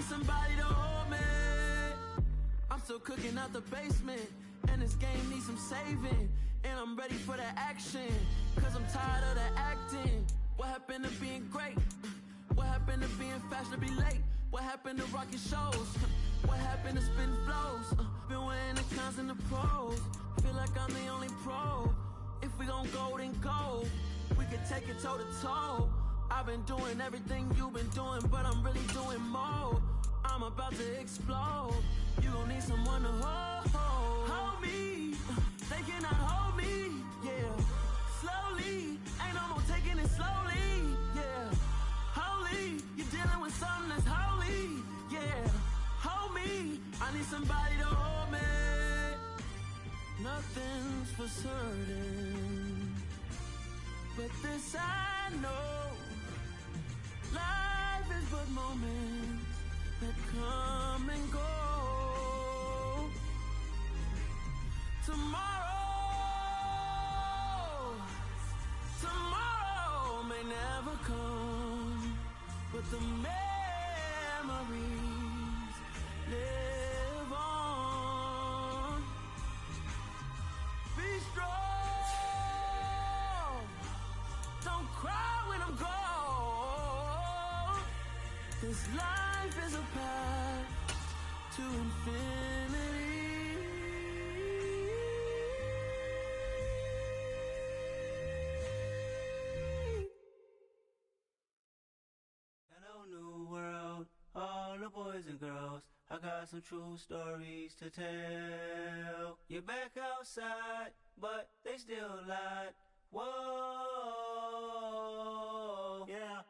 somebody to hold me. I'm still cooking out the basement, and this game needs some saving. And I'm ready for the action, cause I'm tired of the acting. What happened to being great? What happened to being fashionably late? What happened to rocking shows? What happened to spitting flows? Been weighing the cons and the pros. Feel like I'm the only pro. If we gon' go, then go. We can take it toe to toe. I've been doing everything you've been doing, but I'm really doing more. I'm about to explode. You gon' need someone to hold me. They cannot hold me, yeah. Slowly, ain't no more taking it slowly, yeah. Holy, you're dealing with something that's holy, yeah. Hold me, I need somebody to hold me. Nothing's for certain, but this I know. Life is but moments that come and go. Tomorrow may never come, but the memories live on. Be strong, don't cry when I'm gone. This life is a path to infinity. Hello, new world, all the boys and girls. I got some true stories to tell. You're back outside, but they still lied. Whoa, yeah.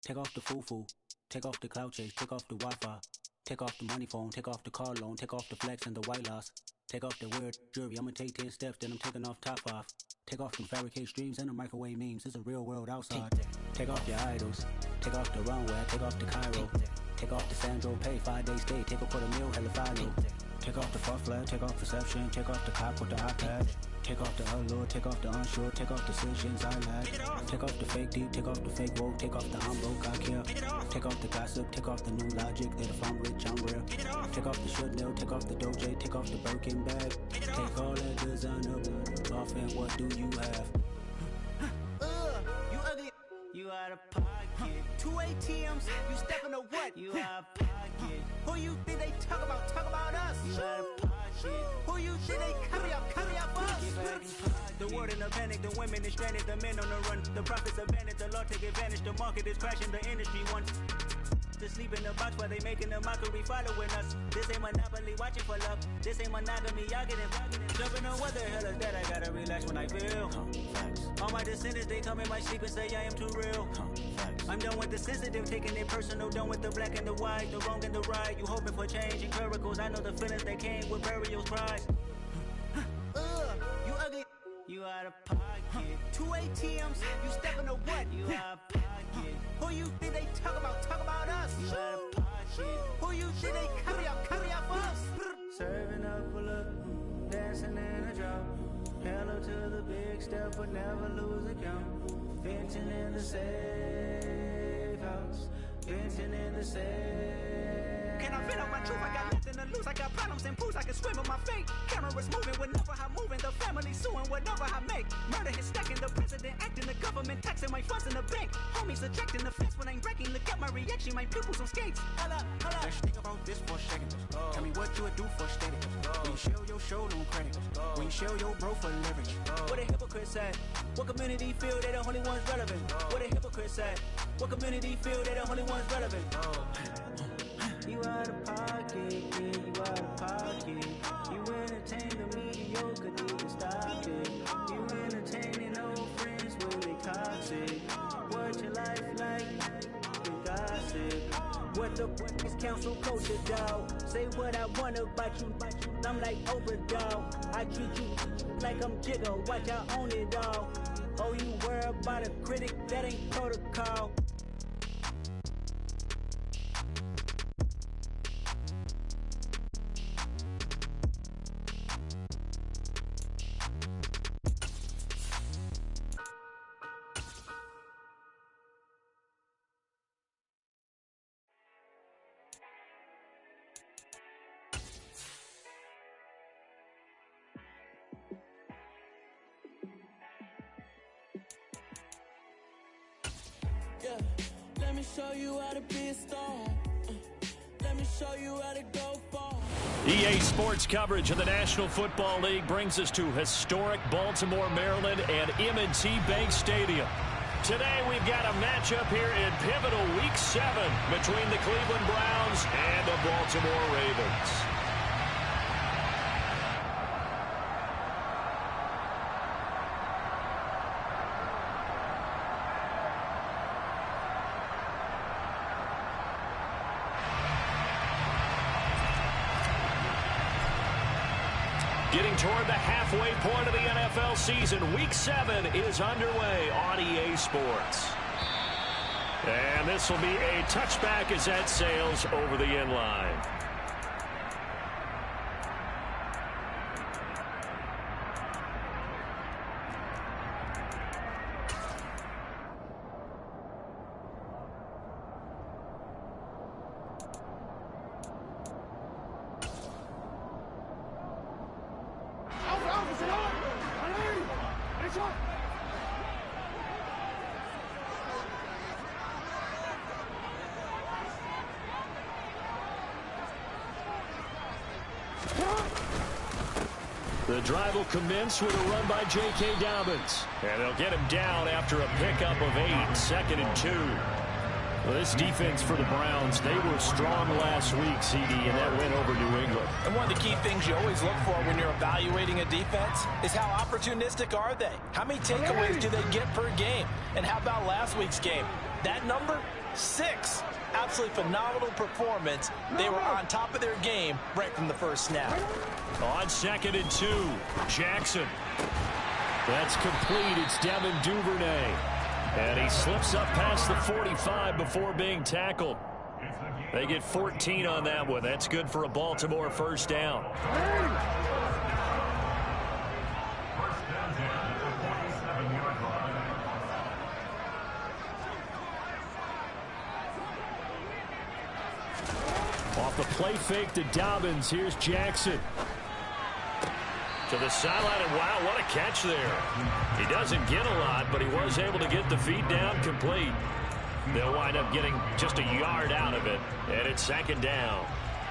Take off the foo-foo, take off the cloud chase, take off the Wi-Fi. Take off the money phone, take off the car loan, take off the flex and the white loss. Take off the weird jewelry, I'ma take 10 steps, then I'm taking off top 5. Take off them fabricate streams and the microwave memes, it's a real world outside. Take off your idols, take off the runway, take off the Cairo. Take off the Sandro pay, 5 days stay, take a quarter meal, hella final. Take off the fuck flag, take off perception, take off the cop with the iPad. Take off the allure, take off the unsure, take off decisions I lack. Take off the fake deep, take off the fake woke, take off the I'm broke, I care. Take off the gossip, take off the new logic, that if I'm rich, I'm real. Take off the Chanel, take off the Doja, take off the Birkin bag. Take all that designer off and what do you have? You ugly, you out of pocket. 2 ATMs, you stepping to what? You out of pocket. Who you think they talk about us? You out of pocket. Who you think they carry up us? The world in a panic, the women is stranded, the men on the run. The profits abandoned, the law take advantage, the market is crashing, the industry wants to sleep in the box while they making a mockery following us. This ain't monopoly, watching for love. This ain't monogamy, y'all getting jumping on what the hell is that? I gotta relax when I feel. All my descendants, they come in my sleep and say I am too real. I'm done with the sensitive, taking it personal, done with the black and the white, the wrong and the right. You hoping for change and miracles, I know the feelings that came with burial cries. You ugly, you out of pocket. 2 ATMs, you stepping to what? You out of pocket. Who you think they talk about us? You out of pocket. Who you think they carry up us? Serving up a look, dancing in a drop. Hello to the big step, but never lose a count. Venting in the safe house, venting in the safe. Can I vent out my truth? I got nothing to lose. I got problems and fools. I can swim with my fate. Cameras moving whenever I'm moving. The family suing whatever I make. Murder is stacking. The president acting. The government taxing my funds in the bank. Homies ejecting the fence when I'm breaking. Look at my reaction. My pupils on skates. Holla, holla. Let's think about this for a second. Tell me what you would do for status. When you show your show, no credit. When you show your bro for leverage. What a hypocrite said. What community feel they the only ones relevant? What a hypocrite said. What community feel they the only ones relevant? You out of pocket, yeah, you out of pocket. You entertain the mediocre, need to stop it. You entertaining old friends when they toxic. What your life like? You gossip. What the is council culture, dog? Say what I want about you. I'm like overdog. I treat you like I'm Jigga. Watch I own it all. Oh, you worry about a critic? That ain't protocol. me show you how to be a star. Let me show you how to go far. EA Sports coverage of the National Football League brings us to historic Baltimore, Maryland, and M&T Bank Stadium. Today we've got a matchup here in pivotal Week 7 between the Cleveland Browns and the Baltimore Ravens. Getting toward the halfway point of the NFL season, Week 7 is underway on EA Sports. And this will be a touchback as that sails over the end line. The drive will commence with a run by J.K. Dobbins. And they'll get him down after a pickup of 8, 2nd and 2. Well, this defense for the Browns, they were strong last week, CD, and that win over New England. And one of the key things you always look for when you're evaluating a defense is how opportunistic are they? How many takeaways do they get per game? And how about last week's game? That number, 6. Absolutely phenomenal performance. They were on top of their game right from the first snap. On 2nd and 2, Jackson. That's complete. It's Devin Duvernay. And he slips up past the 45 before being tackled. They get 14 on that one. That's good for a Baltimore first down. Off the play fake to Dobbins. Here's Jackson. To the sideline, and wow, what a catch there. He doesn't get a lot, but he was able to get the feet down complete. They'll wind up getting just a yard out of it, and it's 2nd down.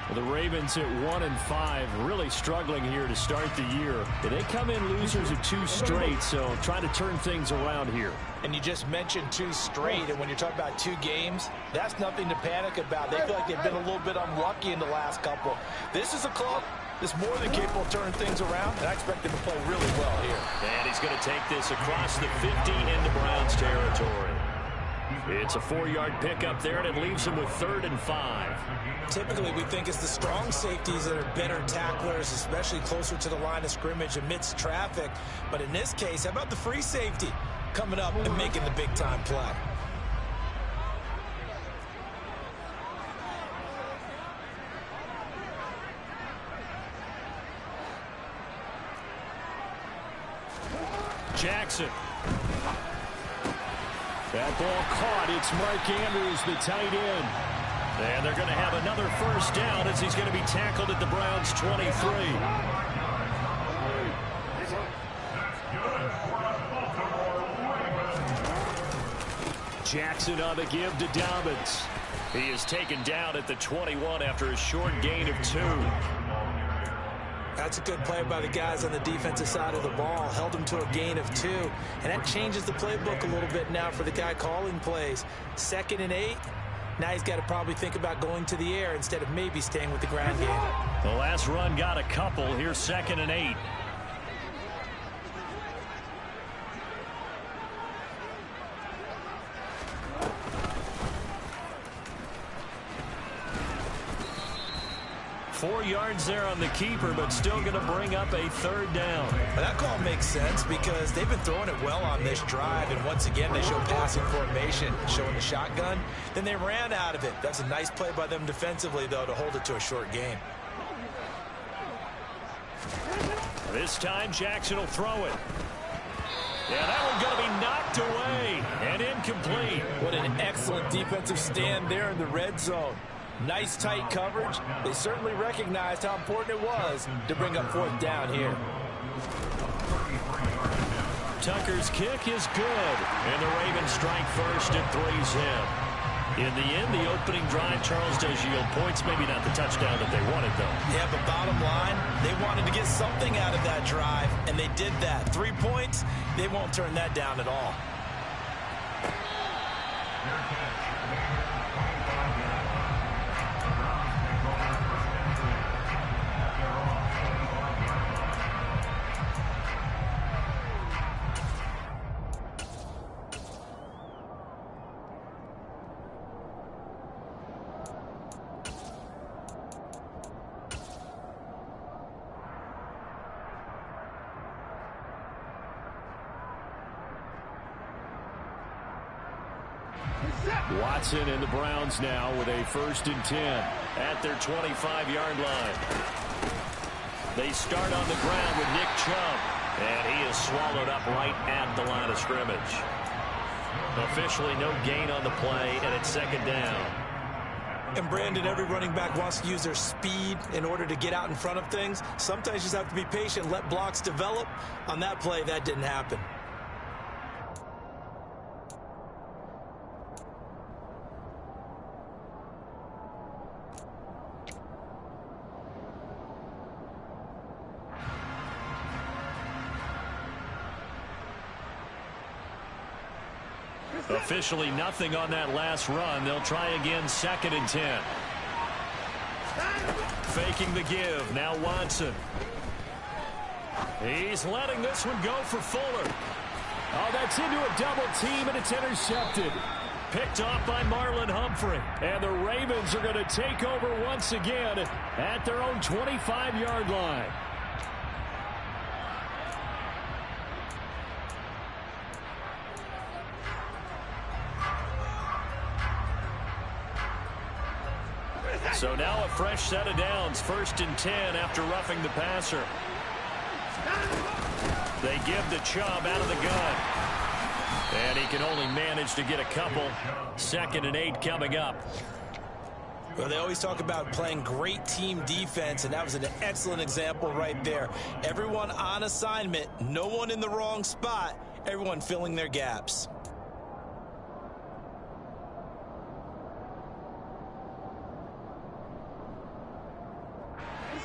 Well, the Ravens at 1-5, really struggling here to start the year. They come in losers of 2 straight, so trying to turn things around here. And you just mentioned 2 straight, and when you're talking about 2 games, that's nothing to panic about. They feel like they've been a little bit unlucky in the last couple. This is a club that's more than capable of turning things around, and I expect them to play really well here. And he's going to take this across the 50 into Browns territory. It's a 4-yard pickup there, and it leaves him with 3rd and 5. Typically, we think it's the strong safeties that are better tacklers, especially closer to the line of scrimmage amidst traffic. But in this case, how about the free safety coming up and making the big-time play? Jackson. That ball caught. It's Mark Andrews, the tight end. And they're going to have another first down as he's going to be tackled at the Browns' 23. Jackson on the give to Dobbins. He is taken down at the 21 after a short gain of 2. That's a good play by the guys on the defensive side of the ball. Held him to a gain of 2. And that changes the playbook a little bit now for the guy calling plays. 2nd and 8. Now he's got to probably think about going to the air instead of maybe staying with the ground game. The last run got a couple. Here's 2nd and 8. Four yards there on the keeper, but still going to bring up a 3rd down. Well, that call makes sense because they've been throwing it well on this drive, and once again they show passing formation, showing the shotgun. Then they ran out of it. That's a nice play by them defensively, though, to hold it to a short gain. This time Jackson will throw it. Yeah, that one's going to be knocked away and incomplete. What an excellent defensive stand there in the red zone. Nice tight coverage. They certainly recognized how important it was to bring up 4th down here. Tucker's kick is good, and the Ravens strike first. It threes him. In the end, the opening drive, Charles, does yield points. Maybe not the touchdown that they wanted, though. Yeah, but bottom line, they wanted to get something out of that drive, and they did that. 3 points, they won't turn that down at all. Watson and the Browns now with a 1st and 10 at their 25-yard line. They start on the ground with Nick Chubb, and he is swallowed up right at the line of scrimmage. Officially no gain on the play, and it's 2nd down. And Brandon, every running back wants to use their speed in order to get out in front of things. Sometimes you just have to be patient, let blocks develop. On that play, that didn't happen. Officially nothing on that last run. They'll try again, 2nd and 10. Faking the give. Now Watson. He's letting this one go for Fuller. Oh, that's into a double team, and it's intercepted. Picked off by Marlon Humphrey. And the Ravens are going to take over once again at their own 25-yard line. So now a fresh set of downs, 1st and 10 after roughing the passer. They give the Chubb out of the gun. And he can only manage to get a couple. 2nd and 8 coming up. Well, they always talk about playing great team defense, and that was an excellent example right there. Everyone on assignment, no one in the wrong spot, everyone filling their gaps.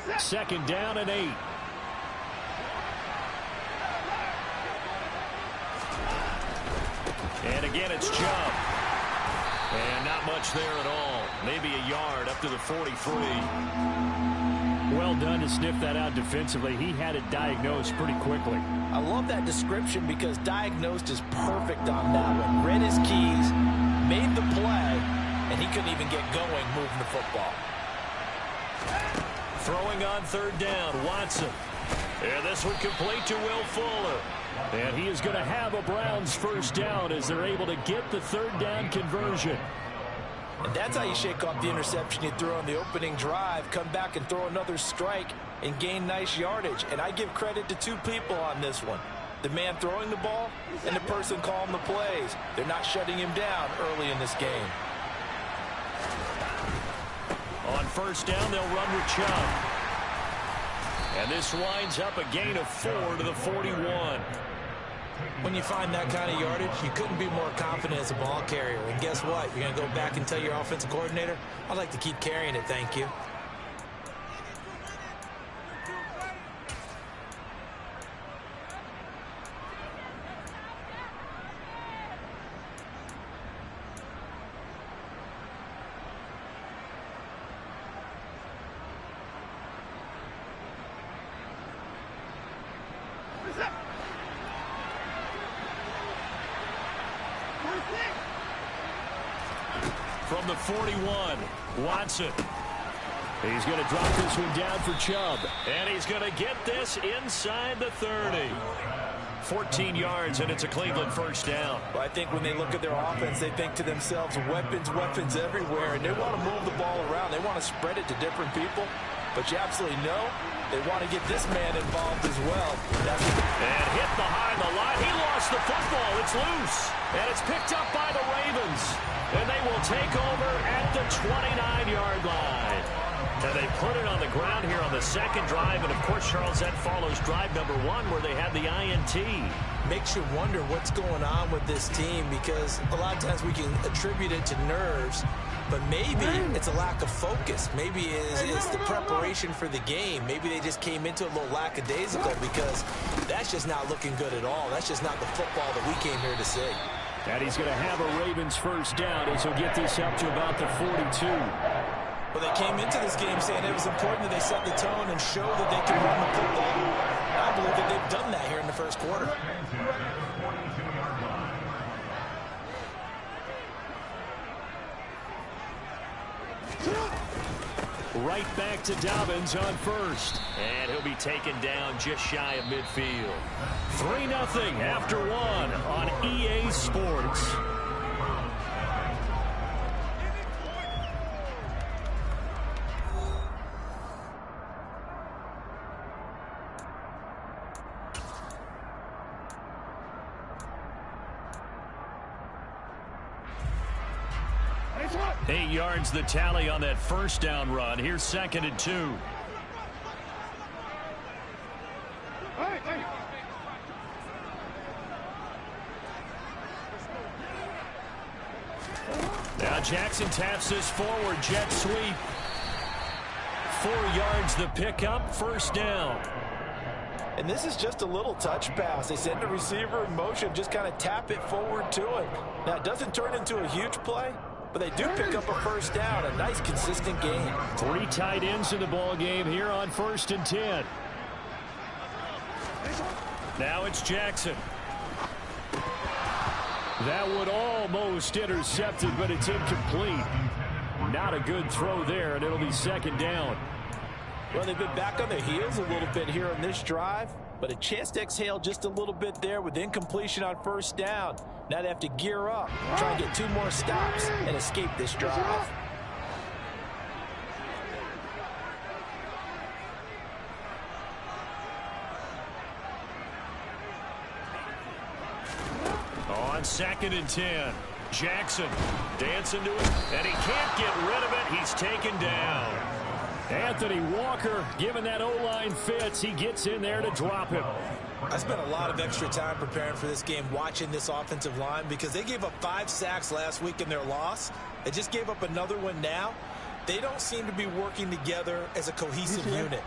2nd down and 8. And again, it's Chubb. And not much there at all. Maybe a yard up to the 43. Well done to sniff that out defensively. He had it diagnosed pretty quickly. I love that description because diagnosed is perfect on that one. Read his keys, made the play, and he couldn't even get going moving the football. Throwing on 3rd down, Watson. And this one complete to Will Fuller. And he is going to have a Browns 1st down as they're able to get the 3rd down conversion. And that's how you shake off the interception you threw on the opening drive, come back and throw another strike and gain nice yardage. And I give credit to 2 people on this one. The man throwing the ball and the person calling the plays. They're not shutting him down early in this game. On 1st down, they'll run with Chubb. And this winds up a gain of 4 to the 41. When you find that kind of yardage, you couldn't be more confident as a ball carrier. And guess what? You're going to go back and tell your offensive coordinator, I'd like to keep carrying it, thank you. From the 41, Watson. He's going to drop this one down for Chubb. And he's going to get this inside the 30. 14 yards, and it's a Cleveland 1st down. Well, I think when they look at their offense, they think to themselves, weapons everywhere, and they want to move the ball around. They want to spread it to different people. But you absolutely know they want to get this man involved as well. And hit behind the line. He lost the football. It's loose. And it's picked up by the Ravens. And they will take over at the 29-yard line. And they put it on the ground here on the second drive. And, of course, Charles, that follows drive number 1 where they had the INT. Makes you wonder what's going on with this team, because a lot of times we can attribute it to nerves, but maybe it's a lack of focus. Maybe it's the preparation for the game. Maybe they just came into it a little lackadaisical, because that's just not looking good at all. That's just not the football that we came here to see. And he's going to have a Ravens first down as he'll get this up to about the 42. Well, they came into this game saying it was important that they set the tone and show that they can run the football. I believe that they've done that here in the first quarter. Right back to Dobbins on first. And he'll be taken down just shy of midfield. 3-0 after 1 on EA Sports. Eight yards the tally on that first down run. Here's 2nd and 2. Now Jackson taps this forward, jet sweep. 4 yards the pickup, first down. And this is just a little touch pass. They send the receiver in motion, just kind of tap it forward to him. Now, it doesn't turn into a huge play, but they do pick up a first down. A nice, consistent game. 3 tight ends in the ball game here on 1st and 10. Now it's Jackson. That would almost intercepted, but it's incomplete. Not a good throw there, and it'll be 2nd down. Well, they've been back on their heels a little bit here on this drive, but a chance to exhale just a little bit there with incompletion on first down. Now they have to gear up, try and get 2 more stops and escape this drive. On 2nd and 10, Jackson dancing to it, and he can't get rid of it. He's taken down. Anthony Walker, given that O-line fits, he gets in there to drop him. I spent a lot of extra time preparing for this game, watching this offensive line, because they gave up 5 sacks last week in their loss. They just gave up another one now. They don't seem to be working together as a cohesive unit.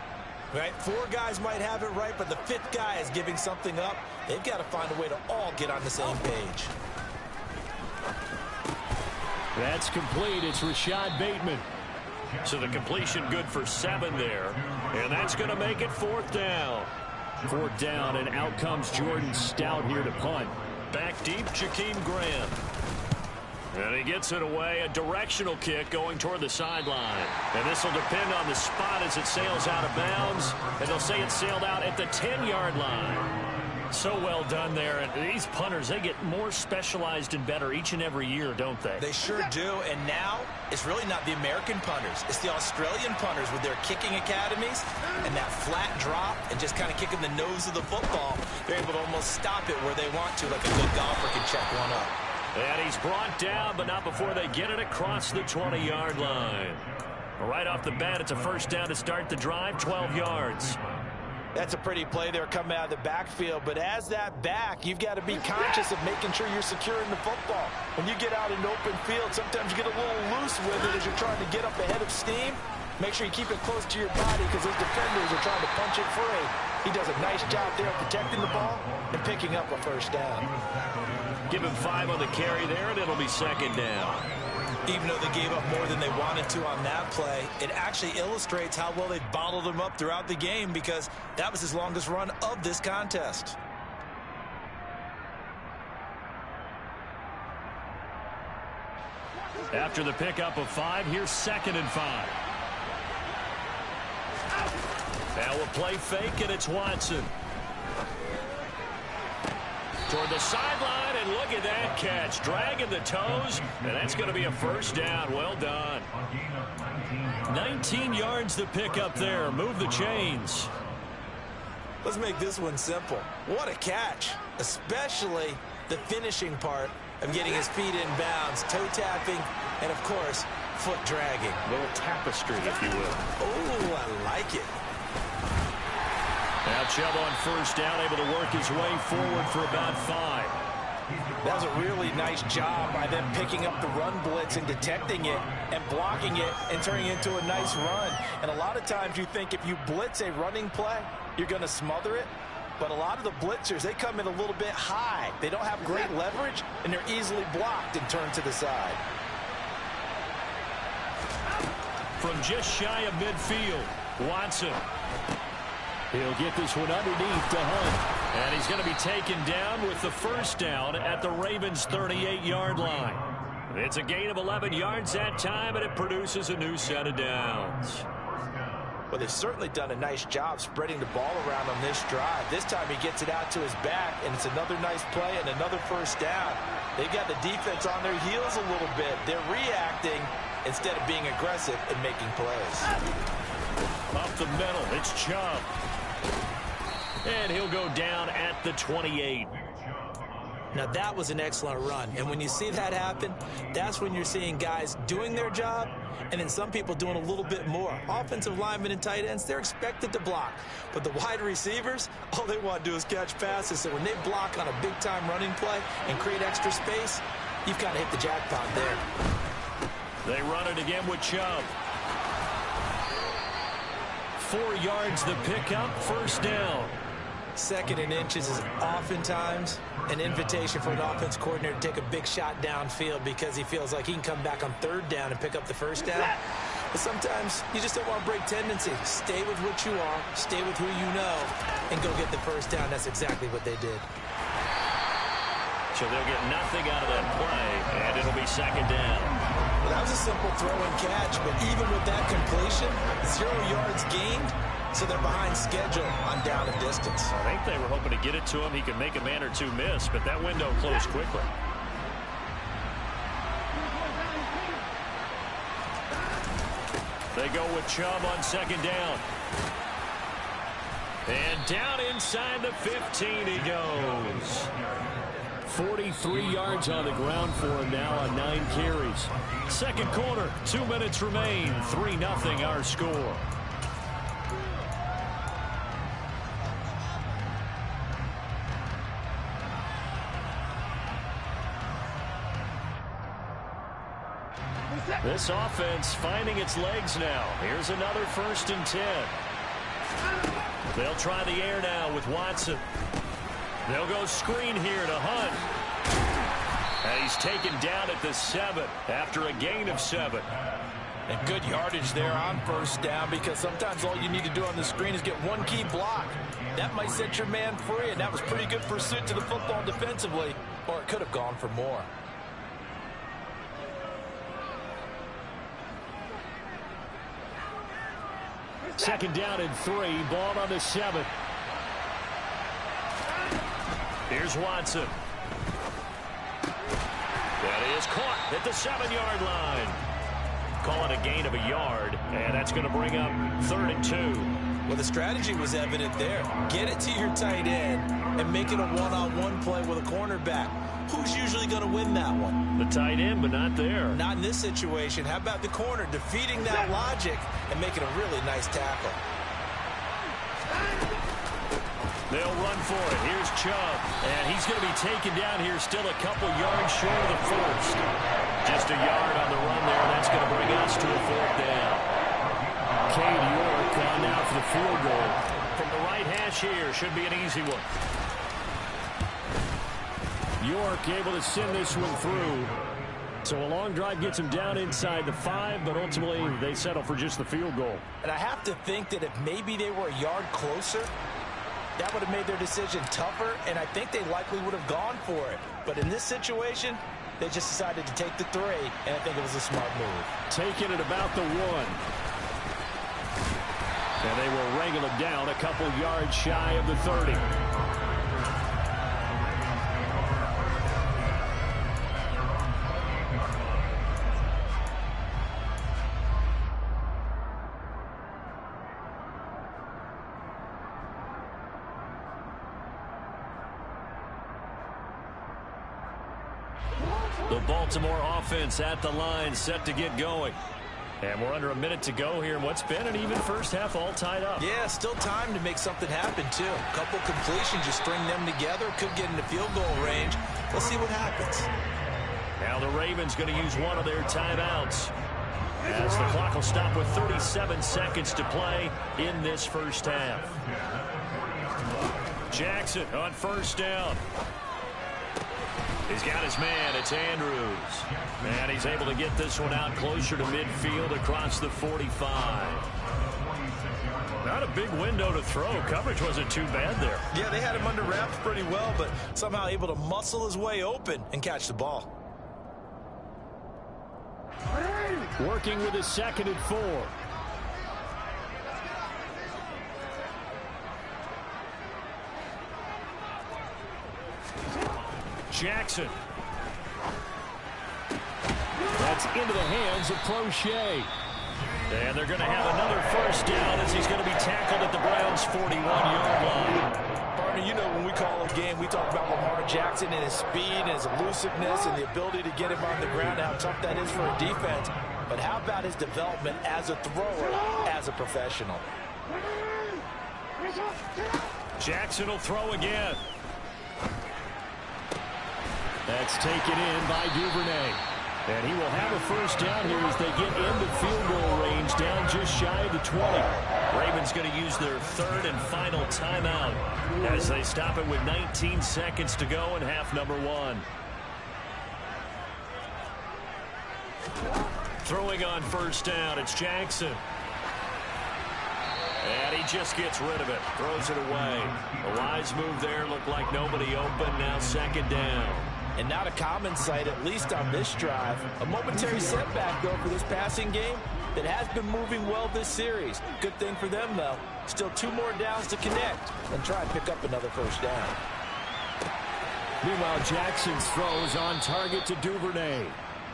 Right? 4 guys might have it right, but the 5th guy is giving something up. They've got to find a way to all get on the same page. That's complete. It's Rashad Bateman. So the completion good for 7 there. And that's going to make it 4th down. 4th down, and out comes Jordan Stout here to punt. Back deep, Jakeem Graham. And he gets it away. A directional kick going toward the sideline. And this will depend on the spot as it sails out of bounds. And they'll say it sailed out at the 10-yard line. So well done there. And these punters, they get more specialized and better each and every year, don't they? They sure do. And now it's really not the American punters. It's the Australian punters with their kicking academies and that flat drop and just kind of kicking the nose of the football. They're able to almost stop it where they want to, like a good golfer can check one up. And he's brought down, but not before they get it across the 20-yard line. Right off the bat, it's a first down to start the drive, 12 yards. That's a pretty play there coming out of the backfield, but as that back, you've got to be conscious of making sure you're securing the football. When you get out in open field, sometimes you get a little loose with it as you're trying to get up ahead of steam. Make sure you keep it close to your body because those defenders are trying to punch it free. He does a nice job there protecting the ball and picking up a first down. Give him 5 on the carry there, and it'll be 2nd down. Even though they gave up more than they wanted to on that play, it actually illustrates how well they bottled them up throughout the game, because that was his longest run of this contest. After the pickup of 5, here's 2nd and 5. Now we'll play fake, and it's Watson. Toward the sideline, and look at that catch. Dragging the toes, and that's going to be a first down. Well done. 19 yards to pick up there. Move the chains. Let's make this one simple. What a catch, especially the finishing part of getting his feet in bounds, toe tapping, and of course, foot dragging. A little tapestry, if you will. Oh, I like it. Now Chubb on first down, able to work his way forward for about 5. That was a really nice job by them picking up the run blitz and detecting it and blocking it and turning it into a nice run. And a lot of times you think if you blitz a running play, you're going to smother it. But a lot of the blitzers, they come in a little bit high. They don't have great leverage, and they're easily blocked and turned to the side. From just shy of midfield, Watson. He'll get this one underneath to Hunt. And he's going to be taken down with the first down at the Ravens' 38-yard line. It's a gain of 11 yards that time, and it produces a new set of downs. Well, they've certainly done a nice job spreading the ball around on this drive. This time he gets it out to his back, and it's another nice play and another first down. They've got the defense on their heels a little bit. They're reacting instead of being aggressive and making plays. Up the middle, it's Chubb. And he'll go down at the 28. Now, that was an excellent run. And when you see that happen, that's when you're seeing guys doing their job and then some people doing a little bit more. Offensive linemen and tight ends, they're expected to block. But the wide receivers, all they want to do is catch passes. So when they block on a big-time running play and create extra space, you've kind of hit the jackpot there. They run it again with Chubb. 4 yards the pickup, first down. 2nd and inches is oftentimes an invitation for an offense coordinator to take a big shot downfield because he feels like he can come back on 3rd down and pick up the first down. But sometimes you just don't want to break tendency. Stay with what you are, stay with who you know, and go get the first down. That's exactly what they did. So they'll get nothing out of that play, and it'll be 2nd down. Well, that was a simple throw and catch, but even with that completion, 0 yards gained. So they're behind schedule on down and distance. I think they were hoping to get it to him. He could make a man or two miss, but that window closed quickly. They go with Chubb on 2nd down. And down inside the 15 he goes. 43 yards on the ground for him now on 9 carries. 2nd quarter, 2 minutes remain. 3-0 our score. This offense finding its legs now. Here's another 1st and 10. They'll try the air now with Watson. They'll go screen here to Hunt. And he's taken down at the 7 after a gain of 7. And good yardage there on 1st down because sometimes all you need to do on the screen is get one key block. That might set your man free, and that was pretty good pursuit to the football defensively, or it could have gone for more. Second down and 3. Ball on the 7. Here's Watson. That is caught at the 7-yard line. Call it a gain of a yard, and that's going to bring up 3rd and 2. Well, the strategy was evident there. Get it to your tight end and make it a one-on-one play with a cornerback. Who's usually going to win that one? The tight end, but not there. Not in this situation. How about the corner defeating that logic and making a really nice tackle? They'll run for it. Here's Chubb, and he's going to be taken down here still a couple yards short of the 1st. Just a yard on the run there. That's going to bring us to a 4th down. Cade York on now for the field goal. From the right hash here, should be an easy one. York able to send this one through. So a long drive gets him down inside the 5, but ultimately they settle for just the field goal. And I have to think that if maybe they were a yard closer, that would have made their decision tougher, and I think they likely would have gone for it. But in this situation, they just decided to take the 3, and I think it was a smart move. Taking it about the 1. And they will wrangle him down a couple yards shy of the 30. The Baltimore offense at the line, set to get going. And we're under a minute to go here in what's been an even first half, all tied up. Yeah, still time to make something happen, too. A couple completions, just string them together. Could get into field goal range. Let's see what happens. Now the Ravens going to use one of their timeouts, as the clock will stop with 37 seconds to play in this first half. Jackson on first down. He's got his man. It's Andrews. And he's able to get this one out closer to midfield across the 45. Not a big window to throw. Coverage wasn't too bad there. Yeah, they had him under wraps pretty well, but somehow able to muscle his way open and catch the ball. Working with his 2nd and 4. Jackson. That's into the hands of Crochet. And they're going to have another first down as he's going to be tackled at the Browns' 41-yard line. Partner, you know when we call a game, we talk about Lamar Jackson and his speed and his elusiveness and the ability to get him on the ground and how tough that is for a defense. But how about his development as a thrower, as a professional? Jackson will throw again. That's taken in by Duvernay. And he will have a first down here as they get into field goal range, down just shy of the 20. Ravens going to use their 3rd and final timeout as they stop it with 19 seconds to go in half number 1. Throwing on first down, it's Jackson. And he just gets rid of it, throws it away. A wise move there, looked like nobody open, now 2nd down. And not a common sight, at least on this drive. A momentary setback, though, for this passing game that has been moving well this series. Good thing for them, though. Still 2 more downs to connect and try and pick up another first down. Meanwhile, Jackson's throws on target to Duvernay.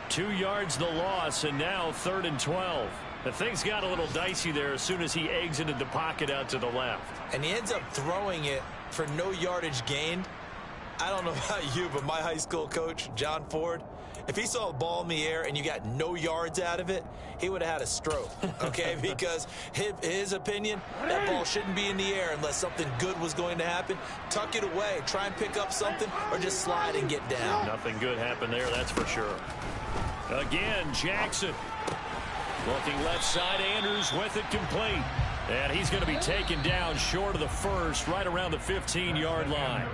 2 yards the loss, and now 3rd and 12. The things got a little dicey there as soon as he exited the pocket out to the left. And he ends up throwing it for no yardage gained. I don't know about you, but my high school coach, John Ford, if he saw a ball in the air and you got no yards out of it, he would have had a stroke, okay? Because his opinion, that ball shouldn't be in the air unless something good was going to happen. Tuck it away, try and pick up something, or just slide and get down. Nothing good happened there, that's for sure. Again, Jackson. Looking left side, Andrews with it complete. And he's going to be taken down short of the first, right around the 15-yard line.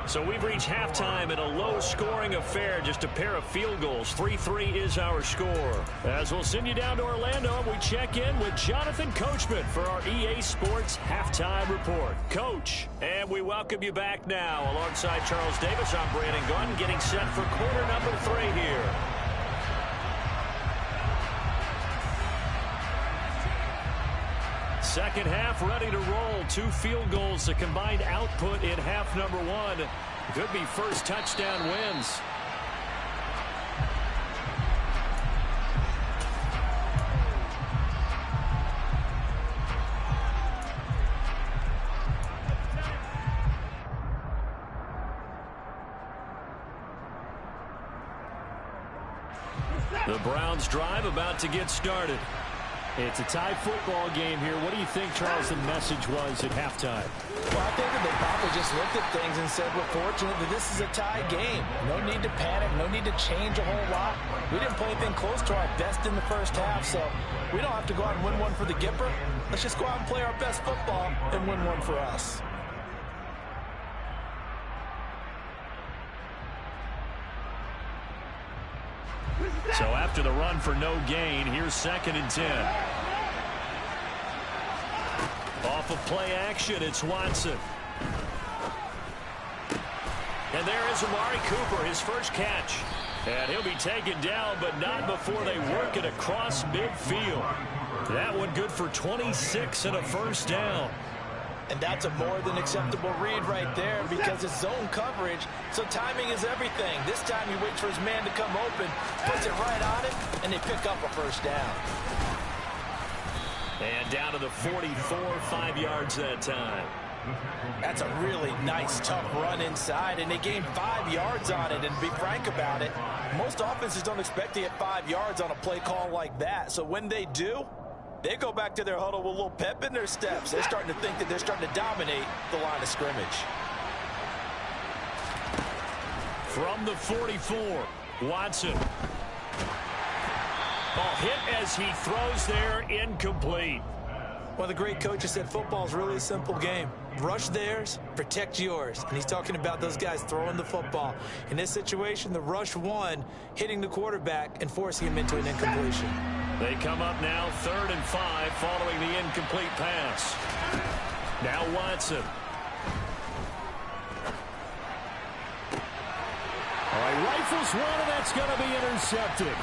So we've reached halftime in a low-scoring affair, just a pair of field goals. 3-3 is our score. As we'll send you down to Orlando, we check in with Jonathan Coachman for our EA Sports Halftime Report. Coach, and we welcome you back now. Alongside Charles Davis, I'm Brandon Gaudin, getting set for quarter number 3 here. Second half ready to roll. 2 field goals, the combined output in half number 1. Could be first touchdown wins. The Browns drive about to get started. It's a tie football game here. What do you think, Charles, the message was at halftime? Well, I think that they probably just looked at things and said, we're fortunate that this is a tie game. No need to panic, no need to change a whole lot. We didn't play anything close to our best in the first half, so we don't have to go out and win one for the Gipper. Let's just go out and play our best football and win one for us. So after the run for no gain, here's 2nd and 10. Off of play action, it's Watson. And there is Amari Cooper, his first catch. And he'll be taken down, but not before they work it across midfield. That one good for 26 and a first down. And that's a more than acceptable read right there because it's zone coverage, so timing is everything. This time he waits for his man to come open, puts it right on him, and they pick up a first down. And down to the 44, 5 yards that time. That's a really nice, tough run inside, and they gained 5 yards on it. And to be frank about it, most offenses don't expect to get 5 yards on a play call like that. So when they do, they go back to their huddle with a little pep in their steps. They're starting to think that they're starting to dominate the line of scrimmage. From the 44, Watson. Ball hit as he throws there, incomplete. Well, the great coach has said football is really a simple game. Rush theirs, protect yours. And he's talking about those guys throwing the football. In this situation, the rush won, hitting the quarterback and forcing him into an incompletion. They come up now 3rd and 5 following the incomplete pass. Now Watson. All right, rifles one, and that's going to be intercepted.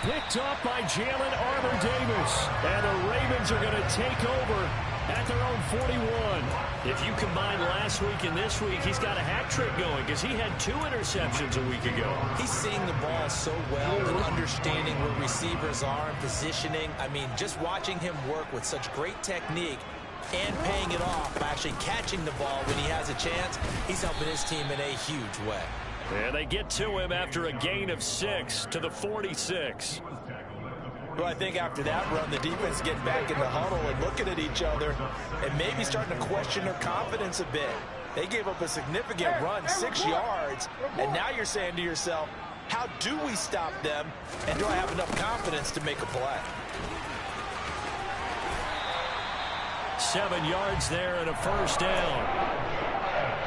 Picked up by Jalen Armour-Davis. And the Ravens are going to take over at their own 41. If you combine last week and this week, he's got a hat trick going because he had 2 interceptions a week ago. He's seeing the ball so well and understanding where receivers are and positioning. I mean, just watching him work with such great technique and paying it off by actually catching the ball when he has a chance, he's helping his team in a huge way. And they get to him after a gain of 6 to the 46. Well, I think after that run, the defense is getting back in the huddle and looking at each other and maybe starting to question their confidence a bit. They gave up a significant run, 6 yards, and now you're saying to yourself, how do we stop them, and do I have enough confidence to make a play? 7 yards there and a first down.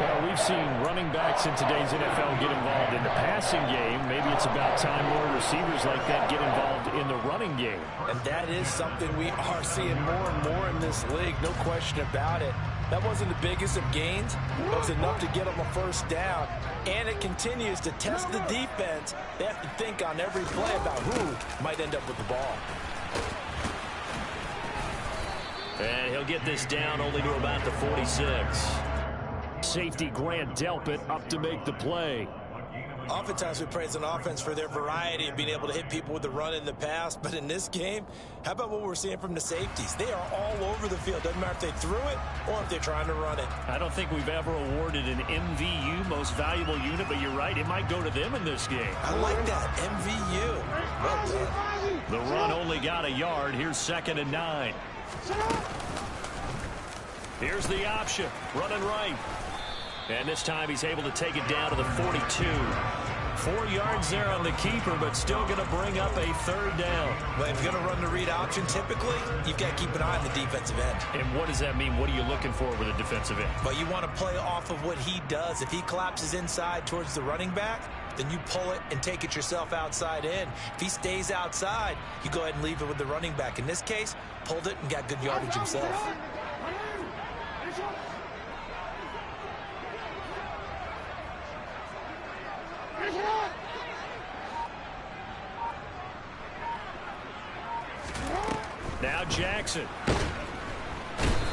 Well, we've seen running backs in today's NFL get involved in the passing game. Maybe it's about time more receivers like that get involved in the running game. And that is something we are seeing more and more in this league, no question about it. That wasn't the biggest of gains, but it was enough to get them a first down. And it continues to test the defense. They have to think on every play about who might end up with the ball. And he'll get this down only to about the 46. Safety Grant Delpit up to make the play. Oftentimes we praise an offense for their variety and being able to hit people with the run in the pass. But in this game, how about what we're seeing from the safeties? They are all over the field. Doesn't matter if they threw it or if they're trying to run it. I don't think we've ever awarded an MVU, most valuable unit, but you're right. It might go to them in this game. I like that. MVU. Well done. The run only got a yard. Here's 2nd and 9. Here's the option. Running right. And this time he's able to take it down to the 42. 4 yards there on the keeper, but still going to bring up a 3rd down. Well, if you're going to run the read option, typically, you've got to keep an eye on the defensive end. And what does that mean? What are you looking for with a defensive end? Well, you want to play off of what he does. If he collapses inside towards the running back, then you pull it and take it yourself outside in. If he stays outside, you go ahead and leave it with the running back. In this case, pulled it and got good yardage himself. Now Jackson.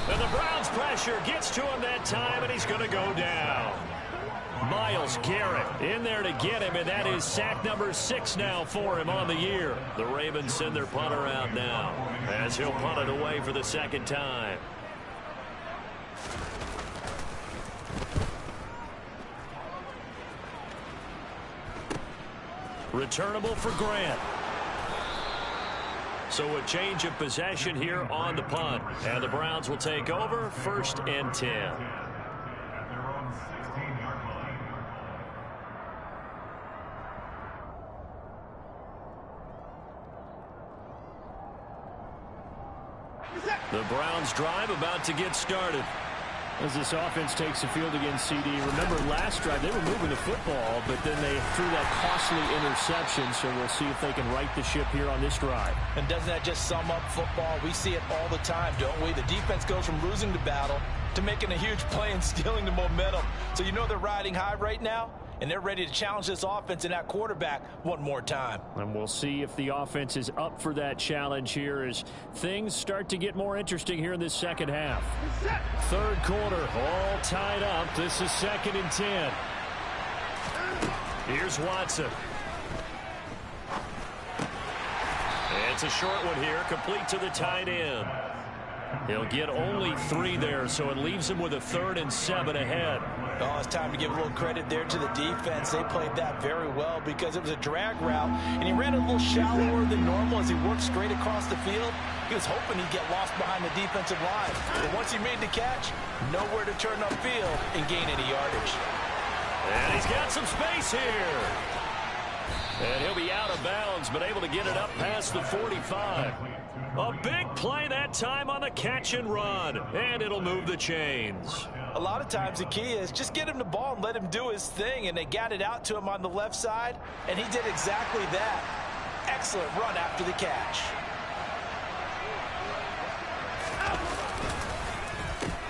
And the Browns pressure gets to him that time, and he's going to go down. Myles Garrett in there to get him, and that is sack number 6 now for him on the year. The Ravens send their punter out now as he'll punt it away for the 2nd time. Returnable for Grant. So a change of possession here on the punt. And the Browns will take over 1st and 10. The Browns drive about to get started. As this offense takes the field against CD. Remember last drive, they were moving the football, but then they threw that costly interception, so we'll see if they can right the ship here on this drive. And doesn't that just sum up football? We see it all the time, don't we? The defense goes from losing the battle to making a huge play and stealing the momentum. So you know they're riding high right now, and they're ready to challenge this offense and that quarterback one more time. And we'll see if the offense is up for that challenge here as things start to get more interesting here in this 2nd half. 3rd quarter, all tied up. This is 2nd and 10. Here's Watson. It's a short one here, complete to the tight end. He'll get only 3 there, so it leaves him with a 3rd and 7 ahead. Oh, it's time to give a little credit there to the defense. They played that very well because it was a drag route, and he ran a little shallower than normal as he worked straight across the field. He was hoping he'd get lost behind the defensive line. But once he made the catch, nowhere to turn upfield and gain any yardage. And he's got some space here. And he'll be out of bounds, but able to get it up past the 45. A big play that time on the catch and run, and it'll move the chains. A lot of times the key is just get him the ball and let him do his thing, and they got it out to him on the left side, and he did exactly that. Excellent run after the catch.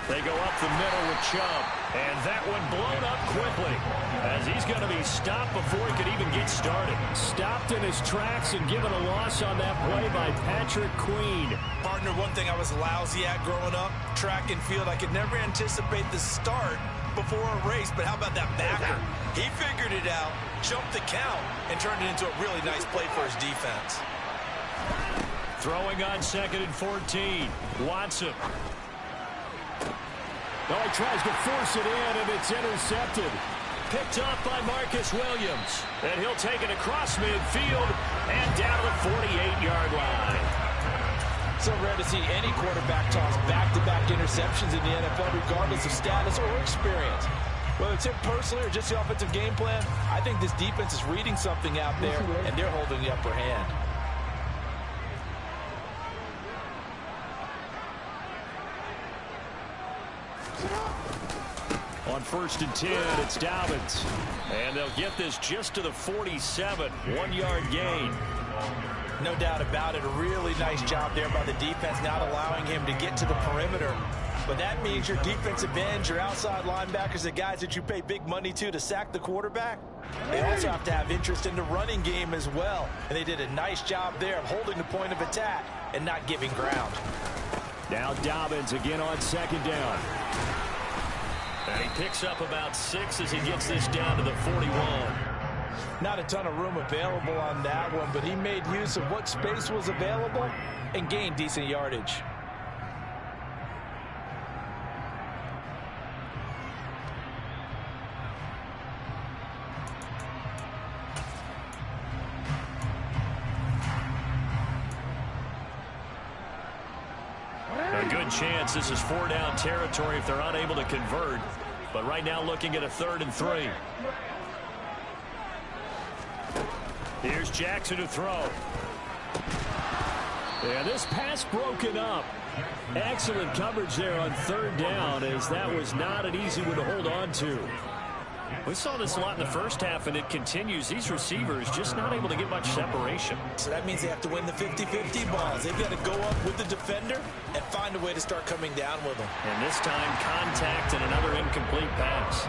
They go up the middle with Chubb, and that one blown up quickly as he's going to be stopped before he could even get started. Stopped in his tracks and given a loss on that play by Patrick Queen. Partner, one thing I was lousy at growing up, track and field, I could never anticipate the start before a race, but how about that backer? He figured it out, jumped the count, and turned it into a really nice play for his defense. Throwing on 2nd and 14. Watson. Oh, he tries to force it in, and it's intercepted. Picked up by Marcus Williams. And he'll take it across midfield and down to the 48-yard line. So rare to see any quarterback toss back-to-back interceptions in the NFL, regardless of status or experience. Whether it's him personally or just the offensive game plan, I think this defense is reading something out there, and they're holding the upper hand. On 1st and 10, it's Dobbins. And they'll get this just to the 47. 1-yard gain. No doubt about it. A really nice job there by the defense, not allowing him to get to the perimeter. But that means your defensive ends, your outside linebackers, the guys that you pay big money to sack the quarterback, they also have to have interest in the running game as well. And they did a nice job there of holding the point of attack and not giving ground. Now Dobbins again on 2nd down. And he picks up about 6 as he gets this down to the 41. Not a ton of room available on that one, but he made use of what space was available and gained decent yardage. A good chance this is 4-down territory if they're unable to convert. But right now looking at a 3rd and 3. Here's Jackson to throw. Yeah, this pass broken up. Excellent coverage there on 3rd down, as that was not an easy one to hold on to. We saw this a lot in the first half, and it continues. These receivers just not able to get much separation. So that means they have to win the 50-50 balls. They've got to go up with the defender and find a way to start coming down with them. And this time, contact and another incomplete pass.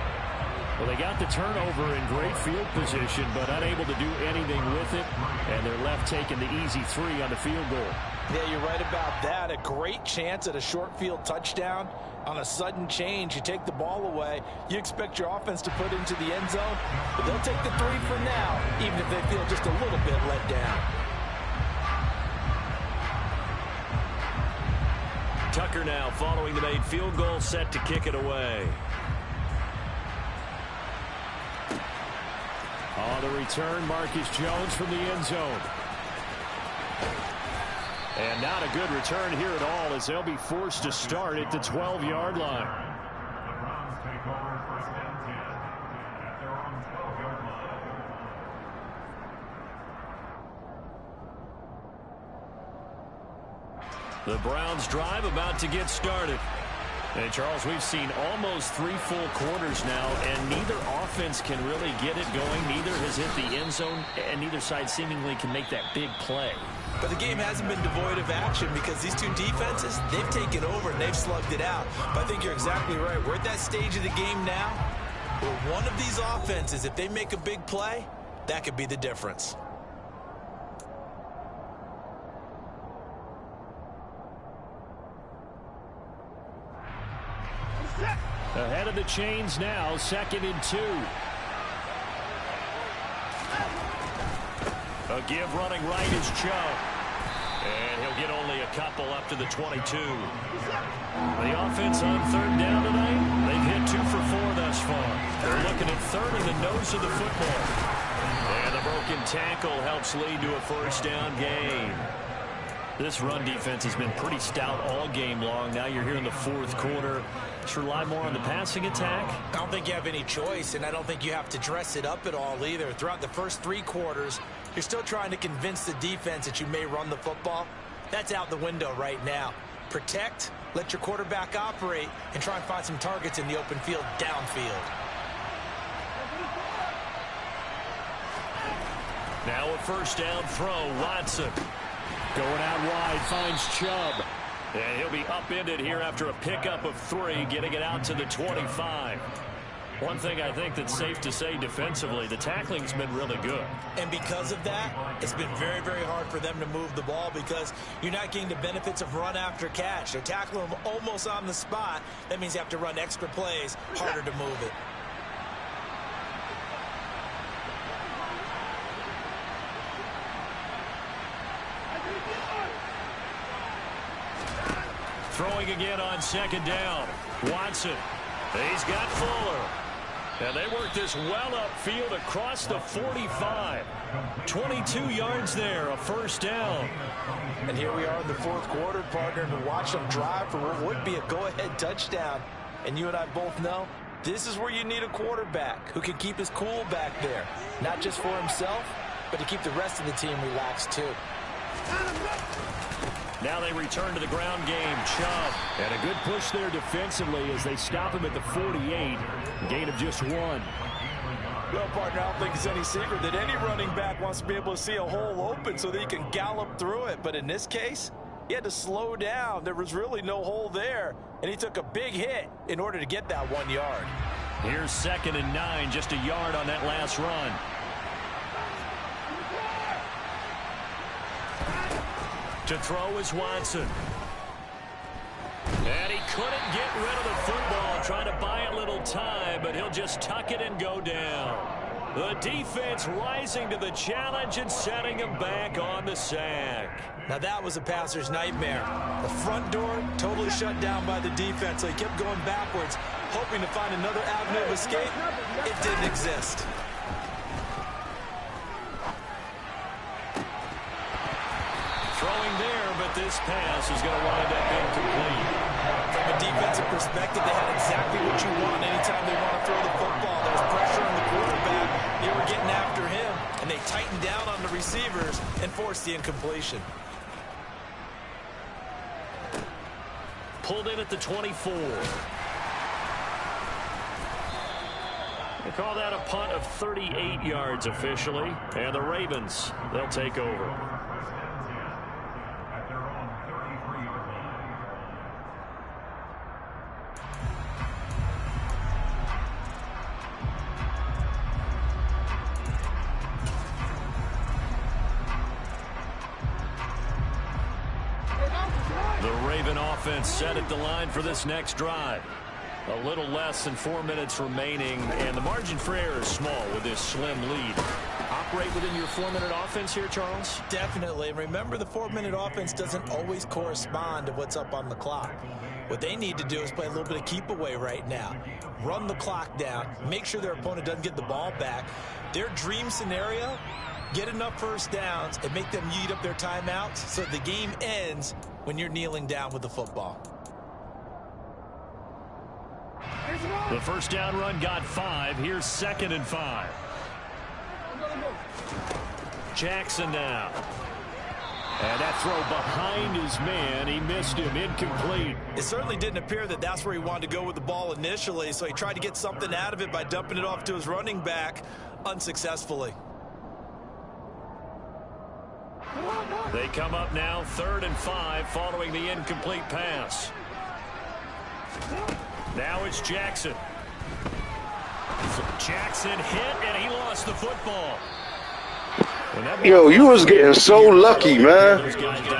Well, they got the turnover in great field position, but unable to do anything with it, and they're left taking the easy 3 on the field goal. Yeah, you're right about that. A great chance at a short field touchdown. On a sudden change, you take the ball away. You expect your offense to put into the end zone, but they'll take the 3 for now, even if they feel just a little bit let down. Tucker now following the made field goal, set to kick it away. On the return, Marcus Jones from the end zone. And not a good return here at all, as they'll be forced to start at the 12-yard line. The Browns drive about to get started. And Charles, we've seen almost 3 full quarters now, and neither offense can really get it going. Neither has hit the end zone, and neither side seemingly can make that big play. But the game hasn't been devoid of action because these two defenses, they've taken over and they've slugged it out. But I think you're exactly right. We're at that stage of the game now where one of these offenses, if they make a big play, that could be the difference. Ahead of the chains now, 2nd and 2. A give running right is Chubb. And he'll get only a couple up to the 22. The offense on third down tonight, they've hit 2 for 4 thus far. They're looking at third in the nose of the football. And the broken tackle helps lead to a first down gain. This run defense has been pretty stout all game long. Now you're here in the fourth quarter. Just rely more on the passing attack. I don't think you have any choice, and I don't think you have to dress it up at all either. Throughout the first 3 quarters, you're still trying to convince the defense that you may run the football. That's out the window right now. Protect, let your quarterback operate, and try and find some targets in the open field downfield. Now a first down throw, Watson. Going out wide, finds Chubb. And he'll be upended here after a pickup of 3, getting it out to the 25. One thing I think that's safe to say defensively, the tackling's been really good. And because of that, it's been very, very hard for them to move the ball because you're not getting the benefits of run after catch. They're tackling them almost on the spot. That means you have to run extra plays, harder to move it. Throwing again on second down. Watson. He's got Fuller. And they work this well upfield across the 45. 22 yards there, a first down. And here we are in the fourth quarter, partner, to watch them drive for what would be a go-ahead touchdown. And you and I both know this is where you need a quarterback who can keep his cool back there. Not just for himself, but to keep the rest of the team relaxed too. Now they return to the ground game. Chubb. And a good push there defensively as they stop him at the 48. Gain of just 1. Well, partner, I don't think it's any secret that any running back wants to be able to see a hole open so that he can gallop through it. But in this case, he had to slow down. There was really no hole there, and he took a big hit in order to get that 1 yard. Here's 2nd and 9, just a yard on that last run. To throw is Watson. And he couldn't get rid of the football, trying to buy a little time, but he'll just tuck it and go down. The defense rising to the challenge and setting him back on the sack. Now that was a passer's nightmare. The front door totally shut down by the defense, so he kept going backwards, hoping to find another avenue of escape. It didn't exist. Throwing there, but this pass is going to wind up incomplete. From a defensive perspective, they had exactly what you want anytime they want to throw the football. There was pressure on the quarterback. They were getting after him, and they tightened down on the receivers and forced the incompletion. Pulled in at the 24. They call that a punt of 38 yards officially, and the Ravens, they'll take over. Offense set at the line for this next drive. A little less than 4 minutes remaining, and the margin for error is small with this slim lead. Operate within your 4-minute offense here, Charles? Definitely. Remember, the 4-minute offense doesn't always correspond to what's up on the clock. What they need to do is play a little bit of keep away right now. Run the clock down. Make sure their opponent doesn't get the ball back. Their dream scenario, get enough first downs and make them eat up their timeouts so the game ends when you're kneeling down with the football. The first down run got 5. Here's 2nd and 5. Jackson now. And that throw behind his man. He missed him. Incomplete. It certainly didn't appear that that's where he wanted to go with the ball initially, so he tried to get something out of it by dumping it off to his running back unsuccessfully. They come up now 3rd and 5 following the incomplete pass. Now it's Jackson. Jackson hit, and he lost the football. Yo, you was getting so lucky, man.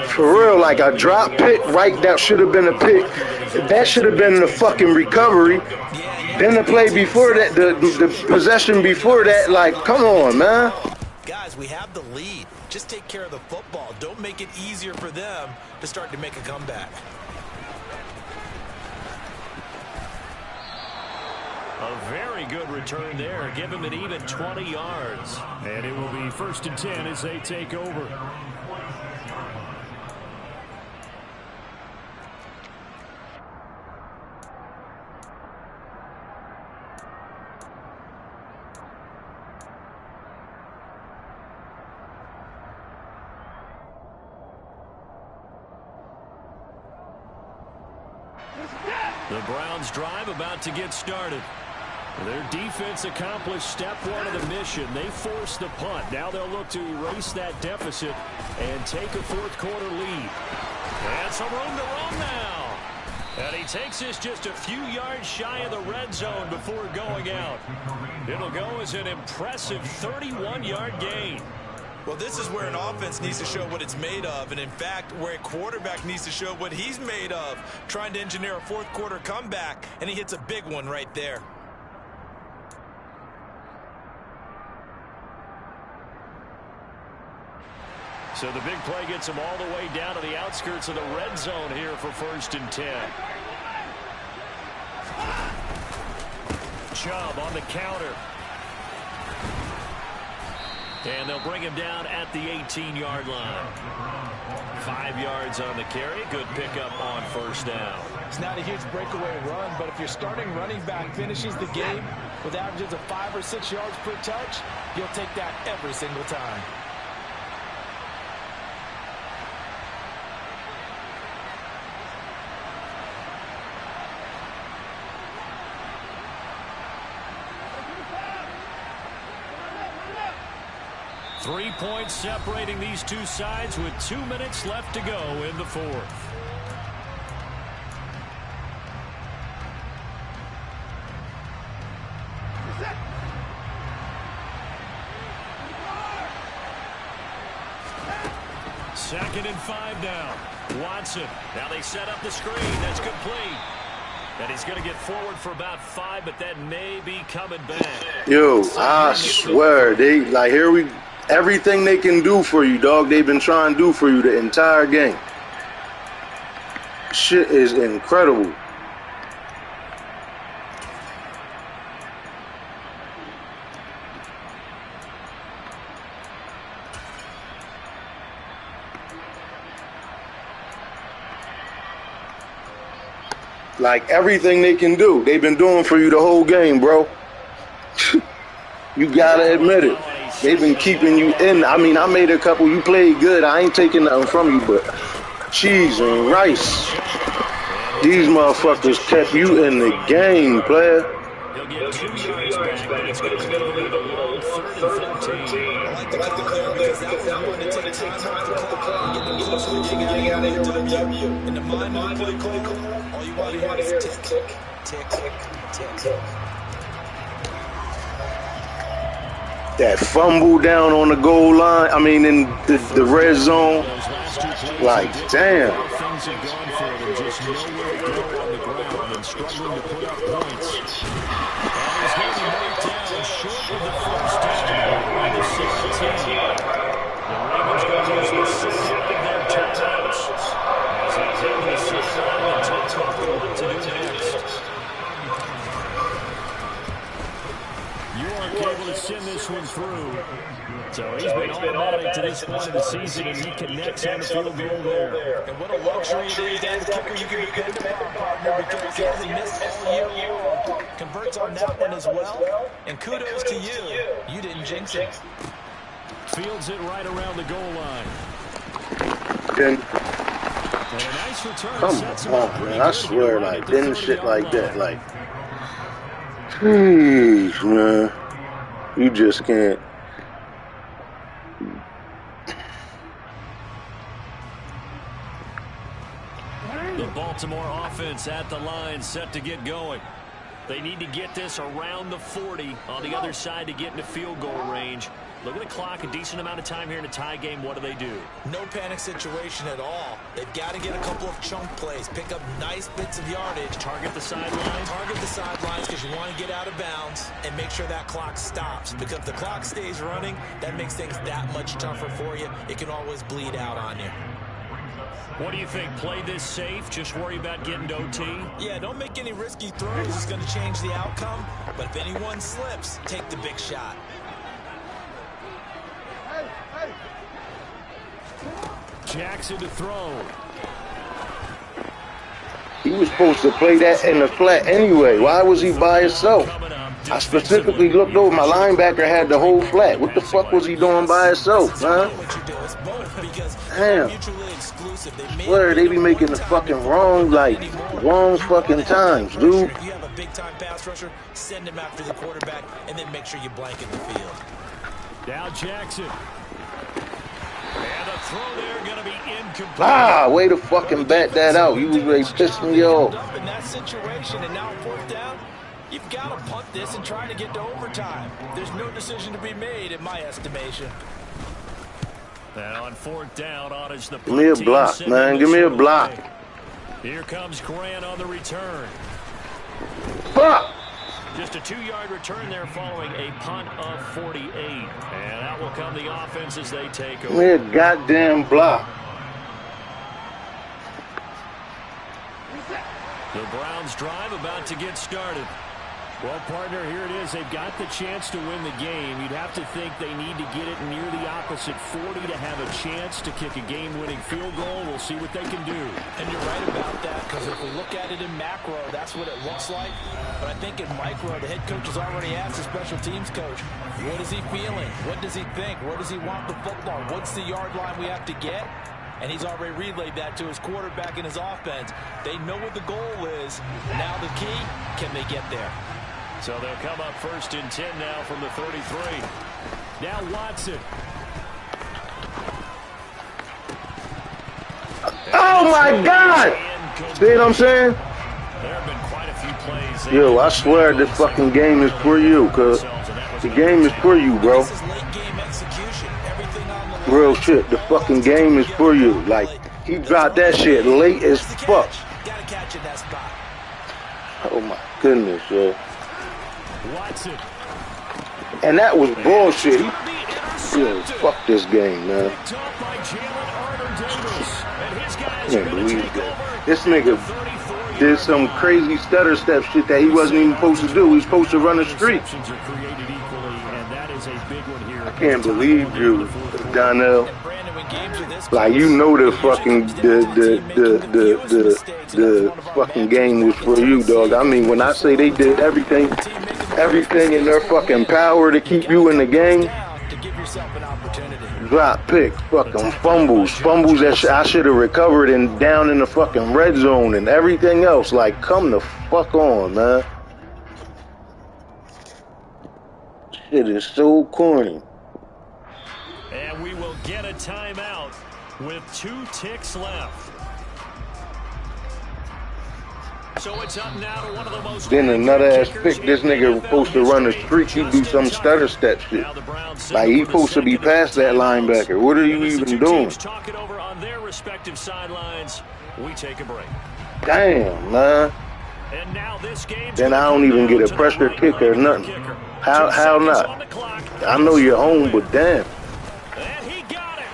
For real, like a drop pick, right? That should have been a pick. That should have been the fucking recovery. Then the play before that, the possession before that, like, come on, man. Guys, we have the lead. Just take care of the football. Don't make it easier for them to start to make a comeback. A very good return there. Give him an even 20 yards. And it will be 1st and 10 as they take over. The Browns' drive about to get started. Their defense accomplished step one of the mission. They forced the punt. Now they'll look to erase that deficit and take a fourth-quarter lead. And some room to run now. And he takes this just a few yards shy of the red zone before going out. It'll go as an impressive 31-yard gain. Well, this is where an offense needs to show what it's made of, and in fact, where a quarterback needs to show what he's made of, trying to engineer a fourth-quarter comeback, and he hits a big one right there. So the big play gets him all the way down to the outskirts of the red zone here for 1st and 10. Chubb on the counter. And they'll bring him down at the 18-yard line. 5 yards on the carry. Good pickup on 1st down. It's not a huge breakaway run, but if your starting running back finishes the game with averages of 5 or 6 yards per touch, you'll take that every single time. Three points separating these two sides with 2 minutes left to go in the fourth. Second and 5 down. Watson. Now they set up the screen. That's complete. And he's going to get forward for about 5, but that may be coming back. Yo, I swear, they like everything they can do for you, dog, they've been trying to do for you the entire game. Shit is incredible. Like, everything they can do, they've been doing for you the whole game, bro. You gotta admit it. They've been keeping you in. I mean, I made a couple. You played good. I ain't taking nothing from you, but cheese and rice. These motherfuckers kept you in the game, player. He'll get 2 yards back, but it's going to be a long 3rd and 13. I like the call because that was one to take time off the clock and get the closer getting out of here with a W. In the mind play call, all you want to hear is tick, tick, tick, tick. That fumble down on the goal line, I mean, in the red zone, like, damn. Things have gone for them, just nowhere to go on the ground and struggling to put up points. And he's going to break down short of the first down by the 17. The Ravens going to use the second of their timeouts as they take the sideline and talk about what to do next. York able to send this one through. So he's been automatic to this point of the season, and he connects on the field goal there. And what a luxury it is as a kicker you can depend upon, partner, because he hasn't missed all year long. Converts on that one as well. And kudos to you. You didn't jinx it. Fields it right around the goal line. Then, And a nice return. come on, man. I swear, like, didn't shit like that. Like, jeez, man. You just can't. The Baltimore offense at the line, set to get going. They need to get this around the 40 on the other side to get into field goal range. Look at the clock, a decent amount of time here in a tie game. What do? No panic situation at all. They've got to get a couple of chunk plays, pick up nice bits of yardage. Target the sidelines. Target the sidelines because you want to get out of bounds and make sure that clock stops. Because if the clock stays running, that makes things that much tougher for you. It can always bleed out on you. What do you think? Play this safe? Just worry about getting to OT? Yeah, don't make any risky throws. It's going to change the outcome. But if anyone slips, take the big shot. Jackson to throw. He was supposed to play that in the flat anyway. Why was he by himself? I specifically looked over. My linebacker had the whole flat. What the fuck was he doing by himself, huh? Damn. Swear, they be making the fucking wrong fucking times, dude. If you have a big-time pass rusher, send him after the quarterback, and then make sure you blanket the field. Now Jackson. And the throw there going to be incomplete. Ah, way to fucking bat that out. You was ready to piss me off. In that situation, and now 4th down, you've got to punt this and try to get to overtime. There's no decision to be made, in my estimation. And on 4th down, Otis the give me a block, man. Give me a block. Here comes Grant on the return. Fuck! Just a 2-yard return there following a punt of 48. And out will come the offense as they take over. Give me a goddamn block. The Browns drive about to get started. Well, partner, here it is. They've got the chance to win the game. You'd have to think they need to get it near the opposite 40 to have a chance to kick a game-winning field goal. We'll see what they can do. And you're right about that, because if we look at it in macro, that's what it looks like. But I think in micro, the head coach has already asked the special teams coach, what is he feeling? What does he think? Where does he want the football? What's the yard line we have to get? And he's already relayed that to his quarterback and his offense. They know what the goal is. Now the key, can they get there? So they'll come up 1st and 10 now from the 33. Now Watson. Oh my God! See what I'm saying? There have been quite a few plays. Yo, I swear this fucking game is for you, cuz the game is for you, bro. Real shit, the fucking game is for you. Like, he dropped that shit late as fuck. Oh my goodness, yo. Watson. And that was bullshit. Yo, fuck this game, man. Can't believe that. This nigga did some crazy stutter step shit that he wasn't even supposed to do. He was supposed to run a streak. I can't believe you, Donnell. Like, you know the fucking the fucking game was for you, dog. I mean, when I say they did everything in their fucking power to keep you in the game. Drop pick, fucking fumbles that I should have recovered and down in the fucking red zone and everything else. Like, come the fuck on, man. Shit is so corny. And we will get a timeout with 2 ticks left. So it's up now to one of the most. Then another ass pick. This nigga supposed to run a streak. He do some stutter step shit. Like, he supposed to be past that linebacker. What are you even doing? Talk it over on their respective sidelines. We take a break. Damn, man. And now this game. Then I don't even get a pressure kick or nothing. How not? I know you're home, but damn. And he got it.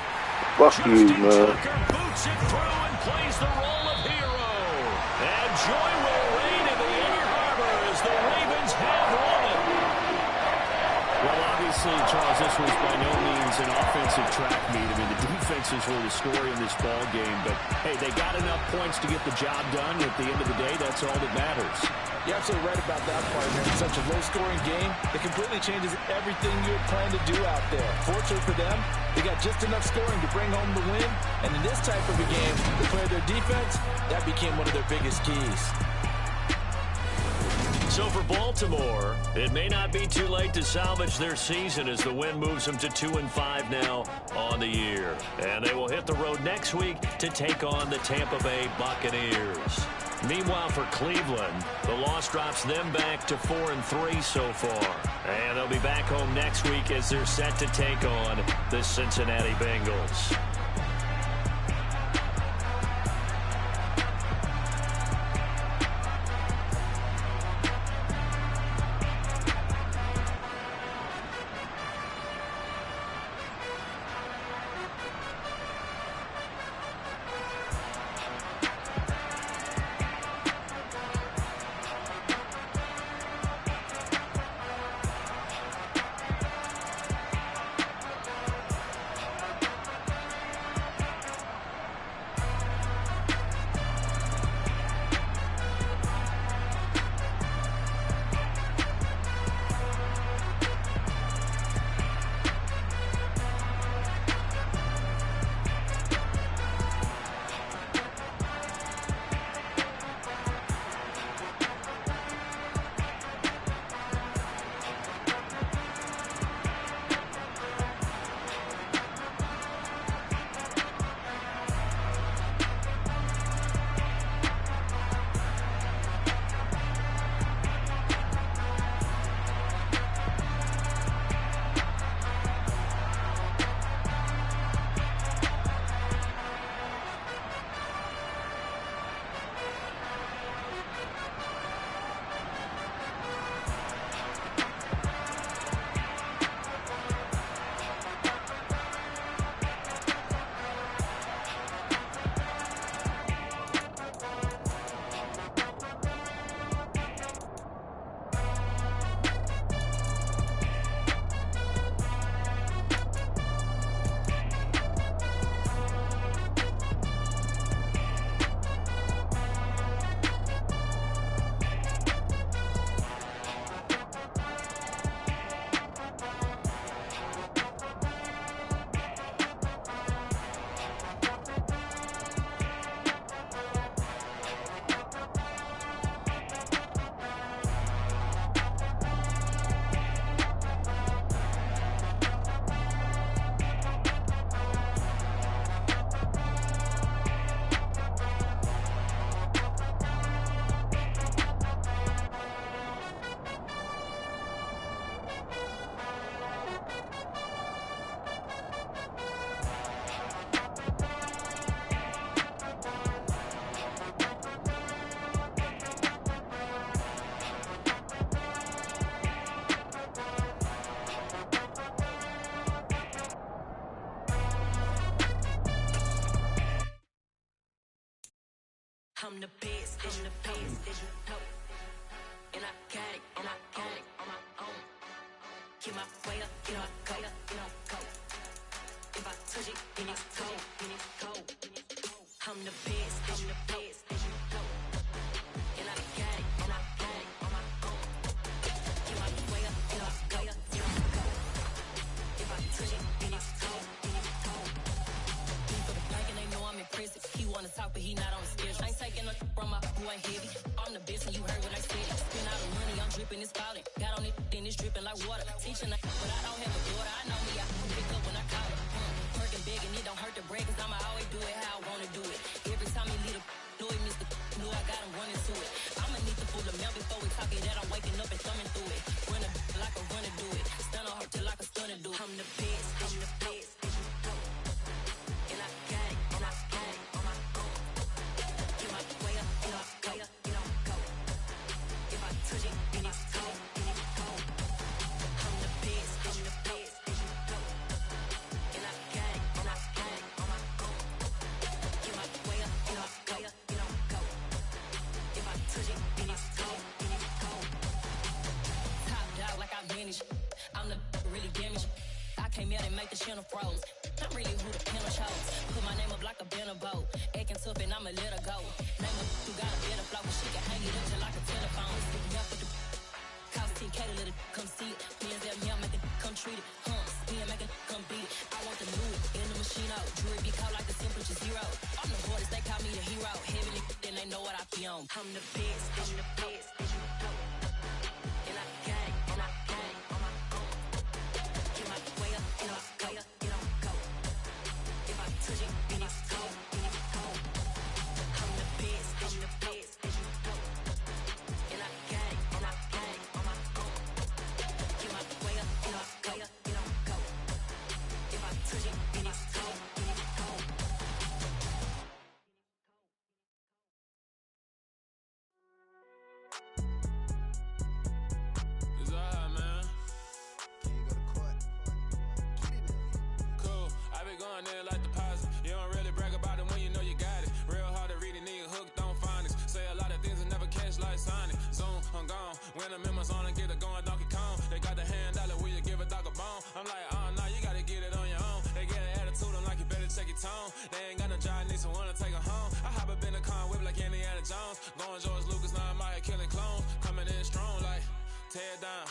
Fuck you, man. Boots it through and plays the role of hero. And joy will reign in the Inner Harbor as the Ravens have won it. Well, obviously, Charles, this was by no means an offensive track meet. I mean, the defenses were the story in this ball game. But, hey, they got enough points to get the job done. At the end of the day, that's all that matters. You're absolutely right about that, partner. It's such a low-scoring game. It completely changes everything you had planned to do out there. Fortunately for them, they got just enough scoring to bring home the win. And in this type of a game, to play their defense, that became one of their biggest keys. So for Baltimore, it may not be too late to salvage their season as the win moves them to 2-5 now on the year. And they will hit the road next week to take on the Tampa Bay Buccaneers. Meanwhile, for Cleveland, the loss drops them back to 4-3 so far. And they'll be back home next week as they're set to take on the Cincinnati Bengals. I'm the best, I'm the best, as you know. And I got it, and I got it on my own. Get my way up, get my go, go. If I touch it, then it's cold, then it's cold. I'm the best, I'm the best, as you know. And I got it, and I got it on my own. Get my way up, get my go, go. If I touch it, then it's cold, then it's cold. For the bank and they know I'm impressive. He wanna talk, but he not on the schedule. I ain't taking no from my boy heavy. I'm the best and you heard what I said. Spend all the money, I'm dripping, it's falling. Got on it, then it's dripping like water. Teaching but I don't have a daughter. I know me, I can pick up when I call her. Working big and it don't hurt to break, cause I'ma always do it how I wanna do it. Every time he lead a know he missed the know I got him running to it. I'ma need to pull the mail before we talk it that I'm waking up and thumbing through it. Run a like a runner do it. Stun on her till like a stunner do it. I'm the best, I'm the best. And I got it, and I got it on my own. Get my way up, get my go, go. If I touch it, then it's cold, then it's cold. I'm the best, I'm the best. And I got it, and I got it on my own. Get my way up, get my go. If I touch it, then it's cold, then it's cold. Top dog like I vanished. I'm the really damaged. I came out and make the channel froze. I'm really who the panel chose. Put my name up like a banner boat. Acting tough and I'ma let her go. Name her who got a better flow. She can hang it up just like a telephone. Stick me up with the cost 10K to let it come see it. Me and them make it come treat it. Spin make it come beat it. I want the new in the machine out. Jewelry be called like the temperature zero. I'm the hardest, they call me the hero. Heavily, then they know what I be on. I'm the best, I'm the best. And I got it, and I got it on my own. Get my way up, get my go. If I touch it, then it's cold, then it's cold. I'm the best, I'm the best. And I got it, and I got it on my own. Get my It's alright, man. Can you go to court? Get it now. Cool, I be going there like deposit. You don't really brag about it when you know you got it. Real hard to read it, nigga hooked on phonics. Say a lot of things and never catch like Sonic. Zone, I'm gone. When I'm in my zone and get it going, Donkey Kong. They got the hand dollar, will you give a dog a bone? I'm like, oh, nah, you gotta get it on your own. They get an attitude, I'm like, you better check your tone. They ain't got no job, need someone to take her home. I hop up in the car, whip like Indiana Jones. Going George Lucas, now I'm out here killing clones. Coming in strong like, tear down,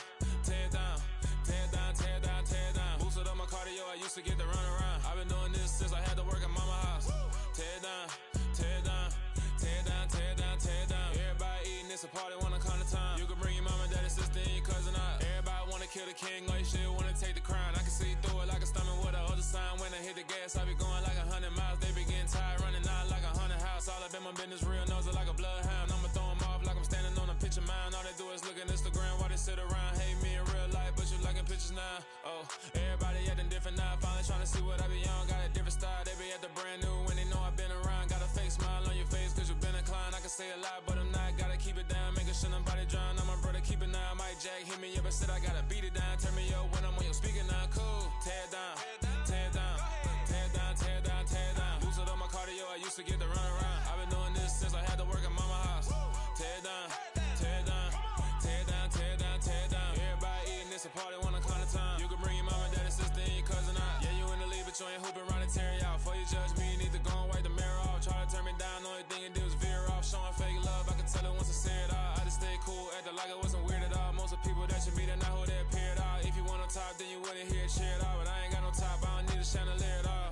tear down, tear down, tear down, tear down. Boosted up my cardio, I used to get to run around. I've been doing this since I had to work at mama house. Tear down, tear down, tear down, tear down, tear down. Everybody eating, it's a party, wanna come to time. You can bring your mama, daddy, sister, and your cousin out. Everybody wanna kill the king, like shit, wanna take the crown. I can see through it like a stomach with a other sign. When I hit the gas, I be going like 100 miles. They be getting tired, running out like 100 house. All up in my business, real nose it like a bloodhound. I'ma throw them off like I'm standing on a picture mound. All they do is look at Instagram while they sit around. Hate me in real life, but you liking pictures now. Oh, everybody acting different now. Finally trying to see what I be on. Got a different style, they be at the brand new when they know I've been around. Got a fake smile on your face cause you been inclined. I can say a lot, but I'm not. Gotta keep it down, making sure nobody drown. I'm my brother, keep it now. Mike Jack hit me up and said I gotta beat it down. Turn me up when I'm on your speaker now. Cool, tear down, tear down, tear down, tear down, tear down. Boosted up my cardio, I used to get to run around. I've been doing this since I had to work at mama house. Tear down, tear down, tear down, tear down, tear down. Everybody eating, it's a party, wanna come to time. You can bring your mama, daddy, sister, and your cousin out. Yeah, you in the league, but you ain't hooping around and tear out. Before you judge me, you need to go and wipe the mirror off. Try to turn me down, only thing you did was veer off. Showing fake love, I can tell it once I say it all. I just stay cool, acting like it wasn't weird at all. Most of the people that you meet are not who they appear at all. If you want on top, then you wouldn't hear it cheer at all. But I ain't got no top, I don't need a chandelier at all.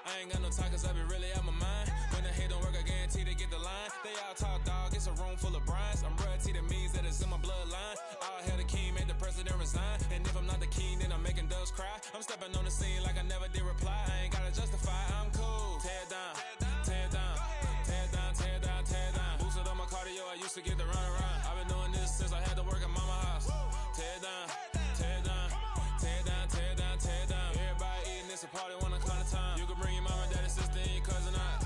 I ain't got no talk cause I be really out my mind. When the hate don't work, I guarantee they get the line. They all talk dog, it's a room full of brines. I'm royalty, that means that it's in my bloodline. All hail the king, made the president resign. And if I'm not the king, then I'm making doves cry. I'm stepping on the scene like I never did reply. I ain't gotta justify, I'm cool. Tear down, tear down, tear down, tear down, tear down. Boosted up my cardio, I used to get to run around. I've been doing this since I had to work at mama house. Tear down, tear down, tear down, tear down, tear down. Everybody eating, it's a party, wanna come to time. You can bring your mama, daddy, sister, and your cousin out.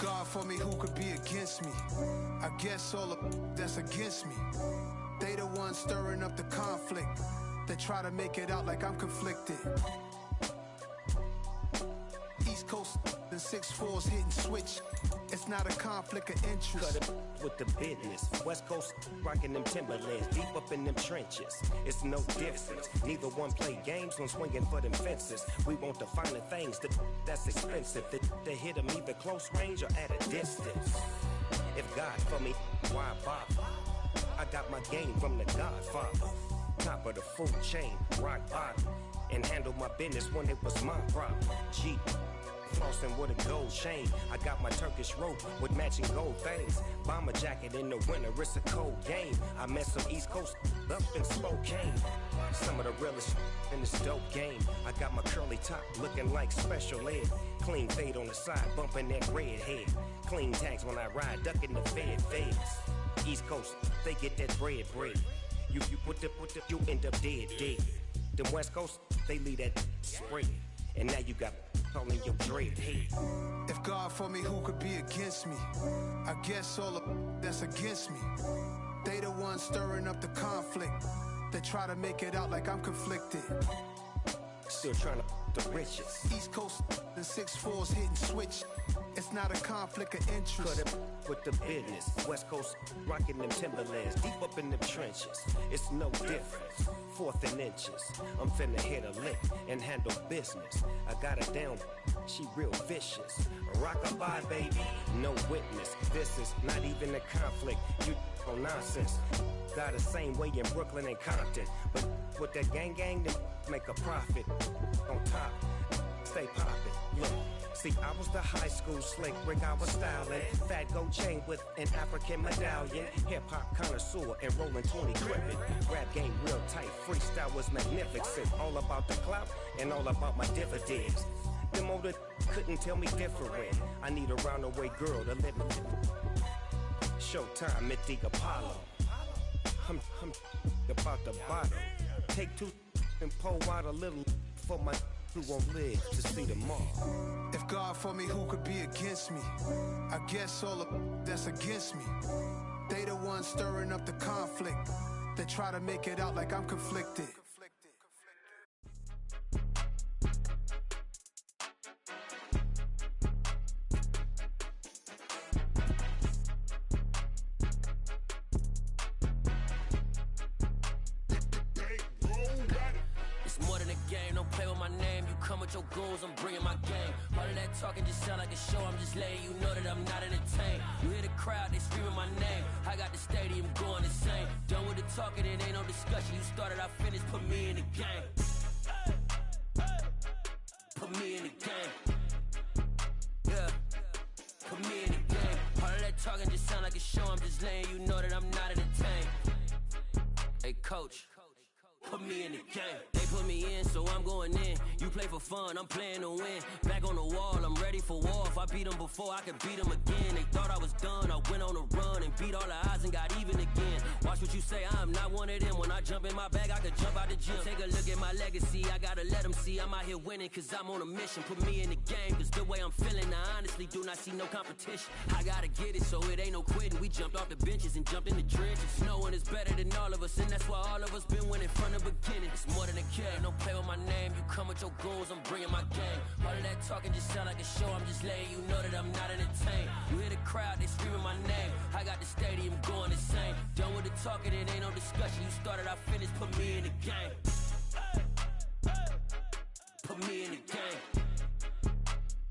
God for me, who could be against me? I guess all of that's against me. They the ones stirring up the conflict. They try to make it out like I'm conflicted. East Coast and 6'4's hitting switch. It's not a conflict of interest. Cut it with the business. West Coast rocking them Timberlands, deep up in them trenches. It's no difference. Neither one play games when swinging for them fences. We want the finer things that's expensive. They hit them either close range or at a distance. If God for me, why bother? I got my game from the Godfather. Top of the food chain, rock bottom. And handle my business when it was my problem. G. Flossing with a gold chain. I got my Turkish rope with matching gold things. Bomber jacket in the winter, it's a cold game. I met some East Coast up in Spokane. Some of the realest in this dope game. I got my curly top looking like special ed. Clean fade on the side, bumping that red head. Clean tags when I ride, ducking the feds. East Coast, they get that bread. You put the, you end up dead. Them West Coast, they leave that spread. And now you got calling your dread head. If God for me, who could be against me? I guess all of that's against me. They the ones stirring up the conflict. They try to make it out like I'm conflicted. still trying to the riches. East Coast, the 6'4s hitting switch. It's not a conflict of interest. Cut it with the business. West Coast rocking them Timberlands, deep up in them trenches. It's no difference. 4th and inches. I'm finna hit a lick and handle business. I got her down, she real vicious. Rock-a-bye, baby, no witness. This is not even a conflict. You on nonsense. Got the same way in Brooklyn and Compton, but with that gang, then make a profit. On top, stay poppin'. Look. See, I was the high school slick Rick, I was styling. Fat gold chain with an African medallion. Hip-hop connoisseur and rolling 20 crippin'. Rap game real tight, freestyle was magnificent. All about the clout and all about my dividends. Them older couldn't tell me different. I need a roundaway girl to let me. Showtime at the Apollo. I'm about the bottle. Take 2 and pour out a little for my who won't live to see tomorrow. If God for me, who could be against me? I guess all of that's against me. They the ones stirring up the conflict. They try to make it out like I'm conflicted. Your goals, I'm bringing my game. All of that talking just sound like a show. I'm just letting you know that I'm not entertained. You hear the crowd, they screaming my name. I got the stadium going insane. Done with the talking, it ain't no discussion. You started, I finished, put me in the game. Put me in the game. Yeah, put me in the game. All of that talking just sound like a show. I'm just letting you know that I'm not entertained. Hey coach, put me in the game. They put me in, so I'm going in. You play for fun, I'm playing to win. Back on the wall, I'm ready for war. If I beat them before, I could beat them again. They thought I was done, I went on a run and beat all the odds and got even again. Watch what you say, I'm not one of them. When I jump in my bag, I could jump out the gym. Take a look at my legacy, I gotta let them see I'm out here winning, cause I'm on a mission. Put me in the game, cause the way I'm feeling, I honestly do not see no competition. I gotta get it, so it ain't no quitting. We jumped off the benches and jumped in the trenches. No one is better than all of us, and that's why all of us been winning from the beginning. It's more than a kid, don't play with my name. You come with your goals, I'm bringing my game. All of that talking just sound like a show. I'm just letting you know that I'm not entertained. You hear the crowd, they screaming my name. I got the stadium going insane. Done with the talking, it ain't no discussion. You started, I finished, put me in the game. Put me in the game.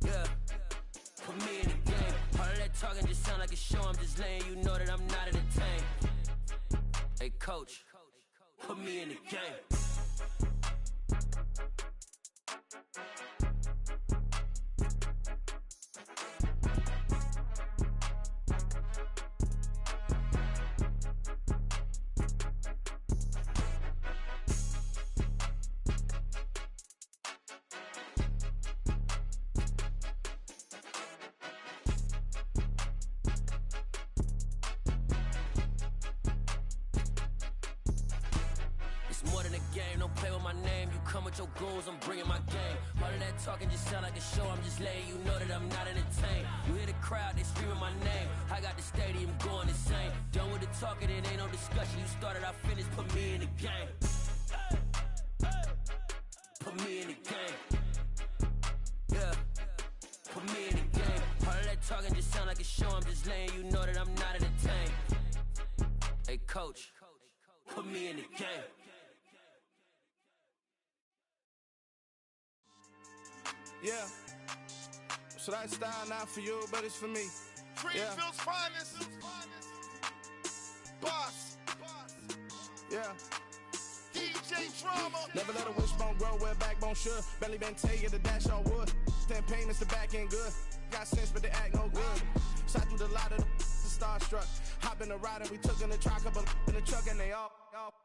Yeah, put me in the game. All of that talking just sound like a show. I'm just letting you know that I'm not entertained. Hey coach, put me in the game. Your goals, I'm bringing my game. All of that talking just sound like a show. I'm just letting you know that I'm not entertained. You hear the crowd, they screaming my name. I got the stadium going insane. Done with the talking, it ain't no discussion. You started, I finished, put me in the game. Put me in the game. Yeah, put me in the game. All of that talking just sound like a show. I'm just letting you know that I'm not entertained. Hey coach, put me in the game. Yeah, so that style not for you, but it's for me. Greenfield's finest. Boss. Yeah. DJ Drama. Never let a wishbone grow where backbone should. Belly been taking the dash on wood. Stand pain is the back end good. Got sense, but they act no good. Shot through the lot of the starstruck. Hop in the ride and we took in the truck, couple in the truck and they all.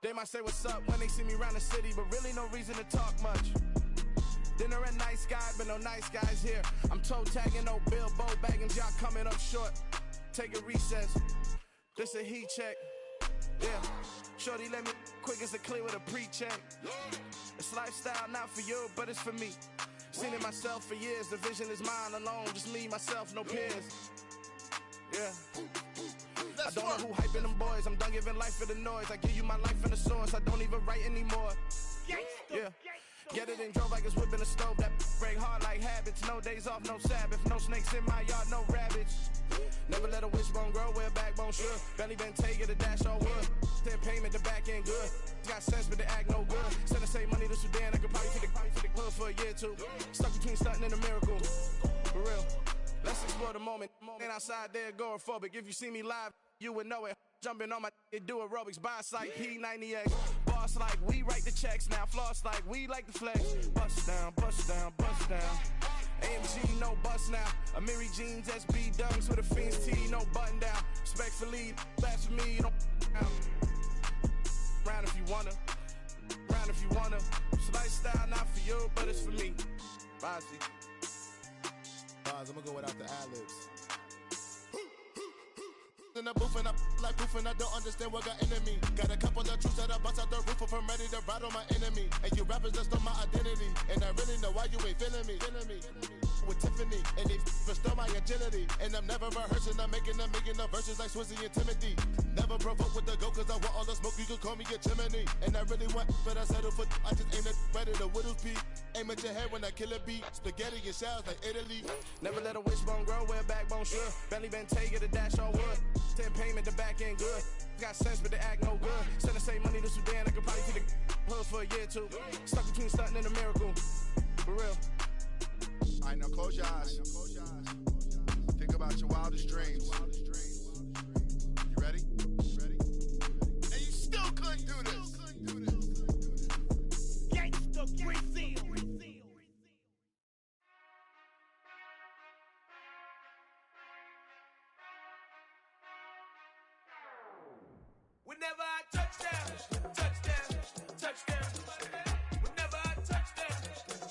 They might say what's up when they see me around the city, but really no reason to talk much. Dinner at Nice Guy, but no nice guys here. I'm toe tagging, no Bilbo bagging, y'all coming up short. Take a recess. This a heat check. Yeah. Shorty let me quick as a clear with a pre-check. It's lifestyle not for you, but it's for me. Seen it myself for years. The vision is mine alone. Just me, myself, no peers. Yeah. I don't know who hyping them boys. I'm done giving life for the noise. I give you my life in the source. I don't even write anymore. Yeah. Get it and drove like it's whipping a stove. That break hard like habits. No days off, no Sabbath. No snakes in my yard, no rabbits. Never let a wishbone grow where a backbone should. Belly been taking the dash all wood. Then payment, the back end good. Got sense, but they act no good. Send the same money to Sudan. I could probably take the hood for a year or two. Stuck between stunting and a miracle. For real. Let's explore the moment. Ain't outside there agoraphobic. If you see me live, you would know it. Jumping on my do aerobics, boss like P90X. Boss like we write the checks now. Floss like we like the flex. Bust down, bust down, bust down. AMG, no bust now. Amiri jeans, SB dunks with a Fiends T, no button down. Respectfully, that's for me, don't down. Round if you wanna, round if you wanna. It's lifestyle, not for you, but it's for me. Bozzy. I'm gonna go without the ad-libs. In the booth and I like proof and I don't understand what got into me. Got a couple of truths that I bust out the roof if I'm ready to ride on my enemy. And you rappers just stole my identity. And I really know why you ain't feeling me. With Tiffany, and they restore my agility. And I'm never rehearsing, I'm making a million of verses like Swizzy and Timothy. Never provoke with the go, cause I want all the smoke, you can call me a chimney. And I really want, but I settle for, I just aim it ready to Whittles Peak. Aim at your head when I kill a beat. Spaghetti and shells like Italy. Never let a wishbone grow where a backbone should. Belly been taking the dash all wood. 10 payment, the back end good. Got sense, but they act no good. Send the same money to Sudan, I could probably take the hood for a year or two. Stuck between stunting and a miracle. For real. Alright, now close your eyes. Think about your wildest dreams. You ready? And you still couldn't do this. Gangsta Brazil. Whenever I touchdown, touchdown, touchdown. Whenever I touchdown,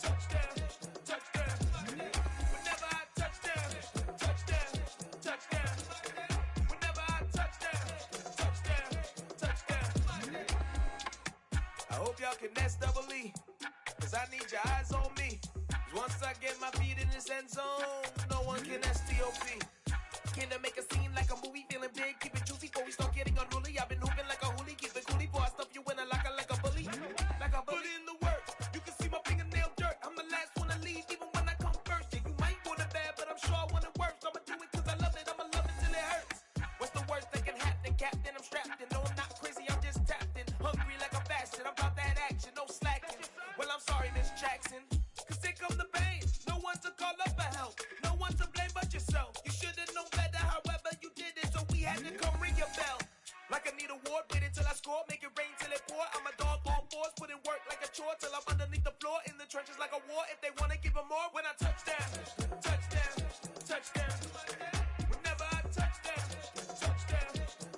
touchdown, touchdown. Whenever I touchdown, touchdown, touchdown. Whenever I touchdown, touchdown, touchdown. I hope y'all can nest double E, cause I need your eyes on me. Cause once I get my feet in this end zone, no one can STOP. Can I make a scene like a movie, feeling big, keep it juicy before we start getting unruly. I've been hooping like a hoolie, keep it coolie before I stuff you in a locker like a bully. Like a bully. Put in the work, you can see my fingernail dirt. I'm the last one to leave, even when I come first. Yeah, you might want it bad, but I'm sure I want it worse. I'ma do it cause I love it, I'ma love it till it hurts. What's the worst that can happen, Captain? I'm strapped in, no I'm not crazy, I'm just tapped in. Hungry like I'm fasting, I'm about that action, no slacking. Well, I'm sorry, Miss Jackson, cause here come the pain. No one to call up for help, no one to blame but yourself. You should've known better, however you did it, so we had to come ring your bell. Like I need a ward, wait until I score, make it rain till it pour. I'm a dog on fours, put in work like a chore till I'm underneath the floor, in the trenches like a war. If they wanna give them more, when I touchdown, touchdown, touchdown. Whenever I touchdown, touchdown,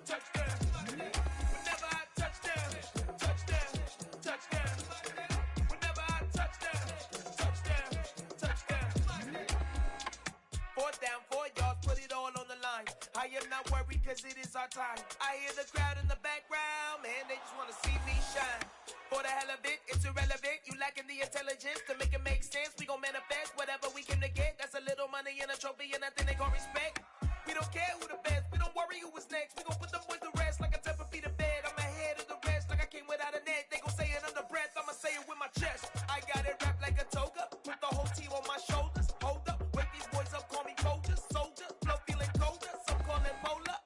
touchdown. Whenever I touchdown, touchdown, touchdown. Whenever I touchdown, touchdown, touchdown. 4th down, 4 yards, put it all on the line. I am not worried cause it is our time. I hear the crowd in the background, man, they just wanna see me shine. For the hell of it, it's irrelevant. You lacking the intelligence to make it make sense. We gon' manifest whatever we came to get. That's a little money and a trophy and nothing they gon' respect. We don't care who the best, we don't worry who is next. We gon' put them boys to rest like a 10 feet of bed. I'm ahead of the rest like I came without a net. They gon' say it under breath, I'ma say it with my chest. I got it wrapped like a toga, put the whole team on my shoulders. Hold up, wake these boys up, call me soldier, soldier. Flow feeling colder, some call it polar.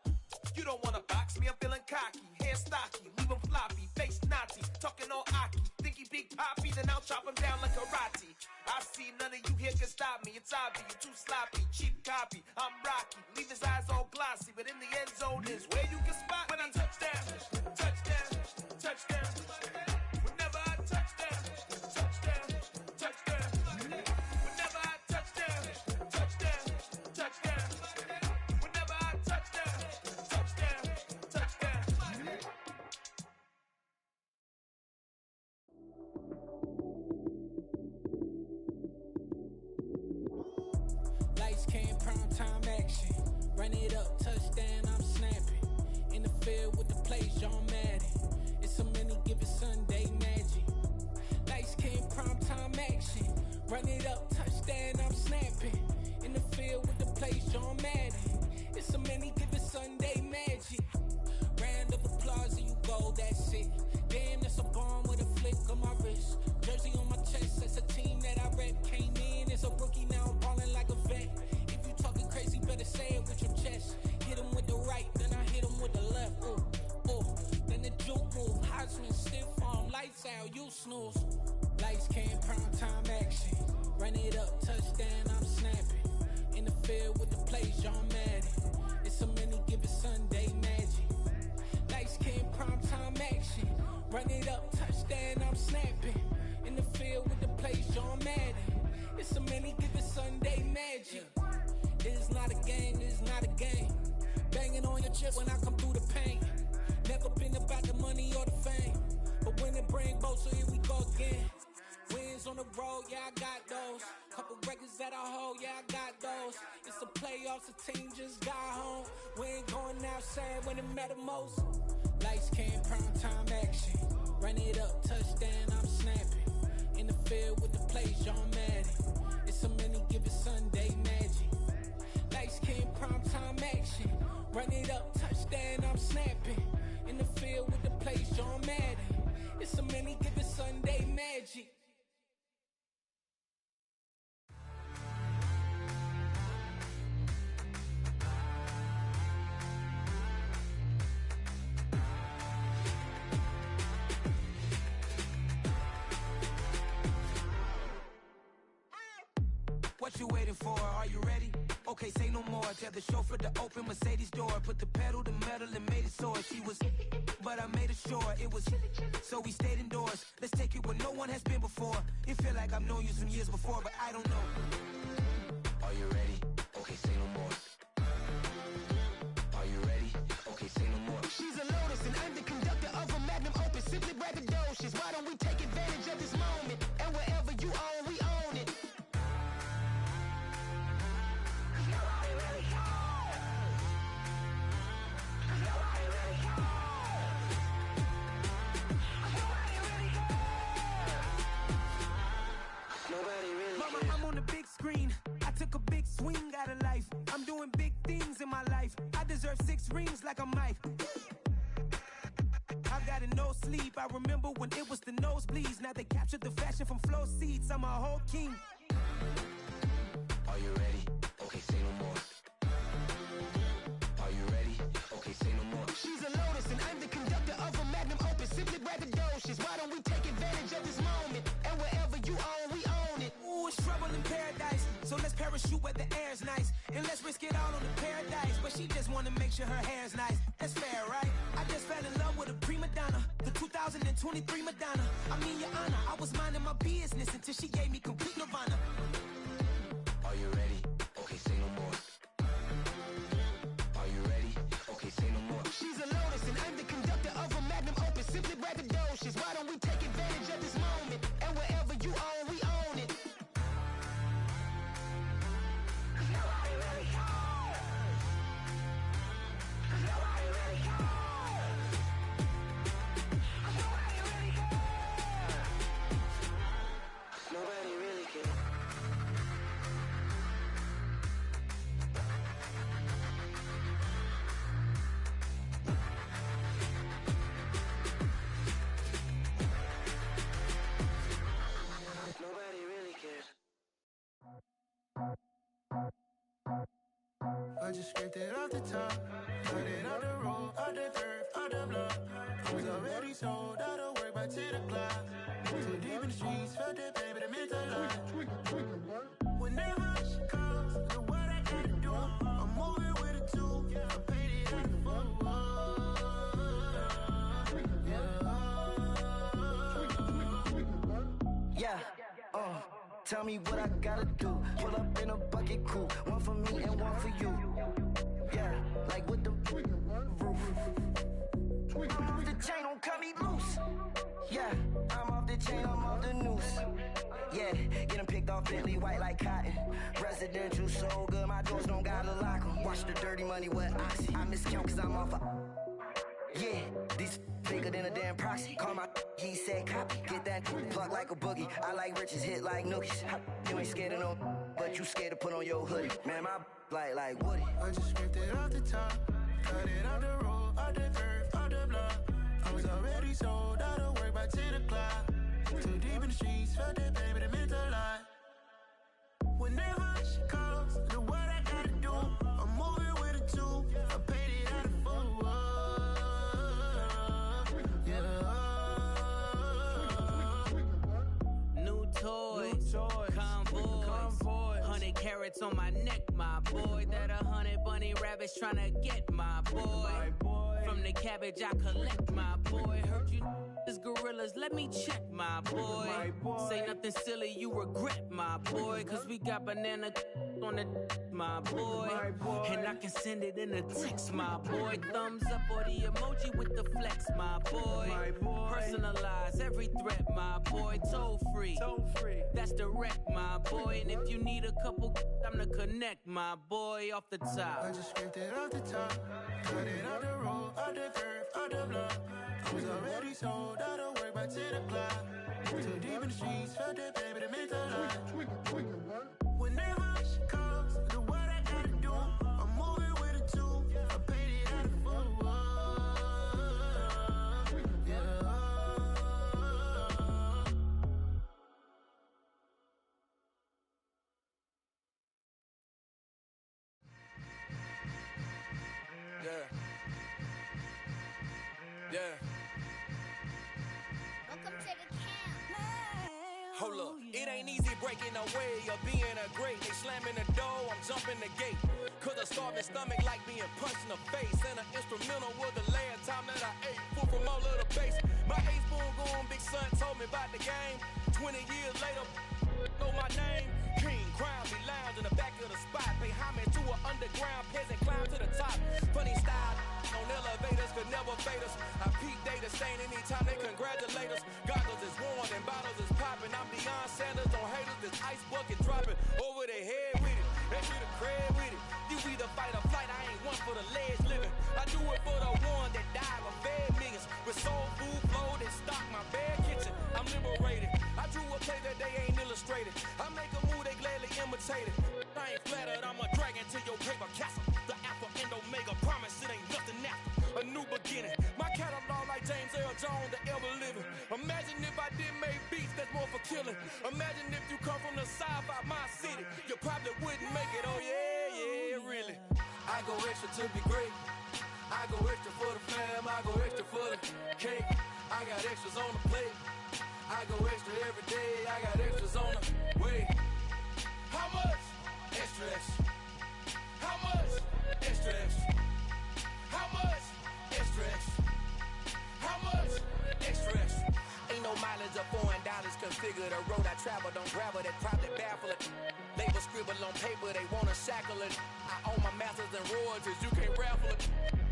You don't wanna box me, I'm feeling cocky. Hair stocky, leave him floppy, face naughty. Talking all aki, think he big poppy, then I'll chop him down like karate. I see none of you here can stop me. It's obvious, you too sloppy, cheap copy. I'm Rocky, leave his eyes all glossy, but in the end zone is where you can spot when I touchdown, touchdown, touchdown. Whenever I touchdown, touchdown, touchdown. Whenever I touchdown, touchdown, touchdown. Whenever I touchdown, touchdown, touchdown. Lights came, prime time action. Run it up, touchdown, I'm snapping. In the field with the plays, John Madden. It's a many given Sunday magic. Lights came, prime time action. Run it up, touchdown, I'm snapping. In the field with the plays, John Madden. It's a many given Sunday magic. Round of applause and you go, that's it. Damn, that's a bomb with a flick on my wrist. Jersey on my chest. snooze. Lights came, prime time action. Run it up, touchdown, I'm snapping. In the field with the plays, John Madden. It's a many given Sunday magic. Lights came, prime time action. Run it up, touchdown, I'm snapping. In the field with the plays, John Madden. It's a many given Sunday magic. It is not a game, it is not a game. Banging on your chip when I come through the paint. Never been about the money or the fame. But when it bring both, so here we go again. Wins on the road, yeah, I got those. Couple records that I hold, yeah, I got those. It's the playoffs, the team just got home. We ain't going outside when it matter most. Lights came, prime time action. Run it up, touchdown, I'm snapping. In the field with the plays, John Madden. It's a many given Sunday magic. Lights came, prime time action. Run it up, touchdown, I'm snapping. In the field with the plays, John Madden. It's a many given Sunday magic. What you waiting for? Are you ready? Okay, say no more. Tell the chauffeur to open Mercedes door. Put the pedal to metal and made it soar. She was, but I made it sure it was. So we stayed indoors. Let's take it where no one has been before. It feel like I've known you some years before, but I don't know. Are you ready? Okay, say no more. Are you ready? Okay, say no more. She's a Lotus and I'm the conductor of a magnum opus. Simply braggadocious. Why don't we take advantage of this moment? And wherever you own, we own it. Mama, I'm on the big screen. I took a big swing out of life. I'm doing big things in my life. I deserve 6 rings like I'm Mike. I've got a no sleep. I remember when it was the nosebleeds. Now they captured the fashion from flow seats. I'm a whole king. Are you ready? Okay, say no more. Are you ready? Okay, say no more. She's a Lotus and I'm the conductor of a magnum opus. Simply braggadocious. Why don't we take advantage of this moment? And wherever you own, we own it. Ooh, it's trouble in paradise. So let's parachute where the air's nice. And let's risk it all on the paradise. But she just wanna make sure her hair's nice. That's fair, right? I just fell in love with a prima donna. The 2023 Madonna. I mean, your honor, I was minding my business until she gave me complete nirvana. Are you ready? Okay, say no more. Are you ready? Okay, say no more. She's a Lotus and I'm the conductor of a magnum opus. Simply braggadocious. Why don't we take advantage of this moment? And wherever you own, we own it. Nobody really cares. Nobody really cares. I just scraped it off the top, got it out the road, out the turf, out the block. I was already sold out of work by 10 o'clock. Too deep in the streets, felt that pain, but it meant a lot. Whenever she calls, know what I gotta do. I'm moving with a two, I paid it out the full. Yeah, tell me what I gotta do. Pull up in a bucket crew, one for me and one for you. Yeah, like with the roof. I'm off the chain, don't cut me loose. Yeah, I'm off the chain, I'm off the noose. Yeah, getting picked off Bentley white like cotton. Residential so good, my doors don't gotta lock 'em. Watch the dirty money with oxy. I miscount cause I'm off a... Yeah, these bigger than a damn proxy. Call my he said copy. Get that plug like a boogie. I like riches, hit like nookies. You ain't scared of no, but you scared to put on your hoodie. Man, my like Woody. I just scraped it off the top, got it out the road, out the turf, out the block. I was already sold out of work by 10 o'clock. Too deep in the streets, felt that pain, but it meant a lot. Whenever she calls, know what I gotta do. I'm moving with a two, I paid it out of full. toys. Convoys. 100 carats on my neck, my boy. That 100 bunny rabbits tryna get my boy. From the cabbage I collect, my boy. Heard you is gorillas, let me check, my boy. Say nothing silly, you regret, my boy. Cause we got banana on the my boy. And I can send it in a text, my boy. Thumbs up or the emoji with the flex, my boy. Personalize every threat, my boy. Toll free. That's direct, my boy. And if you need a couple, I'm to connect, my boy, off the top. I just scraped it off the top, cut it out the road, out the curve, out the block. I was already sold, out of work by 10 o'clock. Too deep in the streets, felt that baby to make a lot. Whenever she calls, do what I gotta do. I'm moving with a two, I paid it out of full. Yeah. Welcome to the camp. Hold up, it ain't easy breaking away or being a great. They slamming the door, I'm jumping the gate. Cause a starving stomach like being punched in the face. And an instrumental was the last time that I ate food from all of the base. My A-spoon goon, big son told me about the game. 20 years later, know my name. King, crown me, lounge in the back of the spot. Pay homage to an underground peasant, climb to the top. Funny style on elevators could never fade us. I peep data stain anytime they congratulate us. Goggles is worn and bottles is popping. I'm Deion Sanders on haters, this ice bucket dropping over their head with it. They be the crab with it. You either fight or flight, I ain't one for the ledge living. I do it for the one that died or fed millions. With soul food flowed and stock my bad kitchen. I'm liberated. I drew a play that they ain't illustrated. I make a move, they gladly imitate it. I ain't flattered, I'm a dragon to your paper castle. The alpha and omega, promise it ain't nothing after. A new beginning. My catalog like James Earl Jones, the ever living. Imagine if I did make beats that's more for killing. Imagine if you come from the south out my city. You probably wouldn't make it, oh yeah, really. I go extra to be great. I go extra for the fam, I go extra for the cake. I got extras on the plate. I go extra every day, I got extras on the way. How much? Extra, extra. How much? Extra, extra. How much? Extra, extra. How much? Extra, extra. Ain't no mileage or $4 configure the road I travel. Don't gravel that probably baffle it. Label scribble on paper, they wanna shackle it. I own my masters and royalties, you can't raffle it.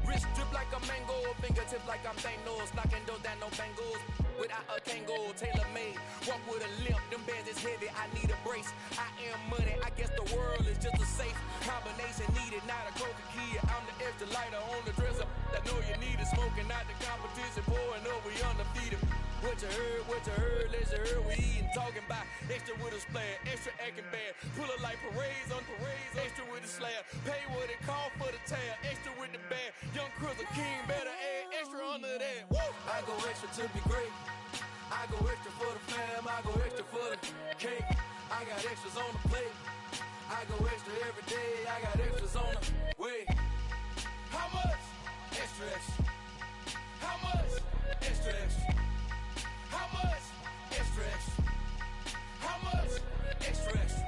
Wrist drip like a mango, fingertips like I'm Thanos. Knocking those down, no bangles. Without a Kango, tailor-made. Walk with a limp, them bands is heavy, I need a brace. I am money, I guess the world is just a safe combination needed. Not a coca key, I'm the extra lighter on the dresser. I know you need it, smoking out the competition, pouring up, we undefeated. What you heard, let you heard, we eatin', talking about extra with a splash, extra acting bad. Pull it like parades on parades, extra with the slab. Pay what it call for the tab, extra with the bag. Young Chris, a king, better add extra under that. Woo! I go extra to be great. I go extra for the fam, I go extra for the cake. I got extras on the plate. I go extra every day, I got extras on the way. How much? Extra, extra. How much? Extra, extra. How much? Extra, extra. How much? Extra, extra.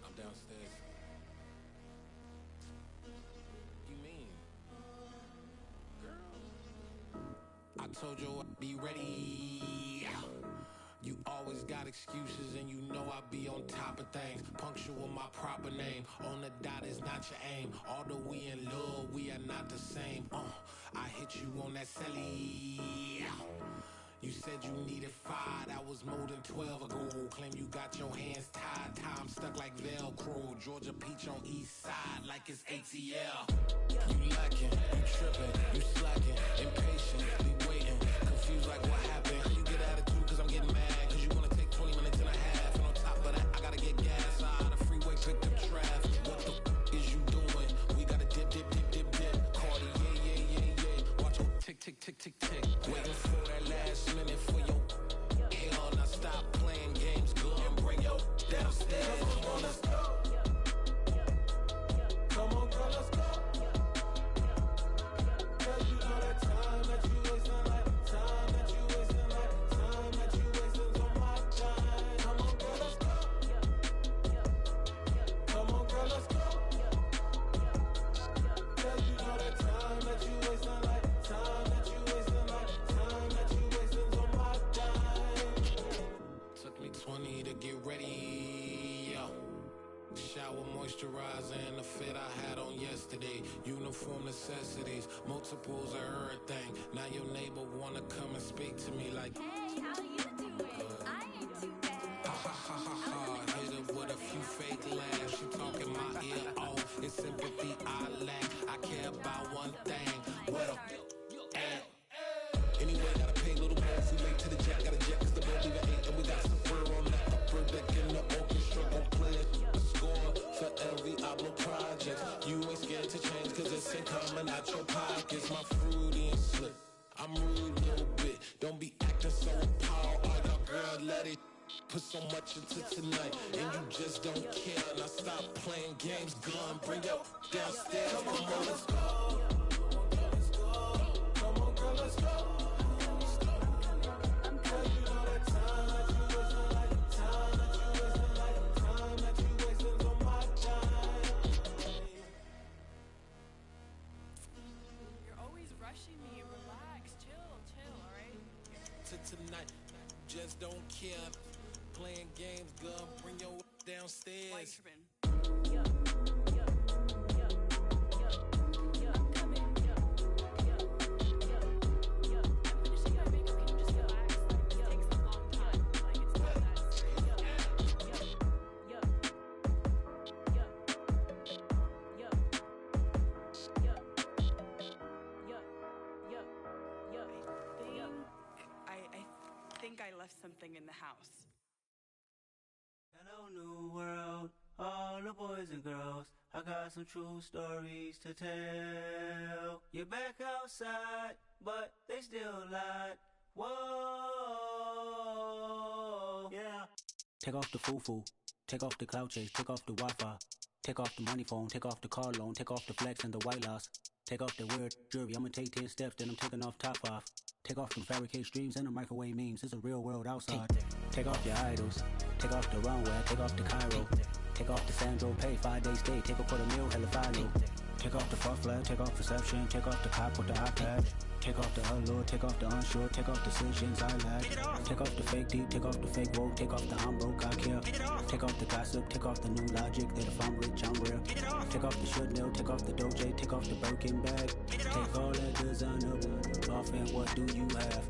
I'm downstairs. You mean? Girl, I told you I'd be ready. You always got excuses and you know I be on top of things. Punctual my proper name. On the dot is not your aim. Although we in love, we are not the same. I hit you on that celly. You said you needed 5, that was more than 12 ago. Claim you got your hands tied, time stuck like Velcro. Georgia Peach on east side like it's ATL. You lacking, you tripping, you slacking, impatient, be waiting, confused like what happened. You get attitude cause I'm getting mad, cause you wanna take 20 minutes and a half. And on top of that, I gotta get gas out of the freeway, picked up traffic. What the is you doing? We gotta dip, dip, dip, dip, dip. Cardi, yeah. Watch your tick, tick, tick, tick, tick. Waiting for that last minute for your hell. Now stop playing games. moisturizer and the fit I had on yesterday. Uniform necessities, multiples of everything. Now your neighbor wanna come and speak to me like, hey, how you doing? I ain't too bad. Ha ha ha ha ha. Hit her with a few fake laughs. She talking my ear off. It's sympathy I lack. I care about one thing. What up? Anyway, gotta pay a little more. We late to the jack, got a jet, cause the boat leave at 8. And we got some fur on the upper deck in the orchestra. Gon' play a score for every Ablo project. You ain't scared to change, cause it's ain't coming out your pockets. My fruity and slip, I'm rude a little bit. Don't be acting so appalled. All y'all girl, let it put so much into tonight. And you just don't care. Now stop playing games, gun, bring your downstairs. Come on, let's go. Come on, girl, let's go. Tonight, just don't care. Playing games, girl, bring your downstairs. I left something in the house. Hello, new world, all the boys and girls. I got some true stories to tell. You're back outside, but they still lied. Whoa, yeah. Take off the foo-foo, take off the cloud chase, take off the Wi-Fi, take off the money phone, take off the car loan, take off the flex and the white loss. Take off the weird jewelry, I'ma take 10 steps, then I'm taking off top off. Take off them fabricated streams and the microwave memes, it's a real world outside. Take off your idols, take off the runway, take off the Cairo. Take off the Sandro Pay, 5-day stay, take a quarter meal, hella final. Take off the far flag, take off perception, take off the cop with the iPad. Take off the allure, take off the unsure, take off decisions I lack. Take off the fake deep, take off the fake woke, take off the I'm broke, I care. Take off the gossip, take off the new logic that if I'm rich, I'm real. Take off the should know, take off the Doja, take off the Birkin bag. Take all that designer off and what do you have?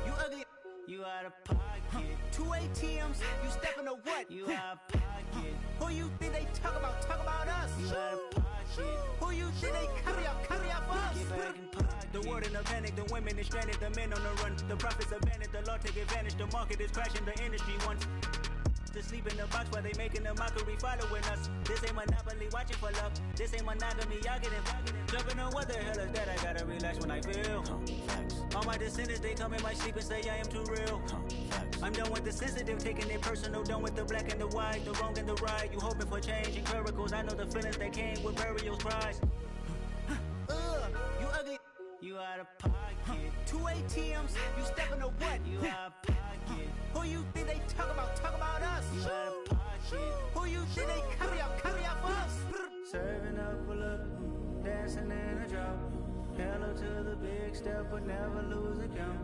You ugly. You out of pocket. 2 ATMs, you stepping to what? You out of pocket. Who you think they talk about us? You out of pocket. Who you think they carry out for us? Get back in pocket. The world in a panic, the women is stranded, the men on the run. The profits abandoned, the law take advantage, the market is crashing, the industry wants to sleep in the box while they making a mockery following us. This ain't Monopoly, watching for love. This ain't monogamy, y'all getting jumping on what the hell is that? I gotta relax when I feel. All my descendants, they come in my sleep and say I am too real. I'm done with the sensitive, taking it personal, done with the black and the white, the wrong and the right. You hoping for change and miracles, I know the feelings that came with burials, cries. You ugly. You out of pocket. 2 ATMs, you stepping to what? You out of pocket. Who you think they talk about us? You out of pocket. Who you think they carry out for us? Serving up, pull up, dancing in a drop. Hello to the big step, but never lose a count.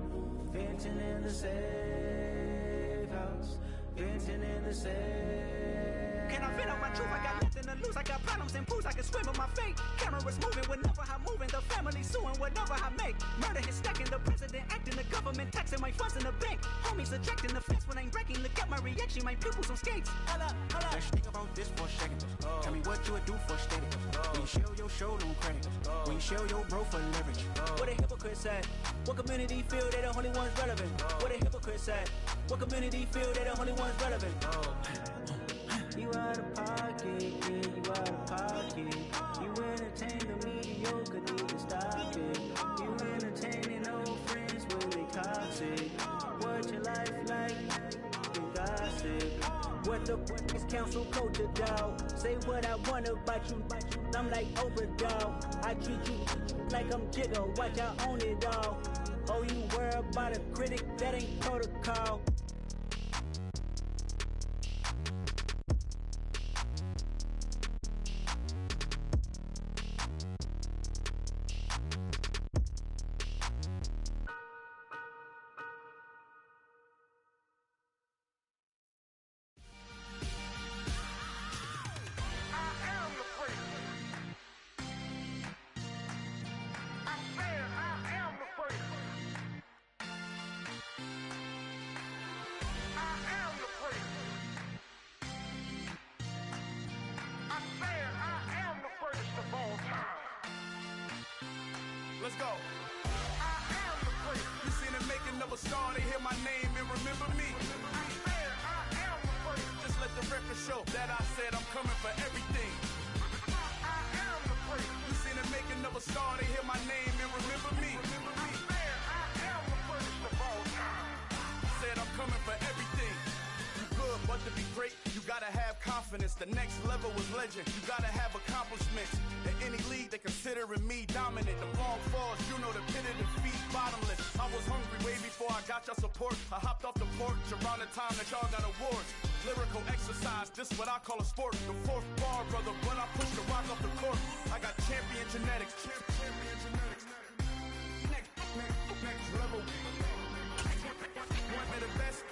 Venting in the safe house. Venting in the safe. Can I vent out my truth? I got nothing to lose. I got problems and pools. I can swim with my fate. Cameras moving whenever I'm moving. The family suing whatever I make. Murder is stacking. The president acting. The government taxing my funds in the bank. Homies ejecting the fence when I'm breaking. Look at my reaction. My pupils on skates. Holla. Let's think about this for a second. Tell me what you would do for steady. When you show your show on credit. When you show your bro for leverage. What a hypocrite said. What community feel they the only ones relevant? What a hypocrite said. What community feel they the only ones relevant? You out of pocket, yeah, you out of pocket. You entertain the mediocre, need to stop it. You entertaining old friends when they toxic. What your life like? You gossip. What the fuck is council culture, dog? Say what I want about you. I'm like Oprah, dog. I treat you like I'm Jigga. Watch I own it, dog. Oh, you worry about a critic? That ain't protocol. Let's go. I am the great. You seen the making of a star, they hear my name and remember me. I am the great. Just let the record show that I said I'm coming for everything. I am the great. You seen the making of a star, they hear my name and remember me. I am the greatest of all time. Said I'm coming for everything. You good, but to be great, you gotta have confidence. The next level was legend. You gotta have accomplishments. In any league, they considering me dominant. The long falls, you know the pit of defeat, bottomless. I was hungry way before I got your support. I hopped off the porch around the time that y'all got awards. Lyrical exercise, this what I call a sport. The fourth bar, brother, when I push the rock off the court. I got champion genetics. Champion genetics. Next level. One of the best.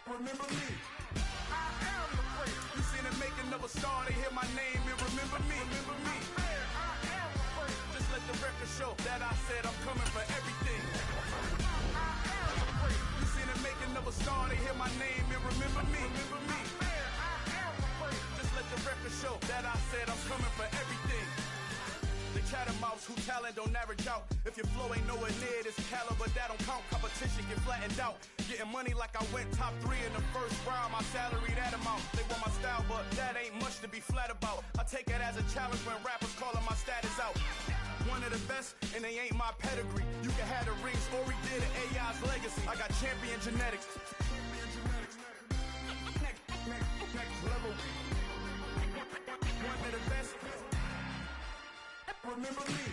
Remember me. I am the great. You seen the making of a star, they hear my name and remember me. Remember me. I am the great. Just let the record show that I said I'm coming for everything. I am the great. You seen the making of a star, they hear my name and remember me. Remember me. I am the great. Just let the record show that I said I'm coming for everything. The catamounts who talent don't average out. If your flow ain't nowhere near this caliber, that don't count. Competition get flattened out. Getting money like I went top 3 in the first round. My salary that amount. They want my style, but that ain't much to be flat about. I take it as a challenge when rappers calling my status out. One of the best, and they ain't my pedigree. You can have the rings, or we did it, AI's legacy. I got champion genetics. Next level. One of the best. Remember me.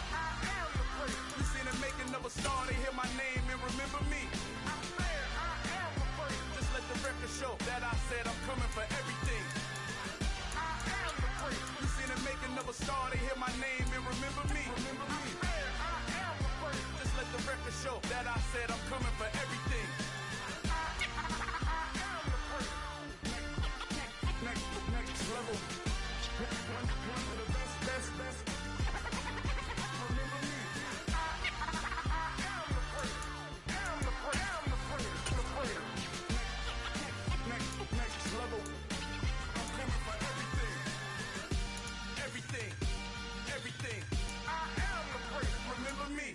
I am the great. You seen the making of a star, they hear my name and remember me. I am the great. Just let the record show that I said I'm coming for everything. I am the great. You seen the making of a star, they hear my name and remember me. Remember me. I am the great. Just let the record show that I said I'm coming for everything. I am the great. Next level. One of the best. Everything. I am the great. Remember me.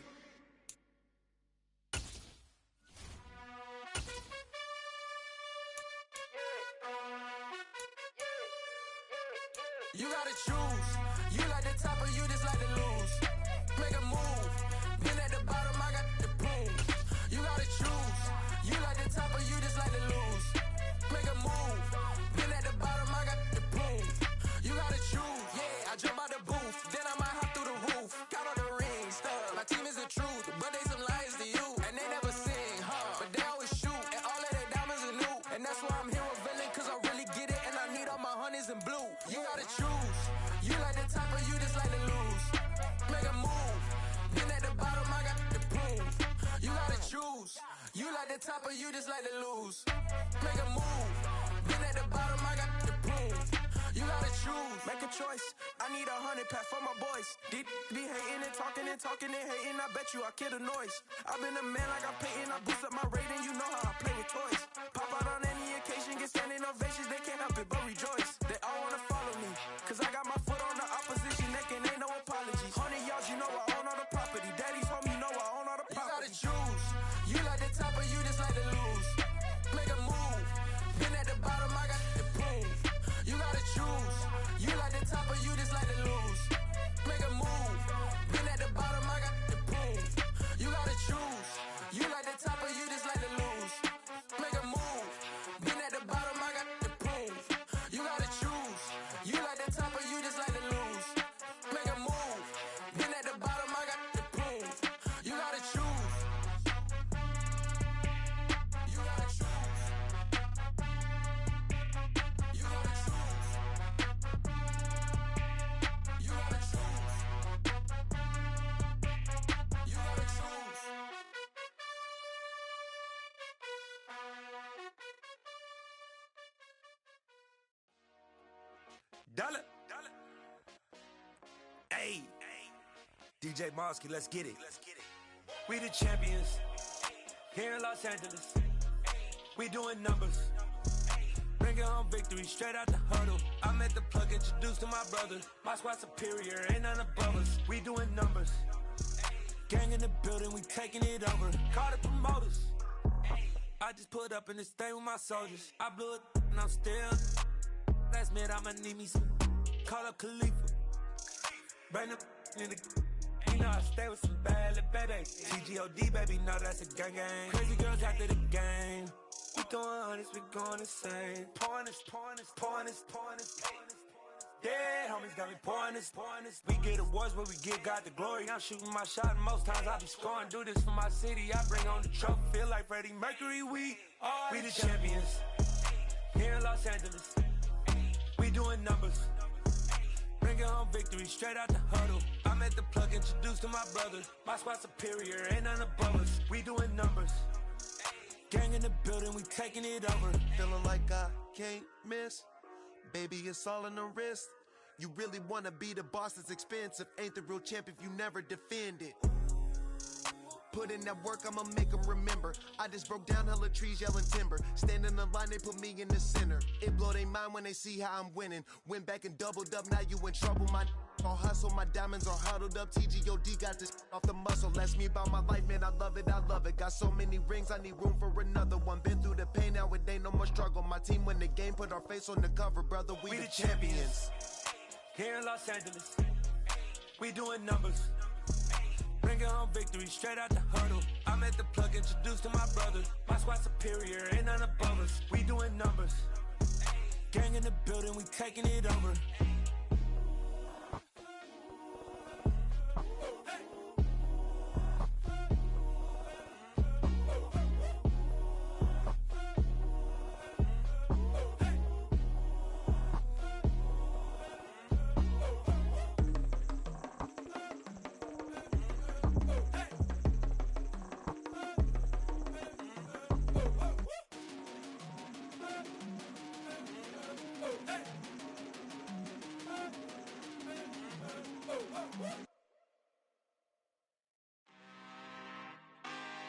You gotta choose. You like the top or you just like to lose. Make a move. Been at the bottom, I got the boom. You gotta choose. You like the top or you just like to lose. Make a move. Been at the bottom, I got the boom. You gotta choose. Yeah, I jump out the booth. Then I might hop through the roof. Count all the rings, stuff. My team is the truth, but they some liars to you. And they never sing, huh? But they always shoot. And all of their diamonds are new. And that's why I'm here with Villain, cause I really get it. And I need all my honeys in blue. You gotta choose. You like the top or you just like to lose. Make a move. Been at the bottom, I got the boom. You gotta choose. You like the top or you just like to lose. Make a move. Been at the bottom, I got the boom. You gotta choose. Make a choice. I need 100 pack for my boys. Deep be hating and talking and hating. I bet you I kill the noise. I've been a man like I'm Peyton. I boost up my rating. You know how I play with toys. Pop out on any occasion, get standing ovations. They can't help it but rejoice. They all wanna follow me, cause I got my foot on the opposition neck and ain't no apologies. 100 yards, you know I own all the property. Daddy's home, you know I own all the property. You gotta choose. You like the top or you just like to lose. Make a move. Been at the bottom, I got the boom. You gotta choose. You like the top or you just like to lose. Make a move. Been at the bottom, I got the boom. You gotta choose. You like the top or you just like to lose. Make a move. Been at the bottom, I got the boom. You gotta choose. You like the top or you just like to lose. Make a move. Been at the bottom, I got the boom. You gotta choose. You gotta choose. You gotta choose. You gotta choose. You gotta choose. Dollar. Hey. DJ Mosky, let's get it. We the champions here in Los Angeles. We doing numbers. Bringing home victory straight out the huddle. I'm I'm at the plug, introduced to my brother. My squad superior, ain't none above us. We doing numbers. Gang in the building, we taking it over. Call the promoters. I just put up in this thing with my soldiers. I blew it and I'm still. Last minute, I'ma need me some. Call up Khalifa. Bring the in the. You know I stay with some bad little baby. TGOD, baby, know that's a gang gang. Crazy girls after the game. We throwing hundreds, we going insane. Pouring this. Yeah, homies got me pouring this. We get awards, but we give God the glory. I'm shooting my shot, and most times I be scoring. Do this for my city, I bring on the trophy. Feel like Freddie Mercury, we the champions. Here in Los Angeles, we doing numbers. Bringing home victory, straight out the huddle. I'm at the plug, introduced to my brother. My squad superior, ain't none above us. We doing numbers. Gang in the building, we taking it over. Feeling like I can't miss. Baby, it's all in the wrist. You really wanna be the boss, it's expensive. Ain't the real champ if you never defend it. Put in that work, I'ma make them remember. I just broke down hella trees, yelling timber. Stand in the line, they put me in the center. It blow their mind when they see how I'm winning. Went back and doubled up, now you in trouble. My all hustle, my diamonds are huddled up. TGOD got this off the muscle. That's me about my life, man, I love it. Got so many rings, I need room for another one. Been through the pain, now it ain't no more struggle. My team win the game, put our face on the cover, brother, we the champions. Here in Los Angeles, we doing numbers. Bringing home victory, straight out the huddle. I'm at the plug, introduced to my brother. My squad superior, ain't none above us. We doing numbers. Gang in the building, we taking it over.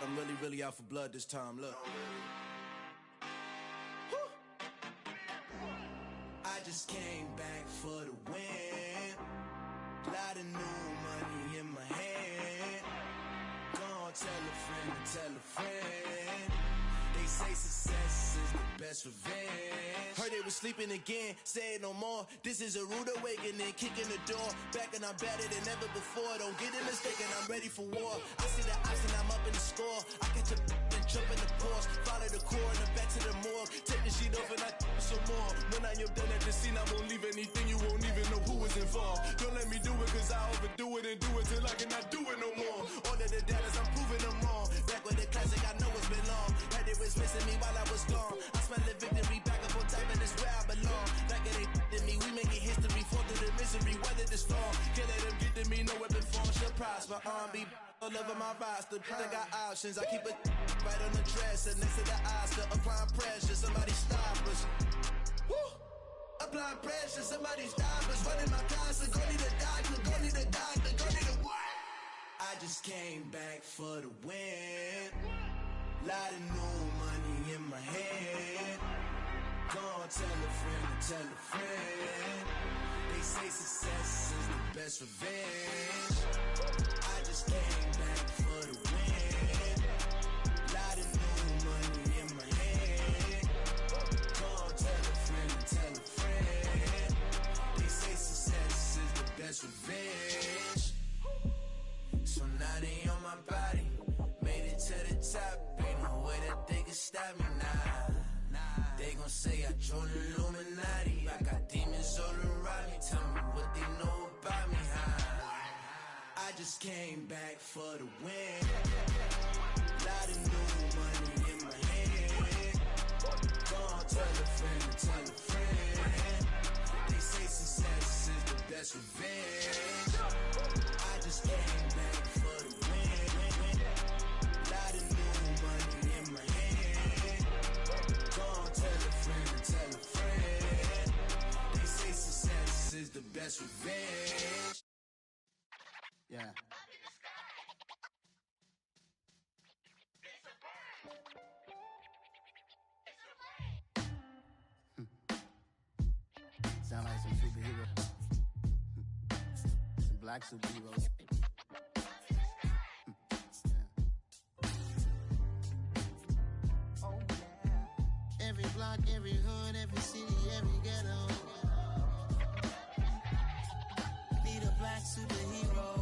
I'm really out for blood this time, look. I just came back for the win. Lot of new money in my hand. Gonna tell a friend. They say success is the best revenge. Heard they was sleeping again, say it no more. This is a rude awakening, kicking the door. Back and I'm better than ever before. Don't get it mistaken, I'm ready for war. I see the ops and I'm up in the score. I catch a and jump in the pause. Follow the core and then back to the morgue. Take the sheet off and I some more. When I am done at the scene, I won't leave anything. You won't even know who was involved. Don't let me do it cause I overdo it and do it till I cannot do it no more. All of the datas, I'm proving them wrong. Back with the classic, I know it's been long. Had it was missing me while I was gone. I smell the victory back up on time and it's where I belong. Like it ain't to me, we making history. Fall through the misery, weather the storm. Can't let them get to me, no weapon form shall prosper. R&B all over my roster. I got options, I keep it right on the dresser. Next to the Oscar, applying pressure. Somebody stop us. Woo! Applying pressure, somebody stop us. Running my concert, go need a doctor, go need a doctor, go need a what? I just came back for the win. Lot of new money in my hand. Gonna tell a friend. They say success is the best revenge. I just came back for the win. Lot of new money in my hand. Gonna tell a friend. They say success is the best revenge. So now they on my body. Made it to the top. Ain't no way that they can stop me now. They gon' say I joined the Illuminati. I got demons all around me. Tell me what they know about me, huh? I just came back for the win. Lot of new money in my hand. Gonna tell a friend. They say success is the best revenge. I just came back for the win. Lot of new money in my hand. Gonna tell a friend. They say success is the best revenge. Yeah. Sound like some black superheroes. Oh, yeah. Every block, every hood, every city, every ghetto. Need a black superhero.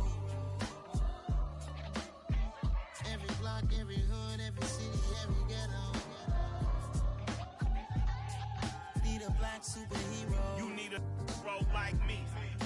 Every block, every hood, every city, every ghetto. Need a black superhero. You need a role like me.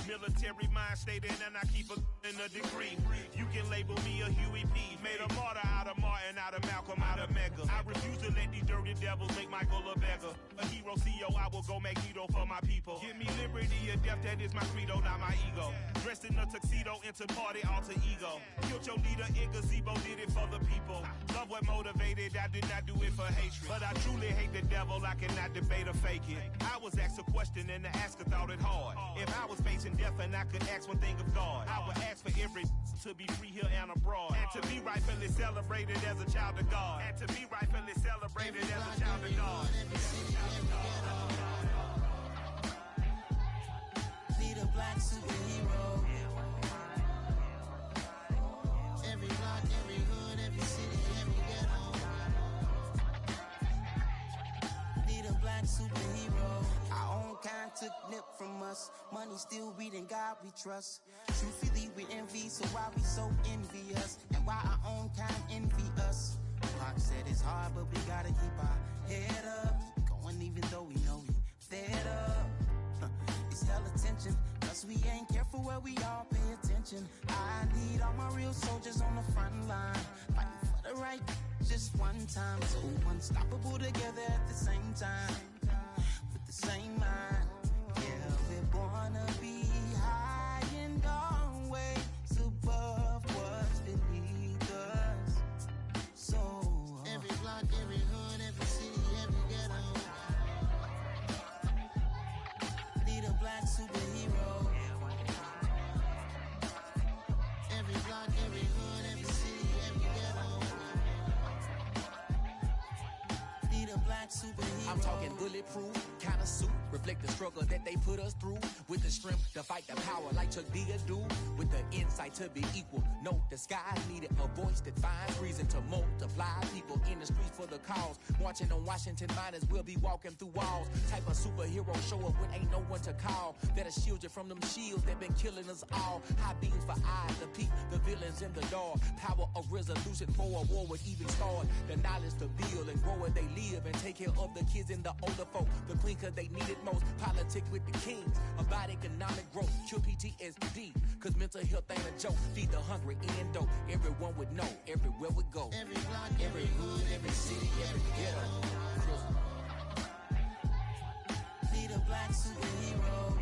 Military mind stated, and I keep in a degree. You can label me a Huey P. Made a martyr out of Martin, out of Malcolm, out of Mega. I refuse to let these dirty devils make Michael a beggar. A hero CEO, I will go Magneto for my people. Give me liberty or death, that is my credo, not my ego. Dressed in a tuxedo, into party, alter ego. Killed your leader in gazebo, did it for the people. Love what motivated, I did not do it for hatred. But I truly hate the devil, I cannot debate or fake it. I was asked a question and the asker thought it hard. If I was facing death and I could ask one thing of God, I would ask for every to be free here and abroad, and to be rightfully celebrated as a child of God, and to be rightfully celebrated as a child of God. Need a black superhero. Every block, every hood, every city, every ghetto. Need a black superhero. Our own kind took nip from us. Money still reading, God we trust. Truthfully we envy, so why we so envious? And why our own kind envy us? Pac said it's hard, but we gotta keep our head up. Going even though we know we fed up. It's hell attention, cause we ain't careful where we all pay attention. I need all my real soldiers on the front line, fighting for the right just one time. So unstoppable together at the same time, with the same mind. Yeah, we're born to be high and always above what's beneath us. So every block, every hood, every city, every ghetto. Need a black superhero. Every block, every hood, every city, every ghetto. Need a black superhero. I'm talking bulletproof kind of suit, reflect the struggle that they put us through, with the strength to fight the power like Chuck D do, with the insight to be equal. No, the sky needed a voice that finds reason to multiply people in the streets for the cause. Marching on Washington miners, we'll be walking through walls. Type of superhero show up when ain't no one to call. That'll shield you from them shields that been killing us all. High beams for eyes to peek the villains in the dark. Power of resolution for a war would even start. The knowledge to build and grow where they live and take care of the kids and the older folk. The queen cause they need it most. Politics with the kings. About economic growth. Cure PTSD. Cause mental health ain't a joke. Feed the hungry and dope. Everyone would know. Everywhere we go. Every block, every hood, every city, every ghetto. Need a black superhero.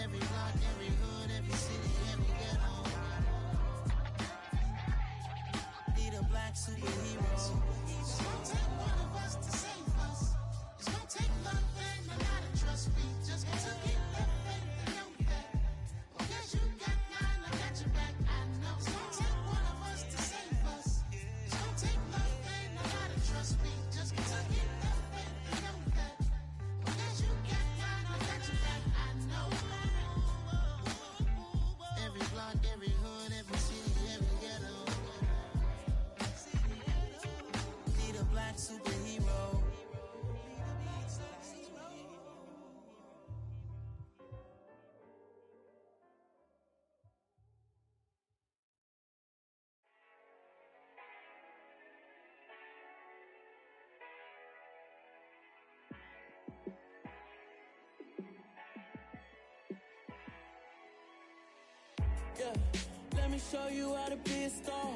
Every block, every hood, every city, every ghetto. Need a black superhero. It's gonna take one of us to save us. It's gonna take love and a lot of trust. We just got to get that faith and know that. Well, guess you got mine, I got your back. I know. It's gonna take one of us to save us. It's gonna take love and a lot of trust. We just got to get that faith and know that. Well, guess you got mine, I got your back. I know. Every block, every hood, every city, every ghetto. Need a black superhero. Yeah, let me show you how to be a star.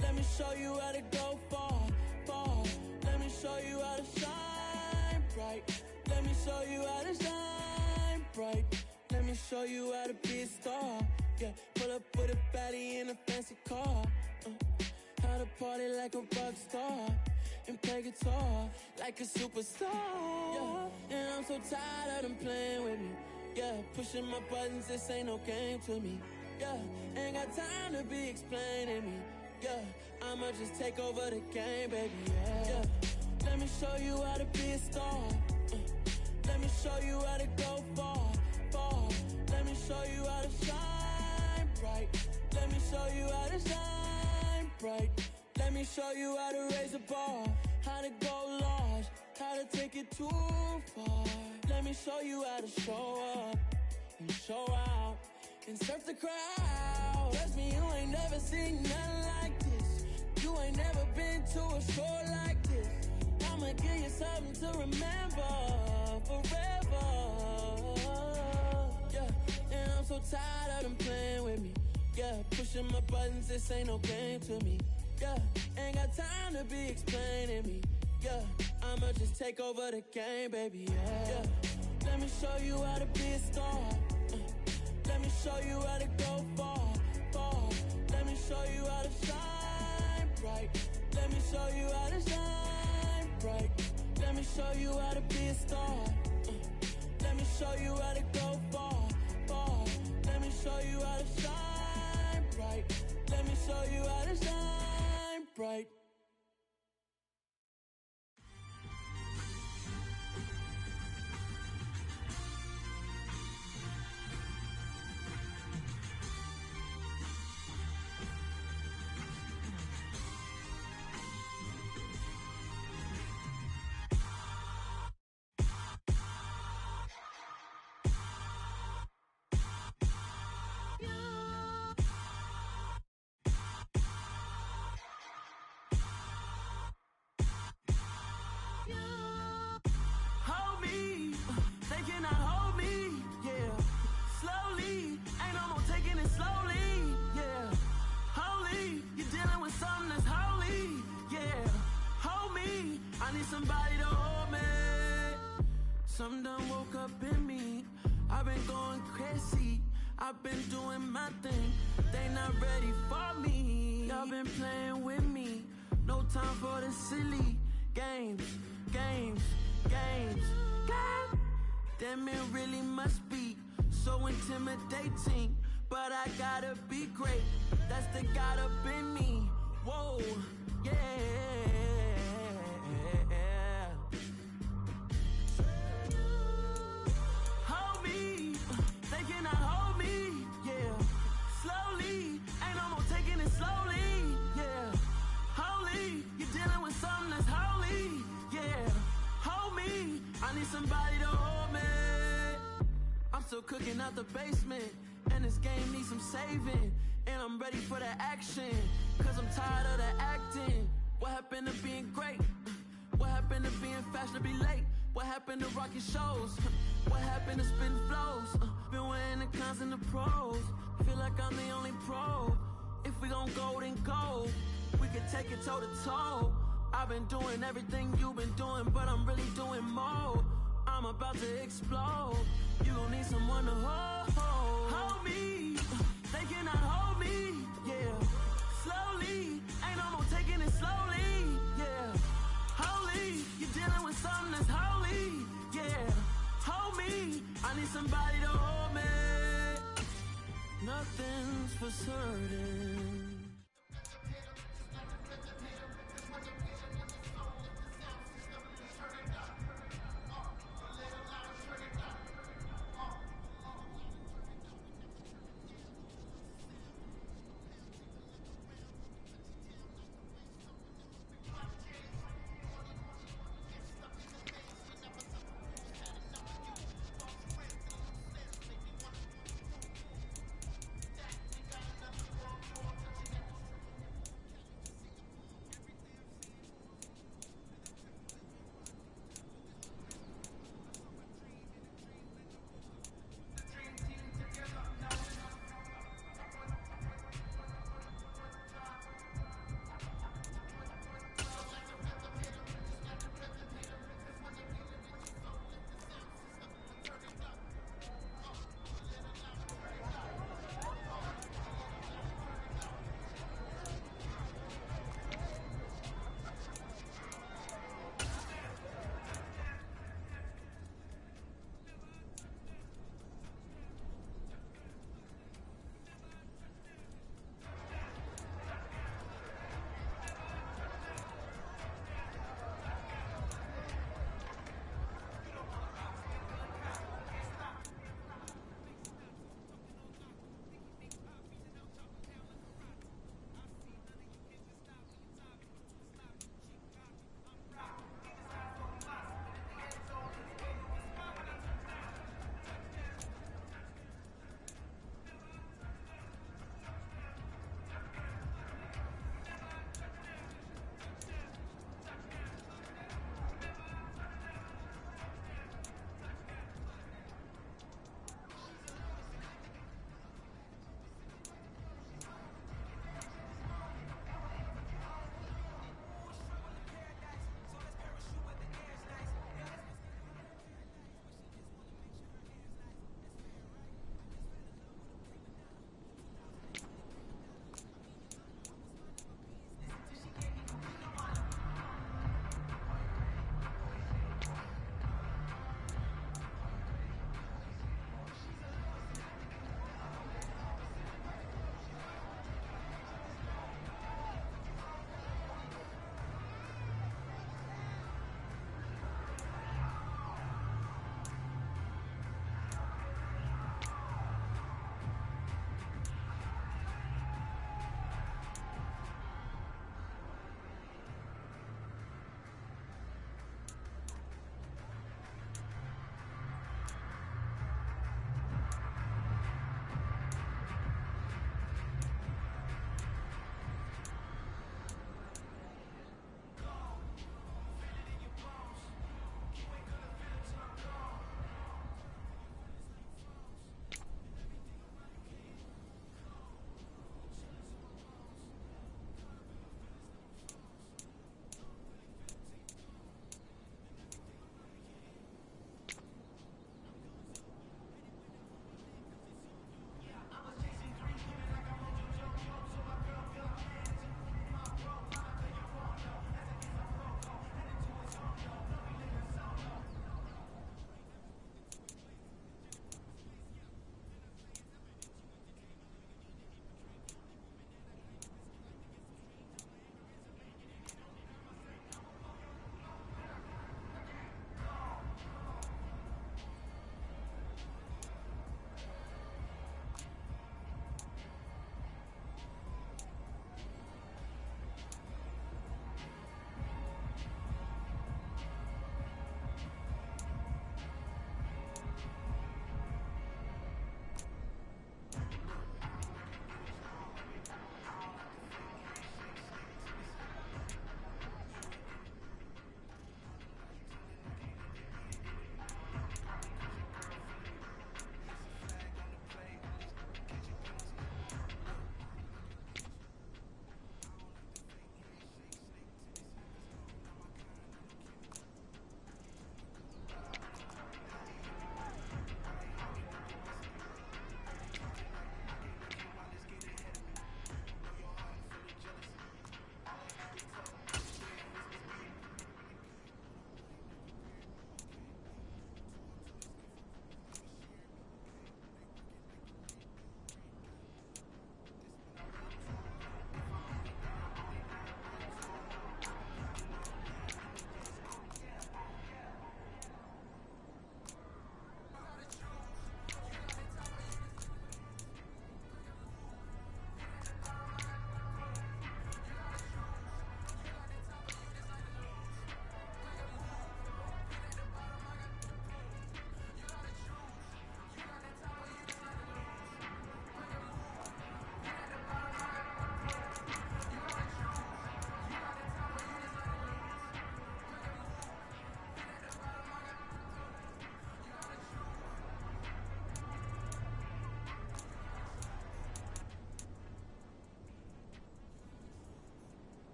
Let me show you how to go far, far. Let me show you how to shine bright. Let me show you how to shine bright. Let me show you how to be a star. Yeah, pull up with a baddie in a fancy car. How to party like a rock star and play guitar like a superstar. Yeah, and I'm so tired of them playing with me. Yeah, pushing my buttons, this ain't no game to me. Yeah, ain't got time to be explaining me. Yeah, I'ma just take over the game, baby. Yeah, let me show you how to be a star. Let me show you how to go far, far. show you how to shine bright. Let me show you how to shine bright. Let me show you how to raise a bar, how to go large, how to take it too far. Let me show you how to show up and show out and surf the crowd. Trust me, you ain't never seen nothing like this. You ain't never been to a show like this. I'ma give you something to remember forever. Yeah, and I'm so tired of them playing with me. Yeah, pushing my buttons, this ain't no game to me. Yeah, ain't got time to be explaining me. Yeah, I'ma just take over the game, baby. Yeah, let me show you how to be a star. Let me show you how to go far, far. Let me show you how to shine bright. Let me show you how to shine bright. Let me show you how to be a star. Let me show you how to go far, far. Let me show you how to shine bright. Let me show you how to shine bright. Hold me, they cannot hold me, yeah. Slowly, ain't no more taking it slowly, yeah. Holy, you're dealing with something that's holy, yeah. Hold me, I need somebody to hold me. Something done woke up in me. I've been going crazy, I've been doing my thing. They not ready for me. Y'all been playing with me. No time for the silly games, games, games. God damn, it really must be so intimidating. But I gotta be great, that's the God up in me. Whoa, yeah. Hold me, they cannot hold me, yeah. Slowly, ain't no more taking it slowly, yeah. Holy, you're dealing with something that's holy, yeah. Hold me, I need somebody to hold me. I'm still cooking out the basement, and this game needs some saving. And I'm ready for the action, cause I'm tired of the acting. What happened to being great? What happened to being fashionably late? What happened to rocking shows? What happened to spitting flows? Been wearing the cons and the pros. Feel like I'm the only pro. If we gon' go, then go. We can take it toe to toe. I've been doing everything you've been doing, but I'm really doing more. I'm about to explode. You gon' need someone to hold. Hold me, they cannot hold me, yeah. Slowly, ain't no more taking it slowly, yeah. Holy, you're dealing with something that's holy, yeah. Hold me, I need somebody to hold me. Nothing's for certain.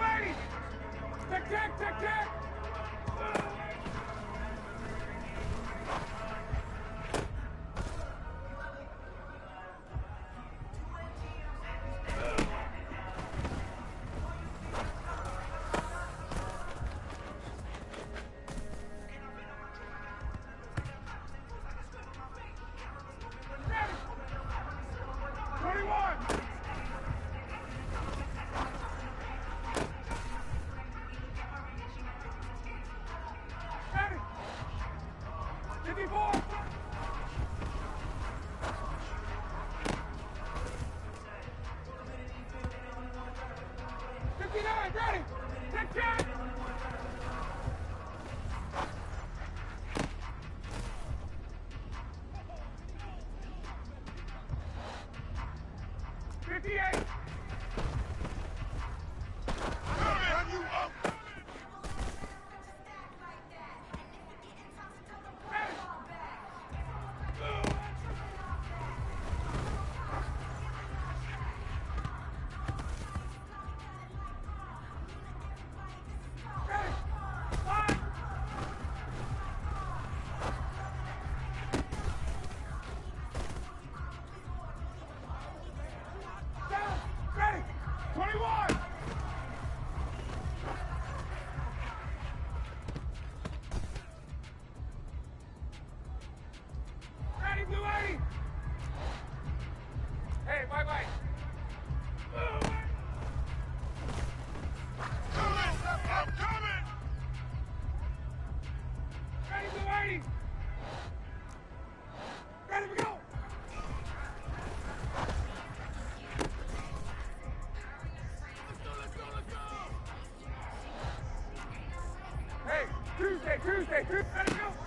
280! Tic-tac, tic-tac! Tuesday, let's go!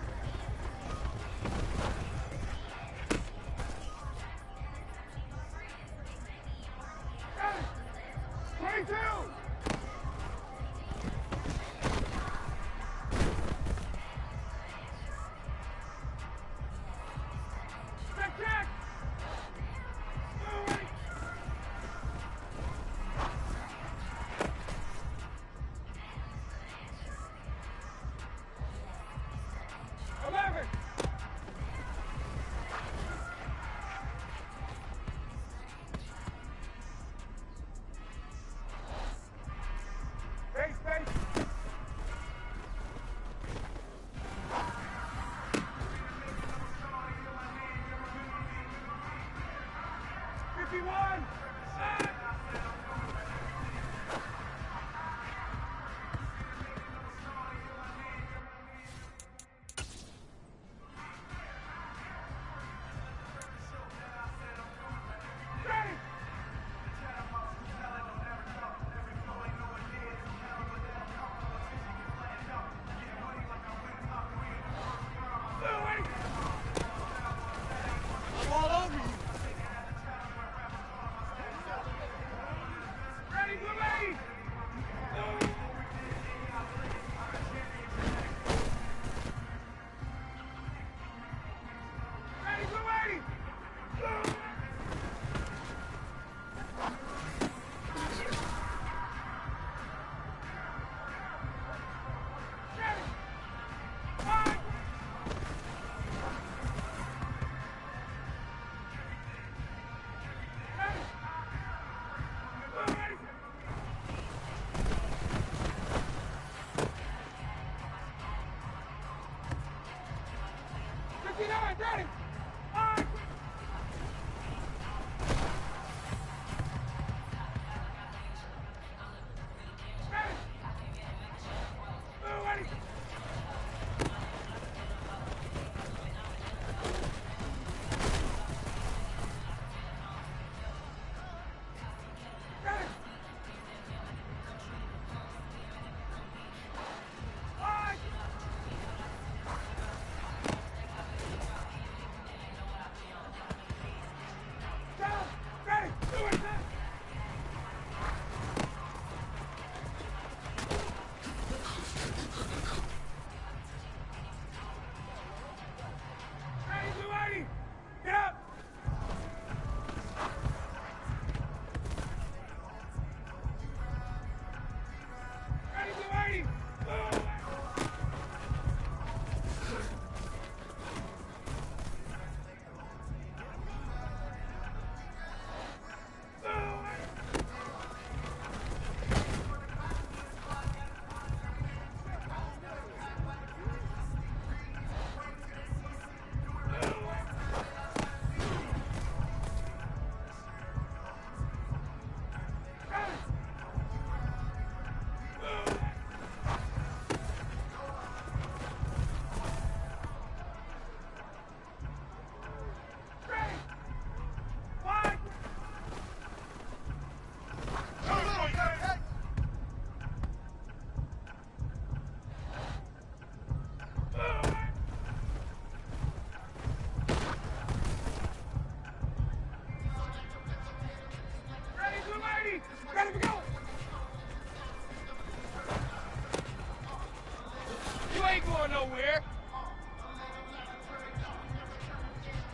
nowhere.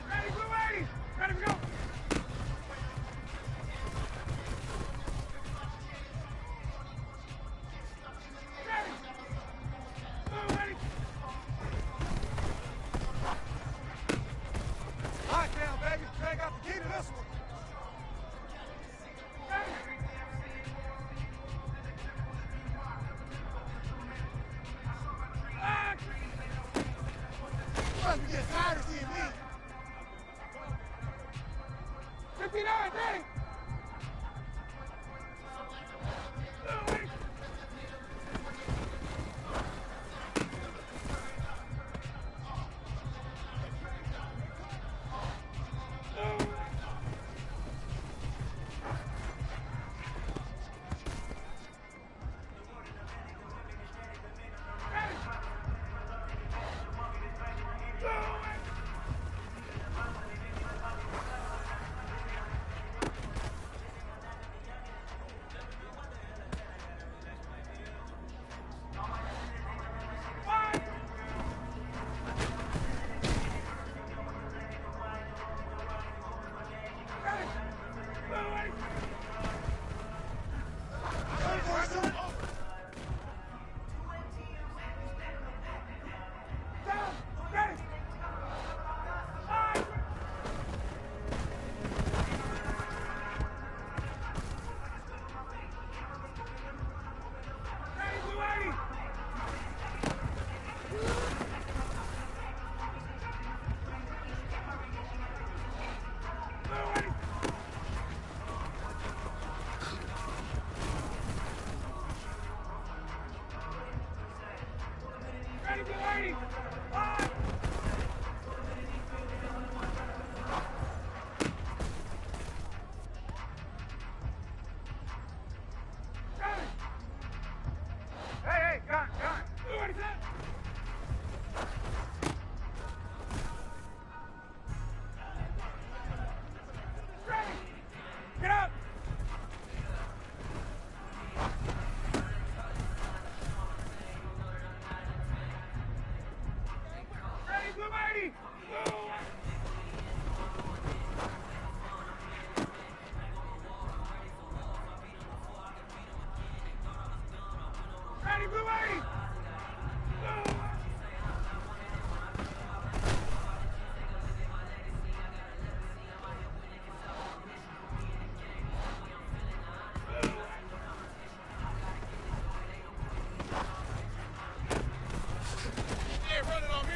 Ready, Blue 80! Ready to go! Ready! Blue 80! Lock down, baby. They got the key to this one. Ready! Lock! You get tired of seeing me. 59, ready! Blue 80! Hey, gun! What is that? Ready! Get up! Ready, Blue 80! Ready, Blue 80! Hey, running on me.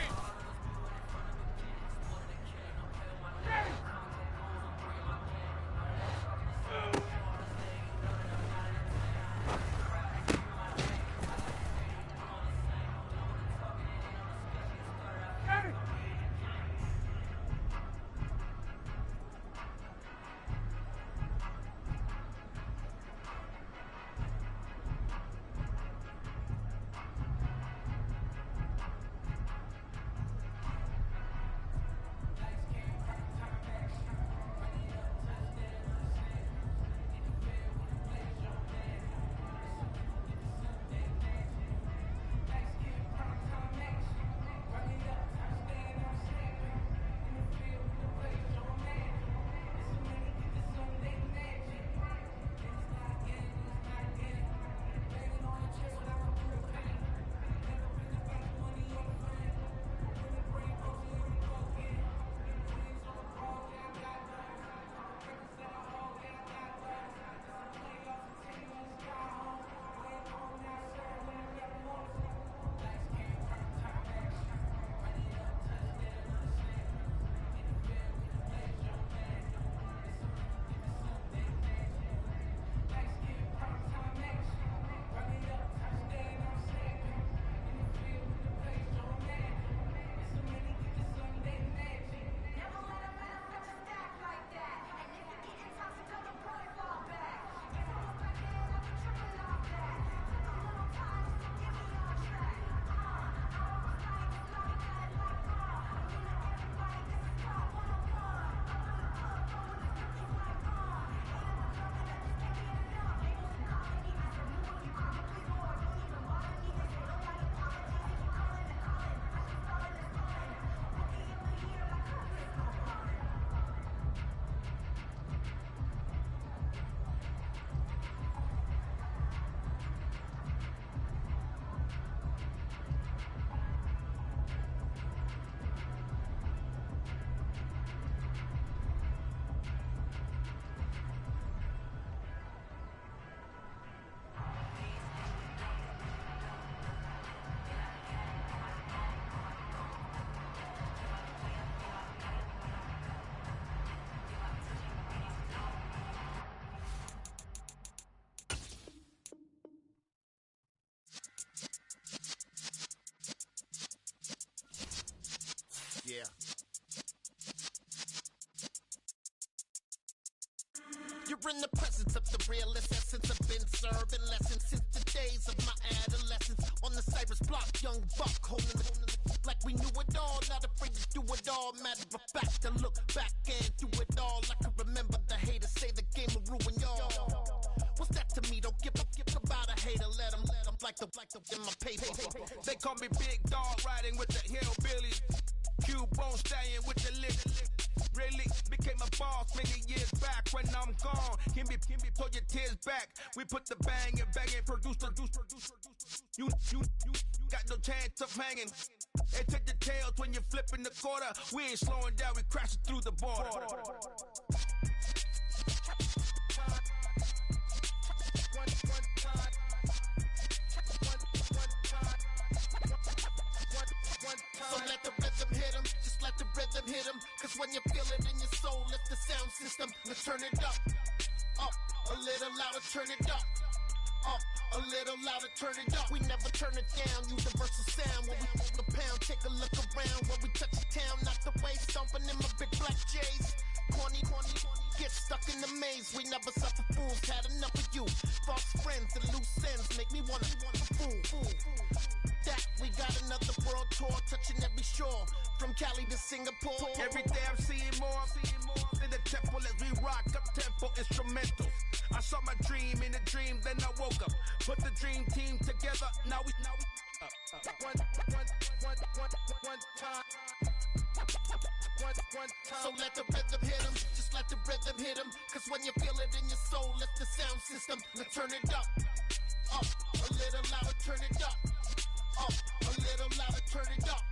in the presence of the realest essence. I've been serving lessons since the days of my adolescence. On the Cypress block, young buck, holding it like we knew it all. Not afraid to do it all. Matter of fact, I look back and do it all. I can remember the haters say the game will ruin y'all. What's that to me? Don't give about a hater. Let them like the in my paper. They call me Big Dog, riding with the hillbillies. Q-Bone stallion with the lick. Really became a boss many years back. When I'm gone, can be pull your tears back. We put the bang and produce. You got no chance of hanging. And take the tails when you're flipping the quarter. We ain't slowing down, we crashing through the border. So let the rhythm hit him, just let the rhythm hit him. Cause when you feel it in your soul, lift the sound system. Let's turn it up, a little louder, turn it up, a little louder, turn it up. We never turn it down, universal sound. When we move the pound, take a look around. When we touch the town, not the way, stomping in my big black J's. Corny, get stuck in the maze. We never suffer fools, had enough of you. False friends and loose ends make me wanna fool. That we got another world tour, touching every shore, from Cali to Singapore. Every day I'm seeing more in the temple as we rock up tempo instrumentals. I saw my dream in a dream, then I woke up. Put the dream team together, now we one time. So let the rhythm hit him, just let the rhythm hit him. Cause when you feel it in your soul, lift the sound system. Let's turn it up, a little louder, turn it up, a little louder, turn it up.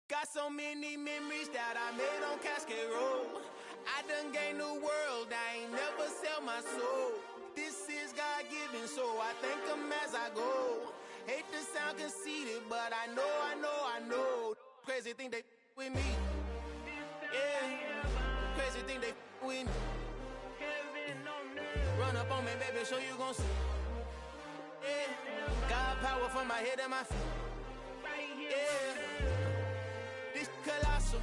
Got so many memories that I made on Cascade Road. I done gained the world, I ain't never sell my soul. This is God-given, so I thank him as I go. Hate to sound conceited, but I know. Crazy thing they with me. Yeah, crazy thing they with me. Run up on me, baby, show you gon' see. Yeah, God power from my head and my feet. Yeah. This colossal,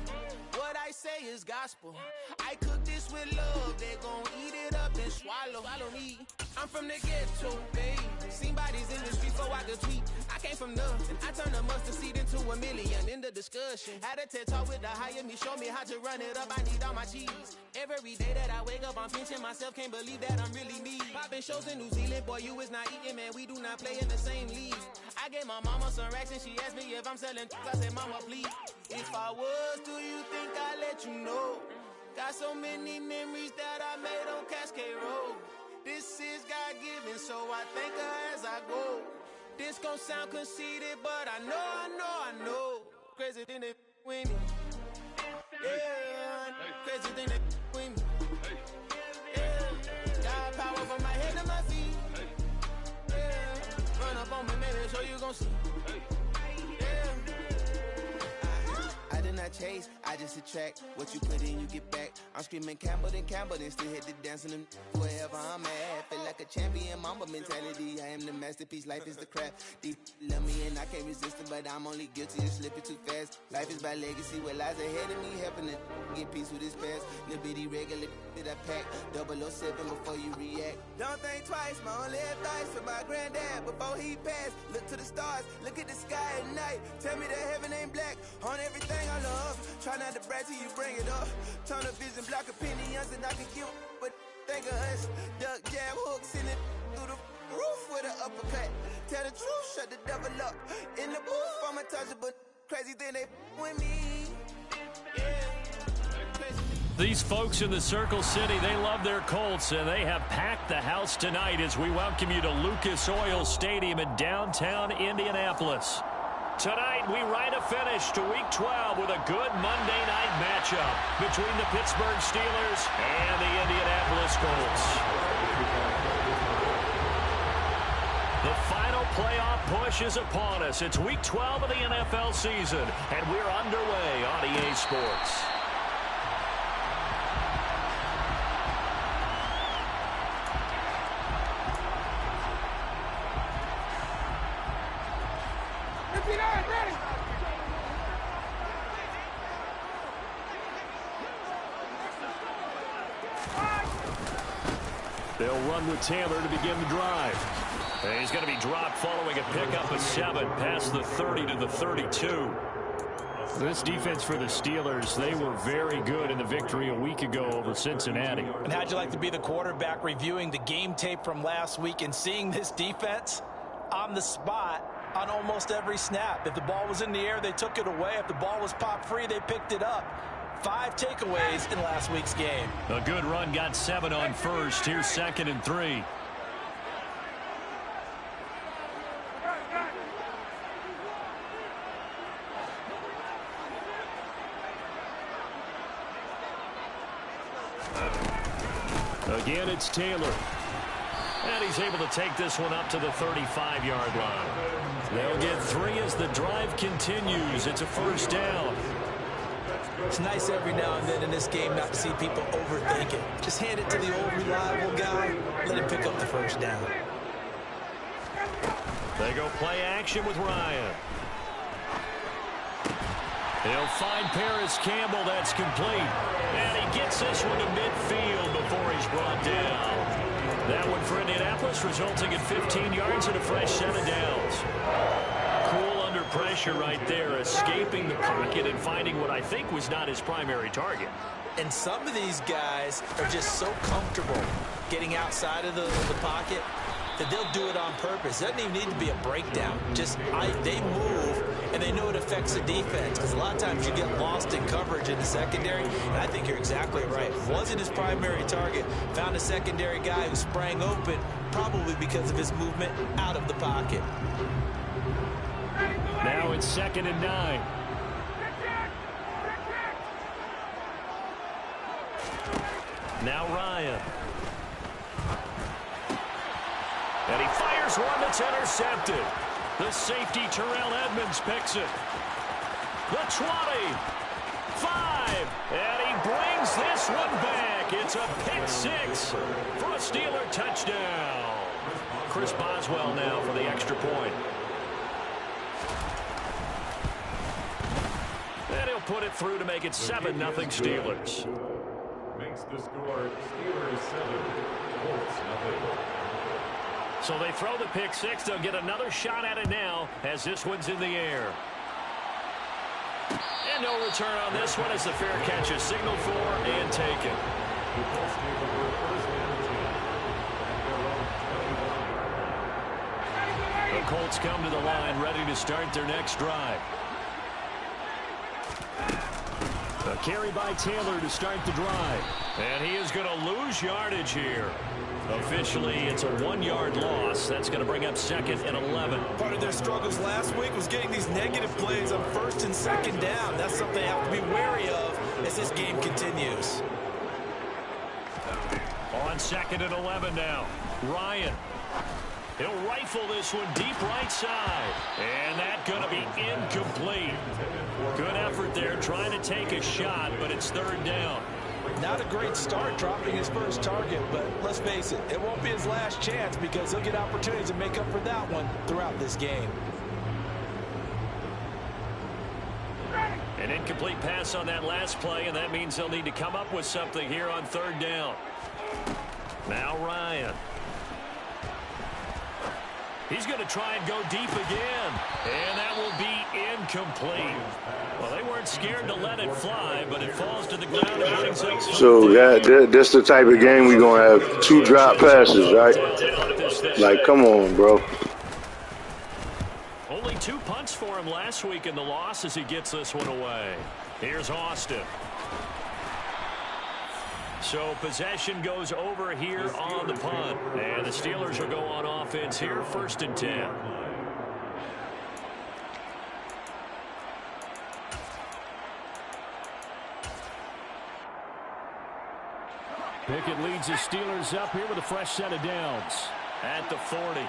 what I say is gospel. I cook this with love, they gon' eat it up and swallow me. I'm from the ghetto, babe. Seen bodies in the street so I could tweet. I came from nothing, I turned a mustard seed into a million. In the discussion, had a TED talk with the higher me, show me how to run it up, I need all my cheese. Every day that I wake up, I'm pinching myself, can't believe that I'm really me. Popping shows in New Zealand, boy, you is not eating, man, we do not play in the same league. I gave my mama some racks and she asked me if I'm selling, I said, mama, please. If I was, do you think I'd let you know? Got so many memories that I made on Cascade Road. This is God-given, so I thank her as I go. This gon' sound conceited, but I know. Crazy thing they with me. Yeah, crazy thing they with me. Yeah, God power from my head to my feet. Yeah, run up on me, maybe, so you gon' see. I chase, I just attract what you put in, you get back. I'm screaming Campbell, then still hit the dancing and wherever I'm at. Feel like a champion, mamba mentality. I am the masterpiece, life is the craft. Deep love me and I can't resist it, but I'm only guilty of slipping too fast. Life is by legacy, what lies ahead of me, helping to get peace with his past. Little bitty regular that I pack, 007 before you react. Don't think twice, my only advice for my granddad before he passed. Look to the stars, look at the sky at night. Tell me that heaven ain't black on everything I love. Try not to brag till you bring it up. Turn the vision, block opinions, and I can get but think of us. Duck, jab, hooks in it through the roof with an uppercut. Tell the truth, shut the devil up. In the booth, I'm untouchable. Crazy thing they with me. These folks in the Circle City, they love their Colts, and they have packed the house tonight as we welcome you to Lucas Oil Stadium in downtown Indianapolis. Tonight, we write a finish to Week 12 with a good Monday night matchup between the Pittsburgh Steelers and the Indianapolis Colts. The final playoff push is upon us. It's Week 12 of the NFL season, and we're underway on EA Sports. They'll run with Taylor to begin the drive. And he's going to be dropped following a pickup of 7 past the 30 to the 32. This defense for the Steelers, they were very good in the victory a week ago over Cincinnati. And how'd you like to be the quarterback reviewing the game tape from last week and seeing this defense on the spot on almost every snap? If the ball was in the air, they took it away. If the ball was popped free, they picked it up. 5 takeaways in last week's game. A good run, got 7 on first. Here's 2nd and 3. Again, it's Taylor. And he's able to take this one up to the 35-yard line. They'll get 3 as the drive continues. It's a first down. It's nice every now and then in this game not to see people overthink it. Just hand it to the old reliable guy. Let him pick up the first down. They go play action with Ryan. He'll find Paris Campbell. That's complete. And he gets this one to midfield before he's brought down. That one for Indianapolis, resulting in 15 yards and a fresh set of downs. Cool under pressure right there, escaping the pocket and finding what I think was not his primary target. And some of these guys are just so comfortable getting outside of the pocket that they'll do it on purpose. It doesn't even need to be a breakdown. Just they move, and they know it affects the defense. Because a lot of times you get lost in coverage in the secondary, and I think you're exactly right. Wasn't his primary target. Found a secondary guy who sprang open, probably because of his movement out of the pocket. Now it's 2nd and 9. Now Ryan. And he fires one that's intercepted. The safety, Terrell Edmonds, picks it. The 20. 5. And he brings this one back. It's a pick 6 for a Steeler touchdown. Chris Boswell now for the extra point. And he'll put it through to make it 7-0 Steelers. Makes the score Steelers 7, Colts 0. So they throw the pick 6. They'll get another shot at it now as this one's in the air. And no return on this one as the fair catch is signaled for and taken. The Colts come to the line ready to start their next drive. A carry by Taylor to start the drive. And he is going to lose yardage here. Officially, it's a 1-yard loss. That's going to bring up 2nd and 11. Part of their struggles last week was getting these negative plays on 1st and 2nd down. That's something they have to be wary of as this game continues. On 2nd and 11 now. Ryan. He'll rifle this one deep right side. And that's going to be incomplete. Good effort there trying to take a shot, but it's 3rd down. Not a great start dropping his first target, but let's face it, it won't be his last chance because he'll get opportunities to make up for that one throughout this game. An incomplete pass on that last play, and that means they'll need to come up with something here on 3rd down. Now Ryan. He's going to try and go deep again, and that will be incomplete. Well, they weren't scared to let it fly, but it falls to the ground and brings up. So that's the type of game we're going to have 2 drop passes, right? Like, come on, bro. Only 2 punts for him last week in the loss as he gets this one away. Here's Austin. So possession goes over here on the punt. And the Steelers will go on offense here, 1st and 10. Pickett leads the Steelers up here with a fresh set of downs at the 40.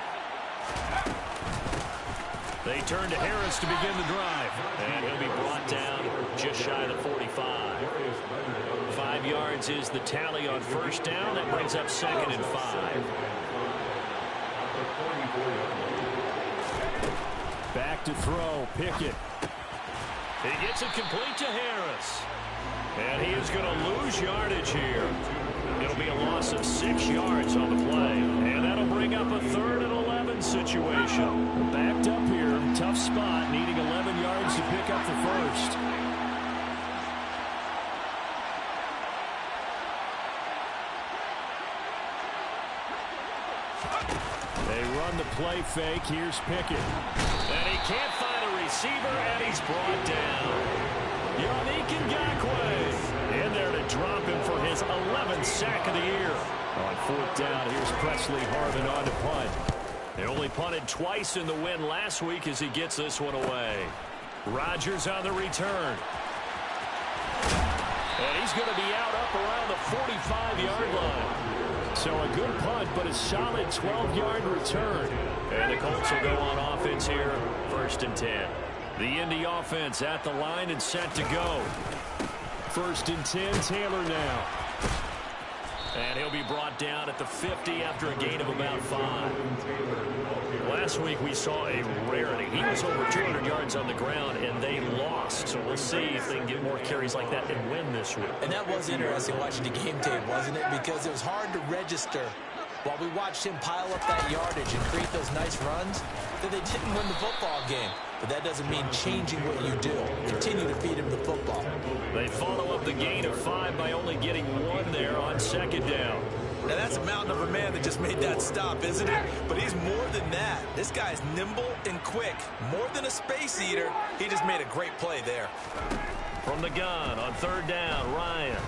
They turn to Harris to begin the drive. And he'll be brought down just shy of the 45. 5 yards is the tally on 1st down. That brings up 2nd and 5. Back to throw. Pickett. He gets it complete to Harris. And he is going to lose yardage here. It'll be a loss of 6 yards on the play. And that'll bring up a 3rd and 11 situation. Backed up here. Tough spot. Needing 11 yards to pick up the first. They run the play fake. Here's Pickett. And he can't find a receiver, and he's brought down. Yannick Ngakoue in there to drop him for his 11th sack of the year. On 4th down, here's Presley Harvin on to punt. They only punted twice in the win last week as he gets this one away. Rodgers on the return. And he's going to be out up around the 45-yard line. So a good punt, but a solid 12-yard return. And the Colts will go on offense here, 1st and 10. The Indy offense at the line and set to go. 1st and 10, Taylor now. And he'll be brought down at the 50 after a gain of about 5. Last week we saw a rarity. He was over 200 yards on the ground, and they lost. So we'll see if they can get more carries like that and win this week. And that was interesting watching the game tape, wasn't it? Because it was hard to register while we watched him pile up that yardage and create those nice runs that they didn't win the football game. But that doesn't mean changing what you do. Continue to feed him the football. They follow up the gain of 5 by only getting 1 there on 2nd down. Now that's a mountain of a man that just made that stop, isn't it? But he's more than that. This guy's nimble and quick. More than a space eater. He just made a great play there. From the gun on 3rd down, Ryan.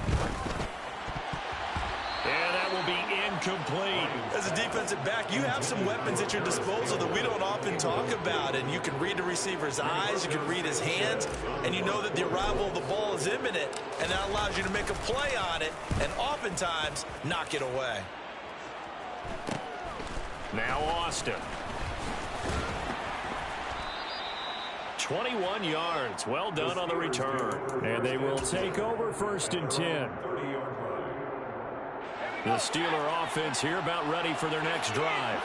And that will be incomplete. As a defensive back, you have some weapons at your disposal that we don't often talk about. And you can read the receiver's eyes, you can read his hands, and you know that the arrival of the ball is imminent. And that allows you to make a play on it and oftentimes knock it away. Now Austin. 21 yards. Well done on the return. And they will take over 1st and 10. The Steeler offense here about ready for their next drive.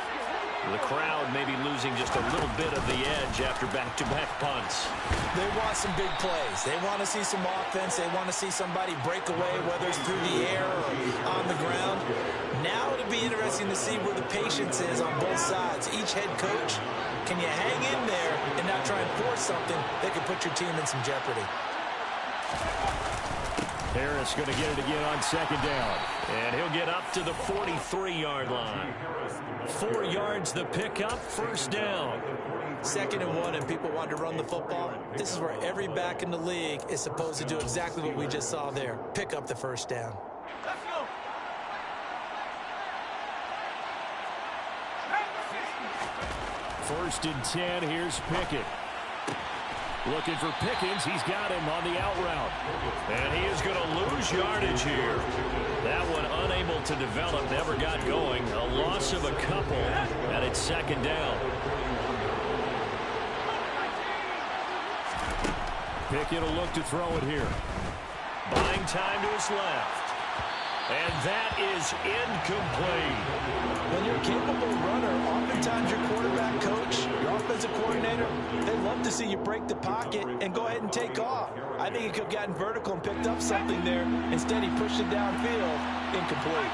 The crowd may be losing just a little bit of the edge after back-to-back punts. They want some big plays. They want to see some offense. They want to see somebody break away, whether it's through the air or on the ground. Now it'll be interesting to see where the patience is on both sides. Each head coach, can you hang in there and not try and force something that could put your team in some jeopardy? Harris going to get it again on 2nd down. And he'll get up to the 43-yard line. 4 yards the pickup, 1st down. 2nd and 1, and people want to run the football. This is where every back in the league is supposed to do exactly what we just saw there. Pick up the 1st down. Let's go. 1st and 10, here's Pickett. Looking for Pickens. He's got him on the out route. And he is going to lose yardage here. That one unable to develop, never got going. A loss of a couple, and it's 2nd down. Pickett will look to throw it here. Buying time to his left. And that is incomplete. When you're a capable runner, oftentimes your quarterback coach, your offensive coordinator, they love to see you break the pocket and go ahead and take off. I think he could have gotten vertical and picked up something there. Instead, he pushed it downfield. Incomplete.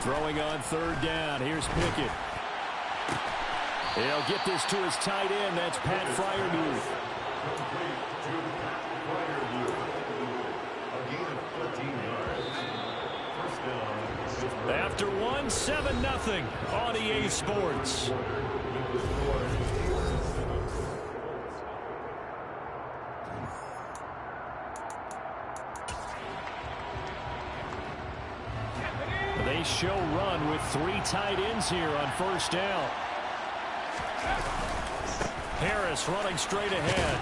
Throwing on 3rd down. Here's Pickett. He'll get this to his tight end. That's Pat Freiermuth. After one, 7-0 on EA Sports. They show run with 3 tight ends here on 1st down. Harris running straight ahead.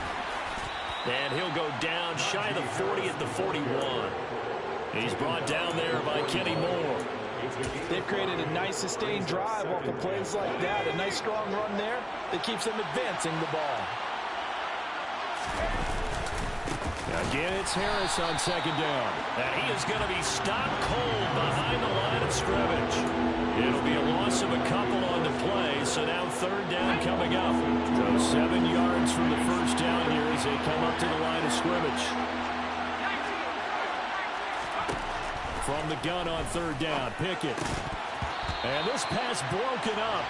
And he'll go down shy of the 40 at the 41. He's brought down there by Kenny Moore. They've created a nice sustained drive off of plays like that. A nice strong run there that keeps them advancing the ball. Again, it's Harris on second down. And he is going to be stopped cold behind the line of scrimmage. It'll be a loss of a couple on the play, so now third down coming up. So 7 yards from the first down here as they come up to the line of scrimmage. From the gun on third down, Pickett. And this pass broken up.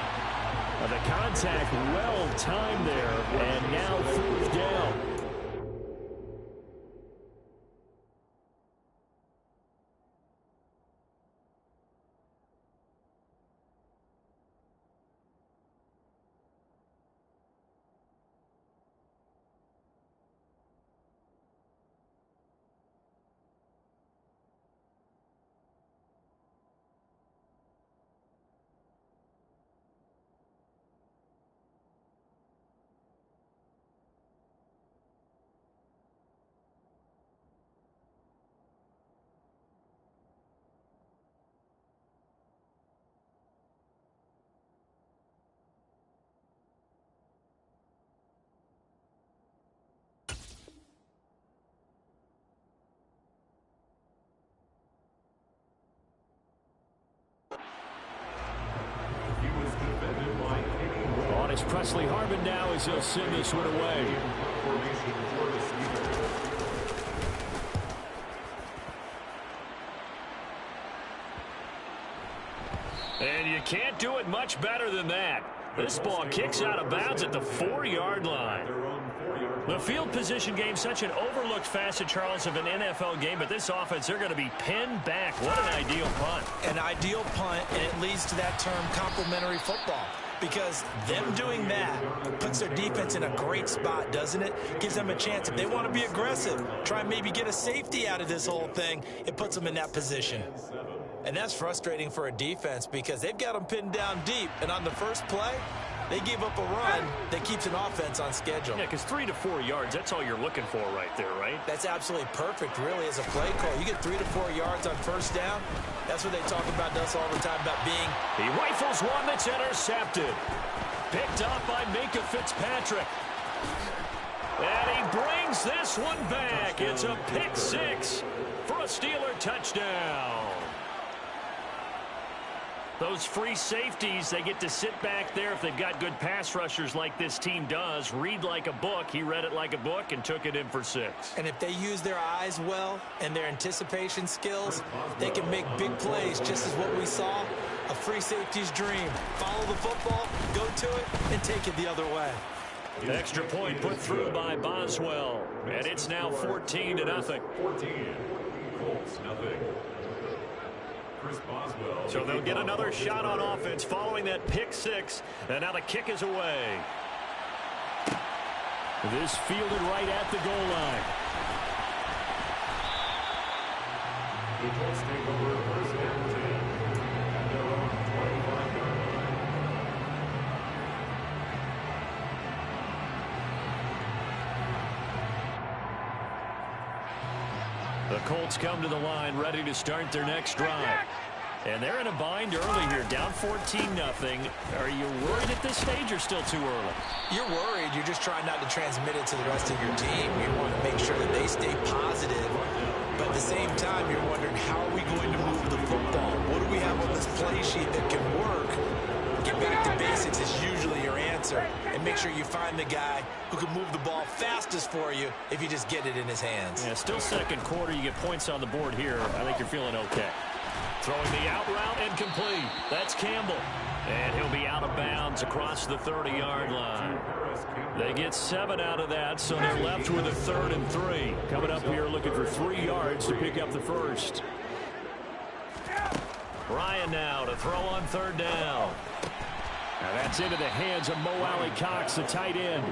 The contact well timed there, and now fourth down. It's Presley Harvin now as he'll send this one away. And you can't do it much better than that. This ball kicks out of bounds at the 4-yard line. The field position game, such an overlooked facet, Charles, of an NFL game, but this offense, they're going to be pinned back. What an ideal punt. An ideal punt, and it leads to that term complementary football. Because them doing that puts their defense in a great spot, doesn't it? Gives them a chance. If they want to be aggressive, try and maybe get a safety out of this whole thing, it puts them in that position. And that's frustrating for a defense because they've got them pinned down deep. And on the first play, they gave up a run that keeps an offense on schedule. Yeah, because 3 to 4 yards, that's all you're looking for right there, right? That's absolutely perfect, really, as a play call. You get 3 to 4 yards on first down. That's what they talk about us all the time, about being. He rifles one that's intercepted. Picked up by Minkah Fitzpatrick. And he brings this one back. It's a pick six for a Steeler touchdown. Those free safeties, they get to sit back there if they've got good pass rushers like this team does. Read like a book. He read it like a book and took it in for 6. And if they use their eyes well and their anticipation skills, they can make big plays, just as what we saw. A free safety's dream. Follow the football, go to it, and take it the other way. Extra point put through by Boswell. And it's now 14-0. 14. Colts, nothing. So they'll get another shot on offense following that pick six. And now the kick is away. This fielded right at the goal line. The Colts take over first and 10 at their own 25-yard line. The Colts come to the line ready to start their next drive. And they're in a bind early here, down 14-0. Are you worried at this stage or still too early? You're worried. You're just trying not to transmit it to the rest of your team. You want to make sure that they stay positive. But at the same time, you're wondering, how are we going to move the football? What do we have on this play sheet that can work? Get back to basics is usually your answer. And make sure you find the guy who can move the ball fastest for you if you just get it in his hands. Yeah, still second quarter. You get points on the board here. I think you're feeling okay. Throwing the out route and complete. That's Campbell. And he'll be out of bounds across the 30-yard line. They get 7 out of that, so they're left with a 3rd and 3. Coming up here looking for 3 yards to pick up the first. Ryan now to throw on 3rd down. And that's into the hands of Mo Alley-Cox, the tight end.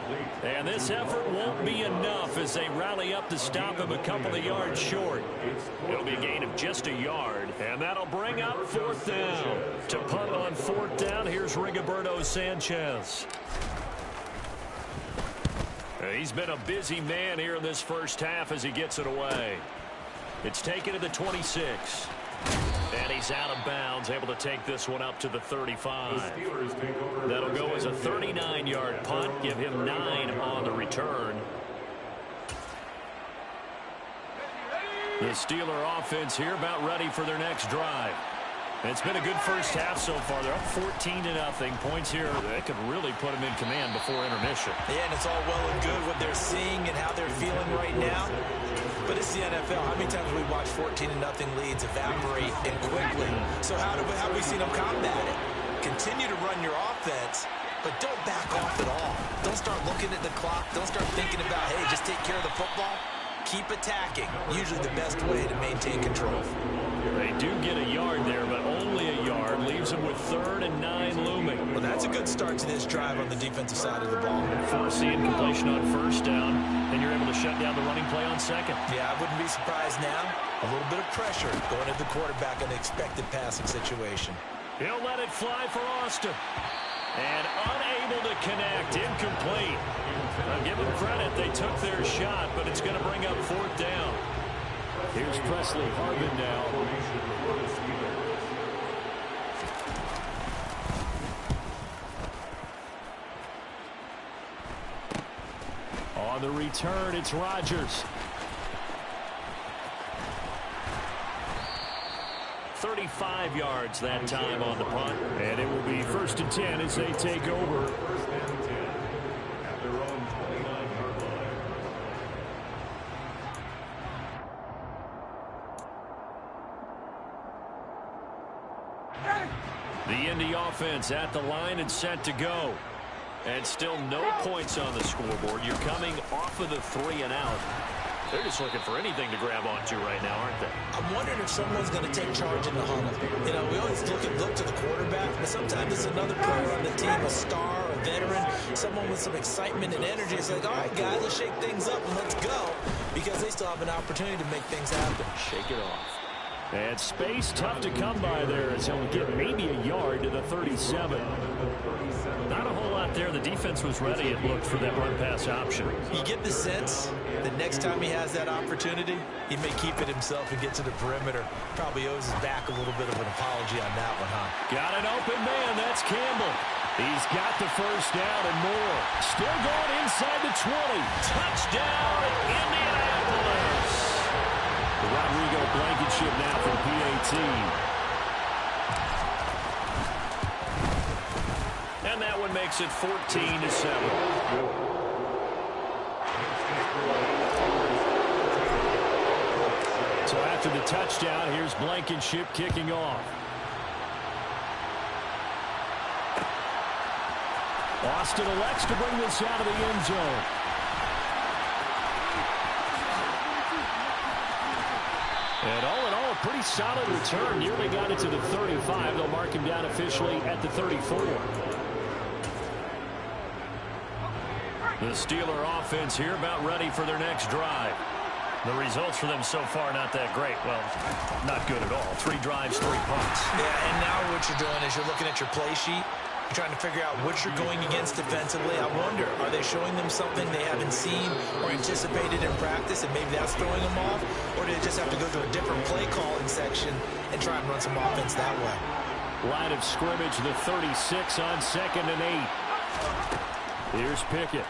And this effort won't be enough as they rally up to stop him a couple of yards short. It'll be a gain of just a yard, and that'll bring up 4th down. To punt on 4th down, here's Rigoberto Sanchez. He's been a busy man here in this first half as he gets it away. It's taken to the 26. And he's out of bounds, able to take this one up to the 35. That'll go as a 39-yard punt, give him 9 on the return. The Steeler offense here about ready for their next drive. It's been a good first half so far. They're up 14-0. Points here, they could really put them in command before intermission. Yeah, and it's all well and good what they're seeing and how they're feeling right now. But it's the NFL. How many times have we watched 14-0 leads evaporate and quickly? So how have we seen them combat it? Continue to run your offense, but don't back off at all. Don't start looking at the clock. Don't start thinking about, hey, just take care of the football. Keep attacking. Usually the best way to maintain control. They do get a yard there, but only a yard. Leaves them with 3rd and 9 looming. Well, that's a good start to this drive on the defensive side of the ball. Force the incompletion on 1st down, and you're able to shut down the running play on 2nd. Yeah, I wouldn't be surprised now. A little bit of pressure going at the quarterback in an expected passing situation. He'll let it fly for Austin. And unable to connect. Incomplete. I'll give them credit. They took their shot, but it's going to bring up 4th down. Here's Presley Harvin now. On the return, it's Rodgers. 35 yards that time on the punt. And it will be 1st and 10 as they take over. The Indy offense at the line and set to go. And still no points on the scoreboard. You're coming off of the 3 and out. They're just looking for anything to grab onto right now, aren't they? I'm wondering if someone's going to take charge in the huddle. You know, we always look to the quarterback, but sometimes it's another player on the team, a star, a veteran, someone with some excitement and energy. It's like, all right, guys, let's shake things up and let's go, because they still have an opportunity to make things happen. Shake it off. And space tough to come by there as he'll get maybe a yard to the 37. Not a whole lot there. The defense was ready, it looked, for that run-pass option. You get the sense that next time he has that opportunity, he may keep it himself and get to the perimeter. Probably owes his back a little bit of an apology on that one, huh? Got an open man. That's Campbell. He's got the 1st down and more. Still going inside the 20. Touchdown, Indianapolis. The Rodrigo Blankenship now for the PAT. And that one makes it 14-7. So after the touchdown, here's Blankenship kicking off. Austin elects to bring this out of the end zone. And all in all, a pretty solid return. Nearly got it to the 35. They'll mark him down officially at the 34. The Steeler offense here about ready for their next drive. The results for them so far not that great. Well, not good at all. 3 drives, 3 punts. Yeah, and now what you're doing is you're looking at your play sheet. You're trying to figure out what you're going against defensively. I wonder, are they showing them something they haven't seen or anticipated in practice, and maybe that's throwing them off? Or do they just have to go to a different play calling section and try and run some offense that way? Line of scrimmage, the 36 on 2nd and 8. Here's Pickett.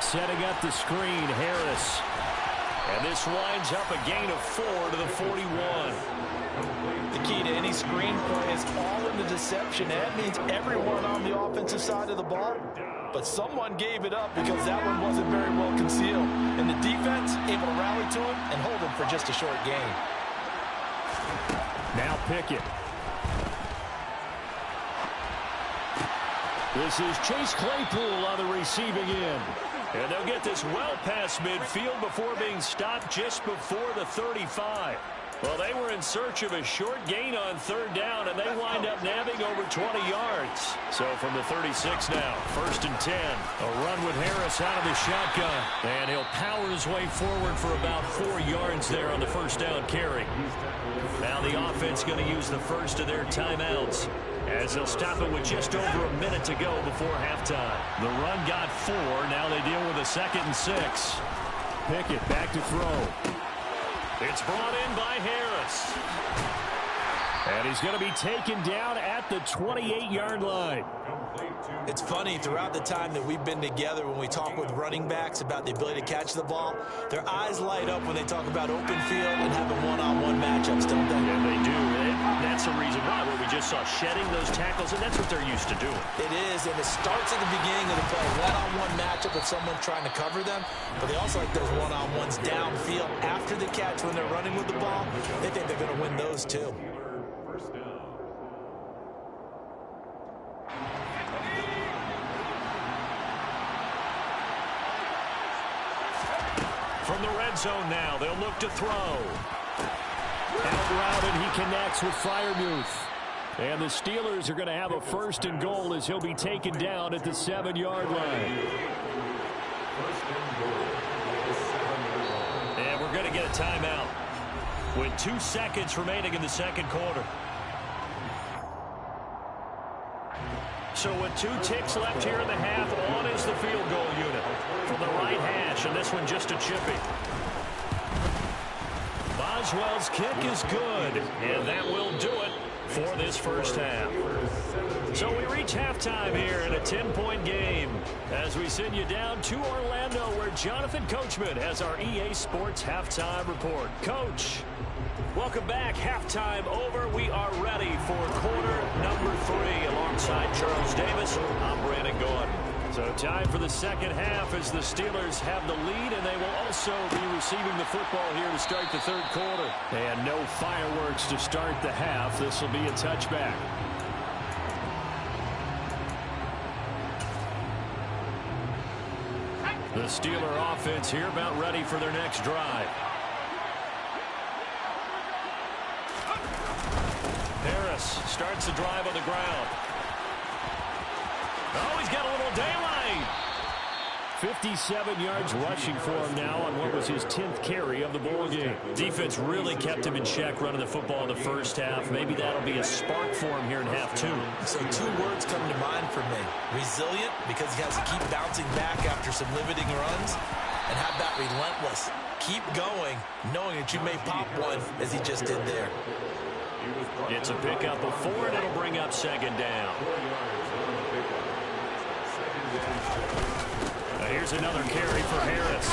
Setting up the screen, Harris. And this winds up a gain of 4 to the 41. The key to any screen play is all in the deception. That means everyone on the offensive side of the ball, but someone gave it up because that one wasn't very well concealed. And the defense able to rally to him and hold him for just a short gain. Now Pickett. This is Chase Claypool on the receiving end. And they'll get this well past midfield before being stopped just before the 35. Well, they were in search of a short gain on 3rd down, and they wind up nabbing over 20 yards. So from the 36 now, 1st and 10. A run with Harris out of the shotgun. And he'll power his way forward for about 4 yards there on the 1st down carry. Now the offense going to use the first of their timeouts, as they'll stop it with just over a minute to go before halftime. The run got 4. Now they deal with a 2nd and 6. Pickett back to throw. It's brought in by Harris. And he's going to be taken down at the 28-yard line. It's funny, throughout the time that we've been together, when we talk with running backs about the ability to catch the ball, their eyes light up when they talk about open field and having one-on-one matchups, don't they? Yeah, they do. And that's the reason why, where we just saw shedding those tackles, and that's what they're used to doing. It is, and it starts at the beginning of the play. One-on-one matchup with someone trying to cover them, but they also like those one-on-ones downfield after the catch when they're running with the ball. They think they're going to win those, too. From the red zone now, they'll look to throw. Out route, and he connects with Freiermuth. And the Steelers are going to have a 1st and goal as he'll be taken down at the 7-yard line. And we're going to get a timeout with 2 seconds remaining in the second quarter. So with 2 ticks left here in the half, on is the field goal unit from the right hash, and this one just a chippy. Boswell's kick is good, and that will do it for this first half. So we reach halftime here in a 10-point game as we send you down to Orlando, where Jonathan Coachman has our EA Sports halftime report. Coach, welcome back. Halftime over. We are ready for quarter number 3 alongside Charles Davis. I'm Brandon Gaudin. So time for the second half as the Steelers have the lead, and they will also be receiving the football here to start the third quarter. And no fireworks to start the half. This will be a touchback. The Steeler offense here about ready for their next drive. Harris starts the drive on the ground. Oh, he's got a little daylight. 57 yards rushing for him now on what was his 10th carry of the ball game. Defense really kept him in check running the football in the first half. Maybe that'll be a spark for him here in half 2. So 2 words come to mind for me. Resilient, because he has to keep bouncing back after some limiting runs. And how about relentless? Keep going, knowing that you may pop one, as he just did there. It's a pickup of 4, and it'll bring up second down. Here's another carry for Harris.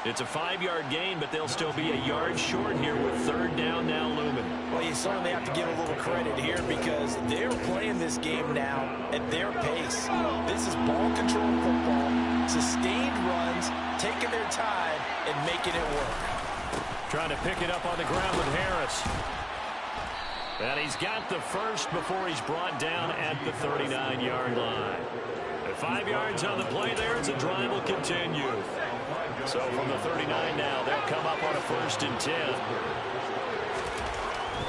It's a 5-yard gain, but they'll still be a yard short here with third down now looming. Well, you certainly have to give a little credit here because they're playing this game now at their pace. This is ball control football, sustained runs, taking their time, and making it work. Trying to pick it up on the ground with Harris. And he's got the first before he's brought down at the 39-yard line. 5 yards on the play there as the drive will continue. So from the 39 now, they'll come up on a 1st and 10.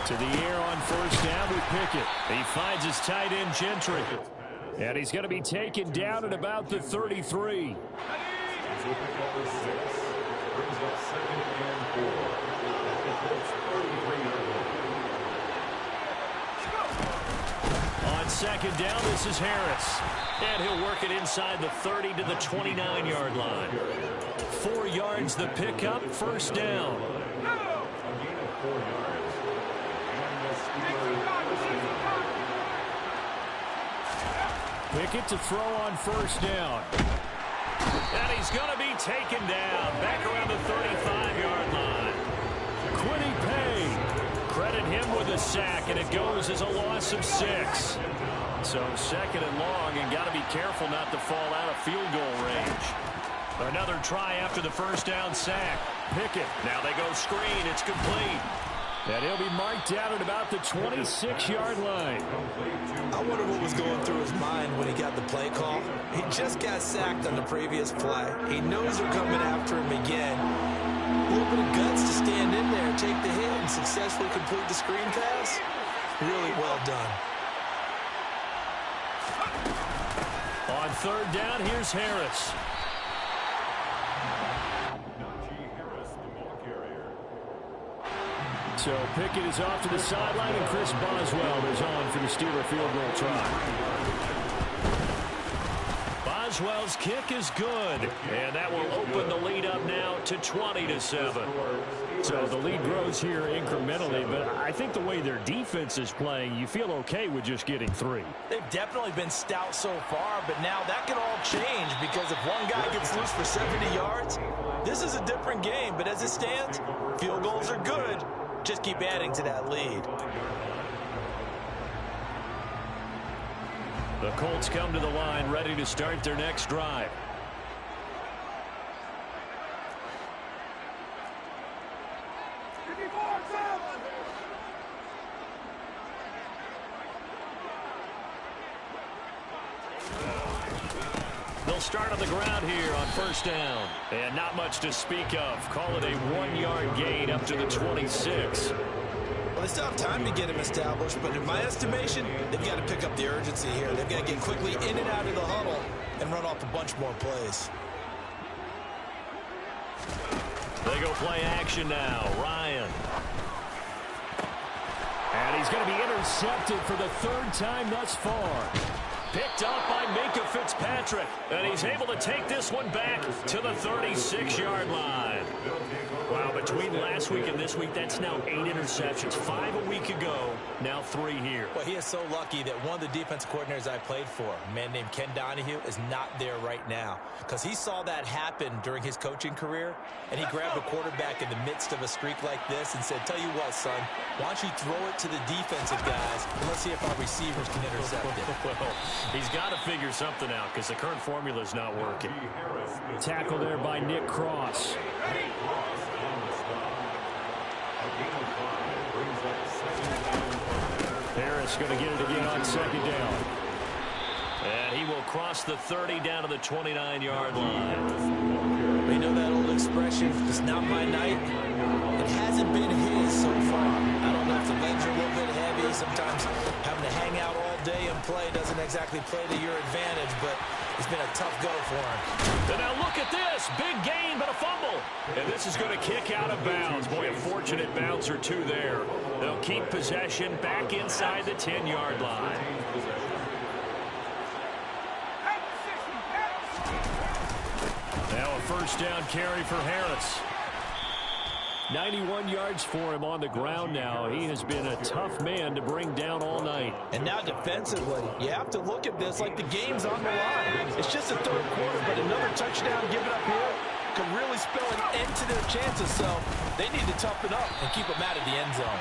To the air on first down with Pickett. He finds his tight end, Gentry. And he's going to be taken down at about the 33. On second down, this is Harris. And he'll work it inside the 30 to the 29-yard line. 4 yards the pickup, first down. Pickett to throw on first down. And he's going to be taken down back around the 35-yard line. Quiddy Pay. Credit him with a sack, and it goes as a loss of 6. So second and long, and got to be careful not to fall out of field goal range. Another try after the first down sack. Pickett. Now they go screen. It's complete. And he'll be marked down at about the 26-yard line. I wonder what was going through his mind when he got the play call. He just got sacked on the previous play. He knows they're coming after him again. A little bit of guts to stand in there, take the hit, and successfully complete the screen pass. Really well done. On third down, here's Harris. So Pickett is off to the sideline, and Chris Boswell is on for the Steeler field goal try. Boswell's kick is good, and that will open the lead up now to 20-7. So the lead grows here incrementally, but I think the way their defense is playing, you feel okay with just getting 3. They've definitely been stout so far, but now that can all change because if one guy gets loose for 70 yards, this is a different game. But as it stands, field goals are good. Just keep adding to that lead. The Colts come to the line ready to start their next drive. They'll start on the ground here on first down. And not much to speak of. Call it a 1-yard gain up to the 26. Well, they still have time to get him established, but in my estimation, they've got to pick up the urgency here. They've got to get quickly in and out of the huddle and run off a bunch more plays. They go play action now. Ryan. And he's going to be intercepted for the 3rd time thus far. Picked up by Minkah Fitzpatrick. And he's able to take this one back to the 36-yard line. Wow, between last week and this week, that's now 8 interceptions. 5 a week ago, now 3 here. Well, he is so lucky that one of the defense coordinators I played for, a man named Ken Donahue, is not there right now. Because he saw that happen during his coaching career, and he grabbed a quarterback in the midst of a streak like this and said, tell you what, son, why don't you throw it to the defensive guys, and let's see if our receivers can intercept it. Well, he's got to figure something out because the current formula is not working. Tackle there by Nick Cross. Harris going to get it again on 2nd down. And he will cross the 30 down to the 29-yard line. We know that old expression, it's not my night. It hasn't been his so far. I don't know if the legs are a little bit heavy. Sometimes having to hang out all day and play doesn't exactly play to your advantage, but it's been a tough go for him. And now look at this. Big gain, but a fumble. And this is going to kick out of bounds. Boy, a fortunate bounce or two there. They'll keep possession back inside the 10-yard line. Now a first down carry for Harris. 91 yards for him on the ground now. He has been a tough man to bring down all night. And now defensively, you have to look at this like the game's on the line. It's just the 3rd quarter, but another touchdown given up here could really spell an end to their chances. So they need to toughen up and keep them out of the end zone.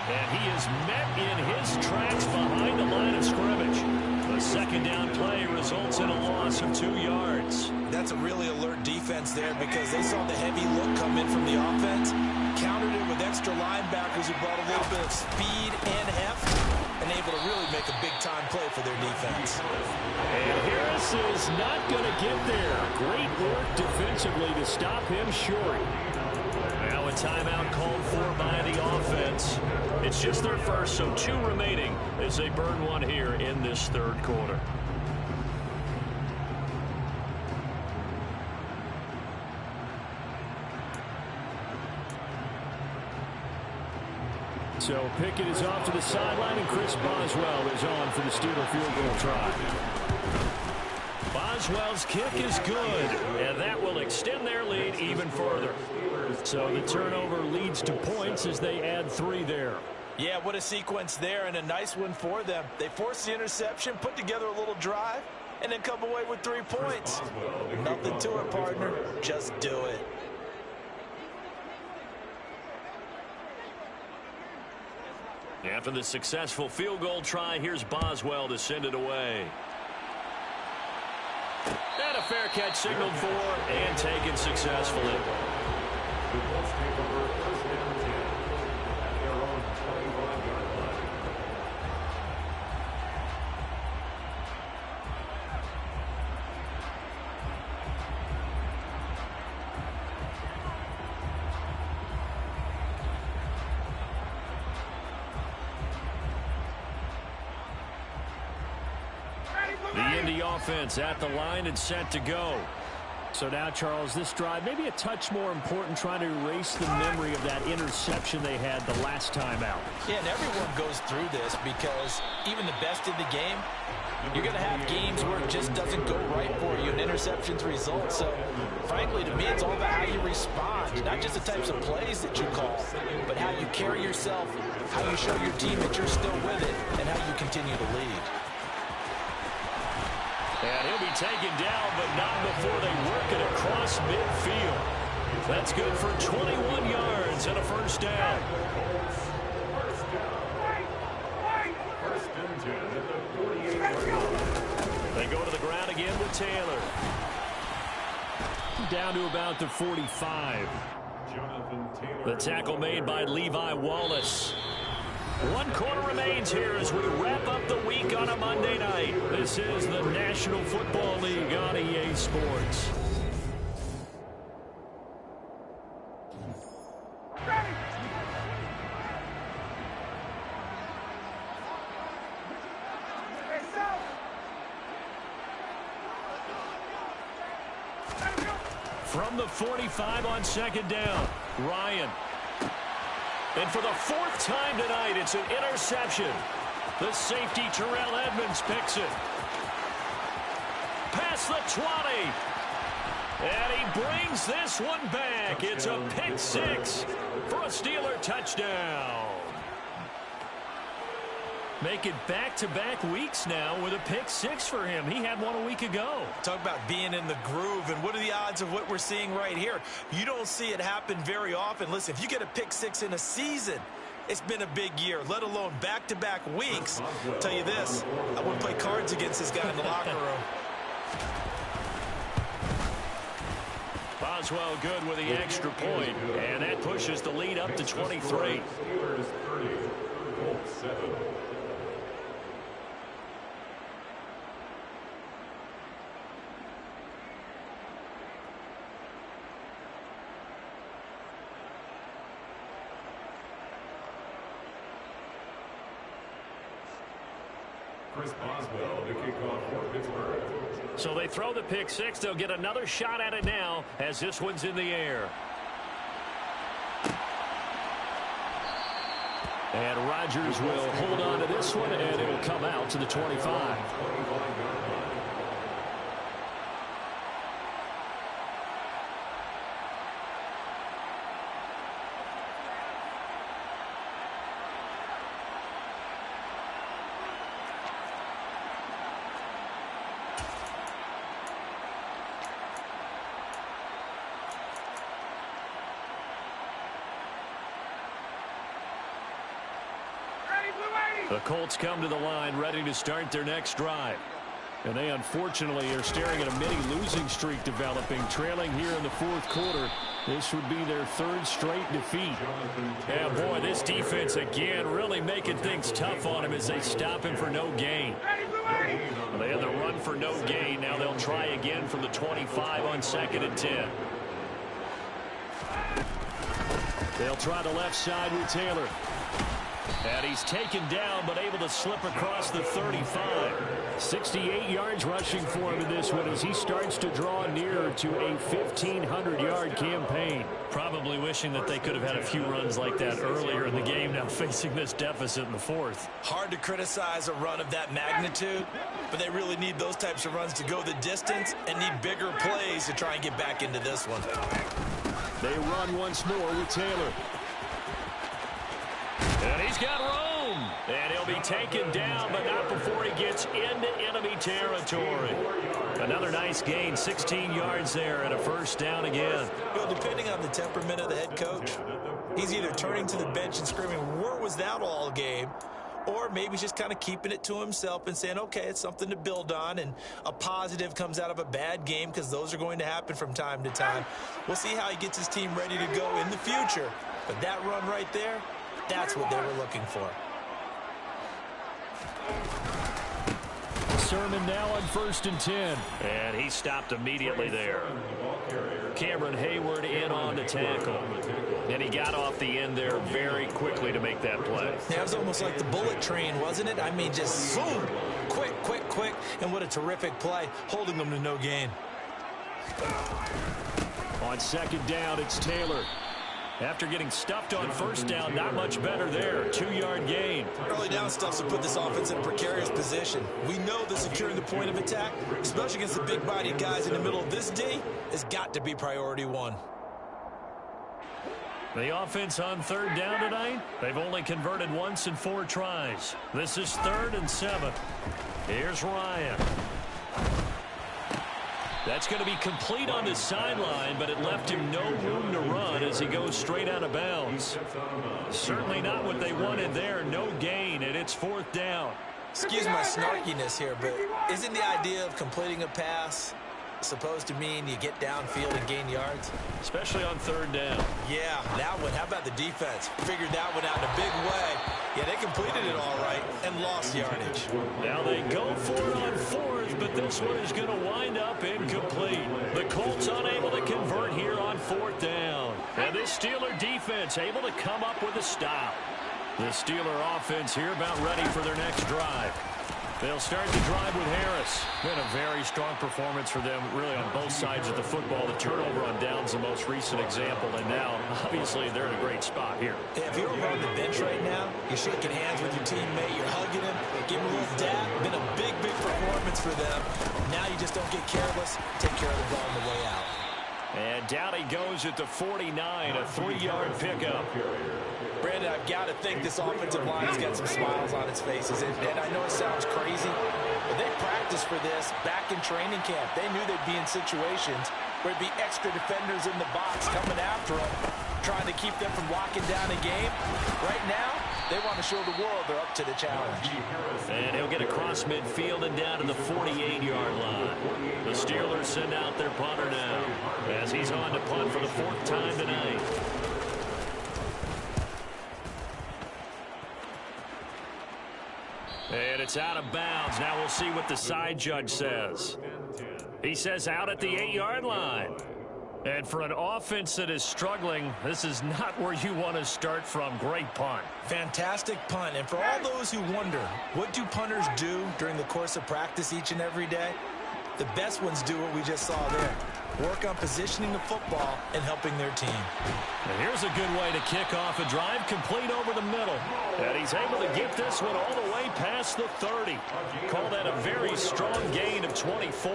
And he is met in his tracks behind the line of scrimmage. The 2nd down play results in a loss of 2 yards. That's a really alert defense there because they saw the heavy look come in from the offense, countered it with extra linebackers who brought a little bit of speed and heft, and able to really make a big-time play for their defense. And Harris is not going to get there. Great work defensively to stop him short. Now a timeout called for by the offense. It's just their first, so 2 remaining as they burn one here in this 3rd quarter. So Pickett is off to the sideline, and Chris Boswell is on for the Steeler field goal try. Boswell's kick is good, and that will extend their lead even further. So the turnover leads to points as they add 3 there. Yeah, what a sequence there, and a nice one for them. They forced the interception, put together a little drive, and then come away with 3 points. Nothing to it, partner. Just do it. After the successful field goal try, here's Boswell to send it away. And a fair catch signaled for and taken successfully. The Indy offense at the line and set to go. So now, Charles, this drive maybe a touch more important, trying to erase the memory of that interception they had the last time out. Yeah, and everyone goes through this because even the best in the game, you're going to have games where it just doesn't go right for you, and interceptions result. So, frankly, to me, it's all about how you respond, not just the types of plays that you call, but how you carry yourself, how you show your team that you're still with it, and how you continue to lead. And he'll be taken down, but not before they work it across midfield. That's good for 21 yards and a first down. They go to the ground again with Taylor. Down to about the 45. The tackle made by Levi Wallace. 1 quarter remains here as we wrap up the week on a Monday night. This is the National Football League on EA Sports. From the 45 on second down, Ryan. And for the 4th time tonight, it's an interception. The safety, Terrell Edmonds, picks it. Past the 20. And he brings this one back. It's a pick 6 for a Steeler touchdown. Make it back-to-back weeks now with a pick 6 for him. He had one a week ago. Talk about being in the groove, and what are the odds of what we're seeing right here? You don't see it happen very often. Listen, if you get a pick 6 in a season, it's been a big year, let alone back-to-back weeks. I'll tell you this, I wouldn't play cards against this guy in the locker room. Boswell good with the extra point, and that pushes the lead up to 23. Chris Boswell to kick off for Pittsburgh. So they throw the pick 6. They'll get another shot at it now as this one's in the air. And Rodgers will hold on to this one, and it will come out to the 25. The Colts come to the line ready to start their next drive. And they unfortunately are staring at a mini losing streak developing, trailing here in the 4th quarter. This would be their 3rd straight defeat. Yeah, boy, this defense again really making things tough on him as they stop him for no gain. Well, they had the run for no gain. Now they'll try again from the 25 on 2nd and 10. They'll try the left side with Taylor. And he's taken down, but able to slip across the 35. 68 yards rushing for him in this one as he starts to draw nearer to a 1,500-yard campaign. Probably wishing that they could have had a few runs like that earlier in the game, now facing this deficit in the 4th. Hard to criticize a run of that magnitude, but they really need those types of runs to go the distance and need bigger plays to try and get back into this one. They run once more with Taylor. And he's got room. And he'll be taken down, but not before he gets into enemy territory. Another nice gain, 16 yards there, and a first down again. Well, depending on the temperament of the head coach, he's either turning to the bench and screaming, where was that all game? Or maybe he's just kind of keeping it to himself and saying, okay, it's something to build on, and a positive comes out of a bad game because those are going to happen from time to time. We'll see how he gets his team ready to go in the future. But that run right there, that's what they were looking for. Sermon now on 1st and 10. And he stopped immediately there. Cameron Hayward in on the tackle. And he got off the end there very quickly to make that play. Yeah, it was almost like the bullet train, wasn't it? I mean, just zoom, quick, quick, quick. And what a terrific play, holding them to no gain. On second down, it's Taylor. After getting stuffed on first down, not much better there. 2-yard gain. Early down stuffs will put this offense in a precarious position. We know that securing the point of attack, especially against the big-bodied guys in the middle of this D, has got to be priority one. The offense on third down tonight, they've only converted once in 4 tries. This is 3rd and 7. Here's Ryan. That's going to be complete on the sideline, but it left him no room to run as he goes straight out of bounds. Certainly not what they wanted there. No gain, and it's 4th down. Excuse my snarkiness here, but isn't the idea of completing a pass supposed to mean you get downfield and gain yards? Especially on third down. Yeah, that one. How about the defense? Figured that one out in a big way. Yeah, they completed it all right and lost yardage. Now they go for it on 4th, but this one is going to wind up incomplete. The Colts unable to convert here on 4th down. And this Steeler defense able to come up with a stop. The Steeler offense here about ready for their next drive. They'll start the drive with Harris. Been a very strong performance for them, really, on both sides of the football. The turnover on downs, the most recent example, and now, obviously, they're in a great spot here. Yeah, if you're over on the bench right now, you're shaking hands with your teammate, you're hugging him, giving him a little dab. Been a big, big performance for them. Now you just don't get careless. Take care of the ball on the way out. And down he goes at the 49, a 3-yard pickup. Brandon, I've got to think this offensive line has got some smiles on its faces. And I know it sounds crazy, but they practiced for this back in training camp. They knew they'd be in situations where there'd be extra defenders in the box coming after them, trying to keep them from locking down a game. Right now, they want to show the world they're up to the challenge. And he'll get across midfield and down to the 48-yard line. The Steelers send out their punter now as he's on to punt for the 4th time tonight. And it's out of bounds. Now we'll see what the side judge says. He says out at the 8-yard line. And for an offense that is struggling, this is not where you want to start from. Great punt. Fantastic punt. And for all those who wonder, what do punters do during the course of practice each and every day? The best ones do what we just saw there. Work on positioning the football and helping their team. And here's a good way to kick off a drive, complete over the middle. And he's able to get this one all the way past the 30. Call that a very strong gain of 24.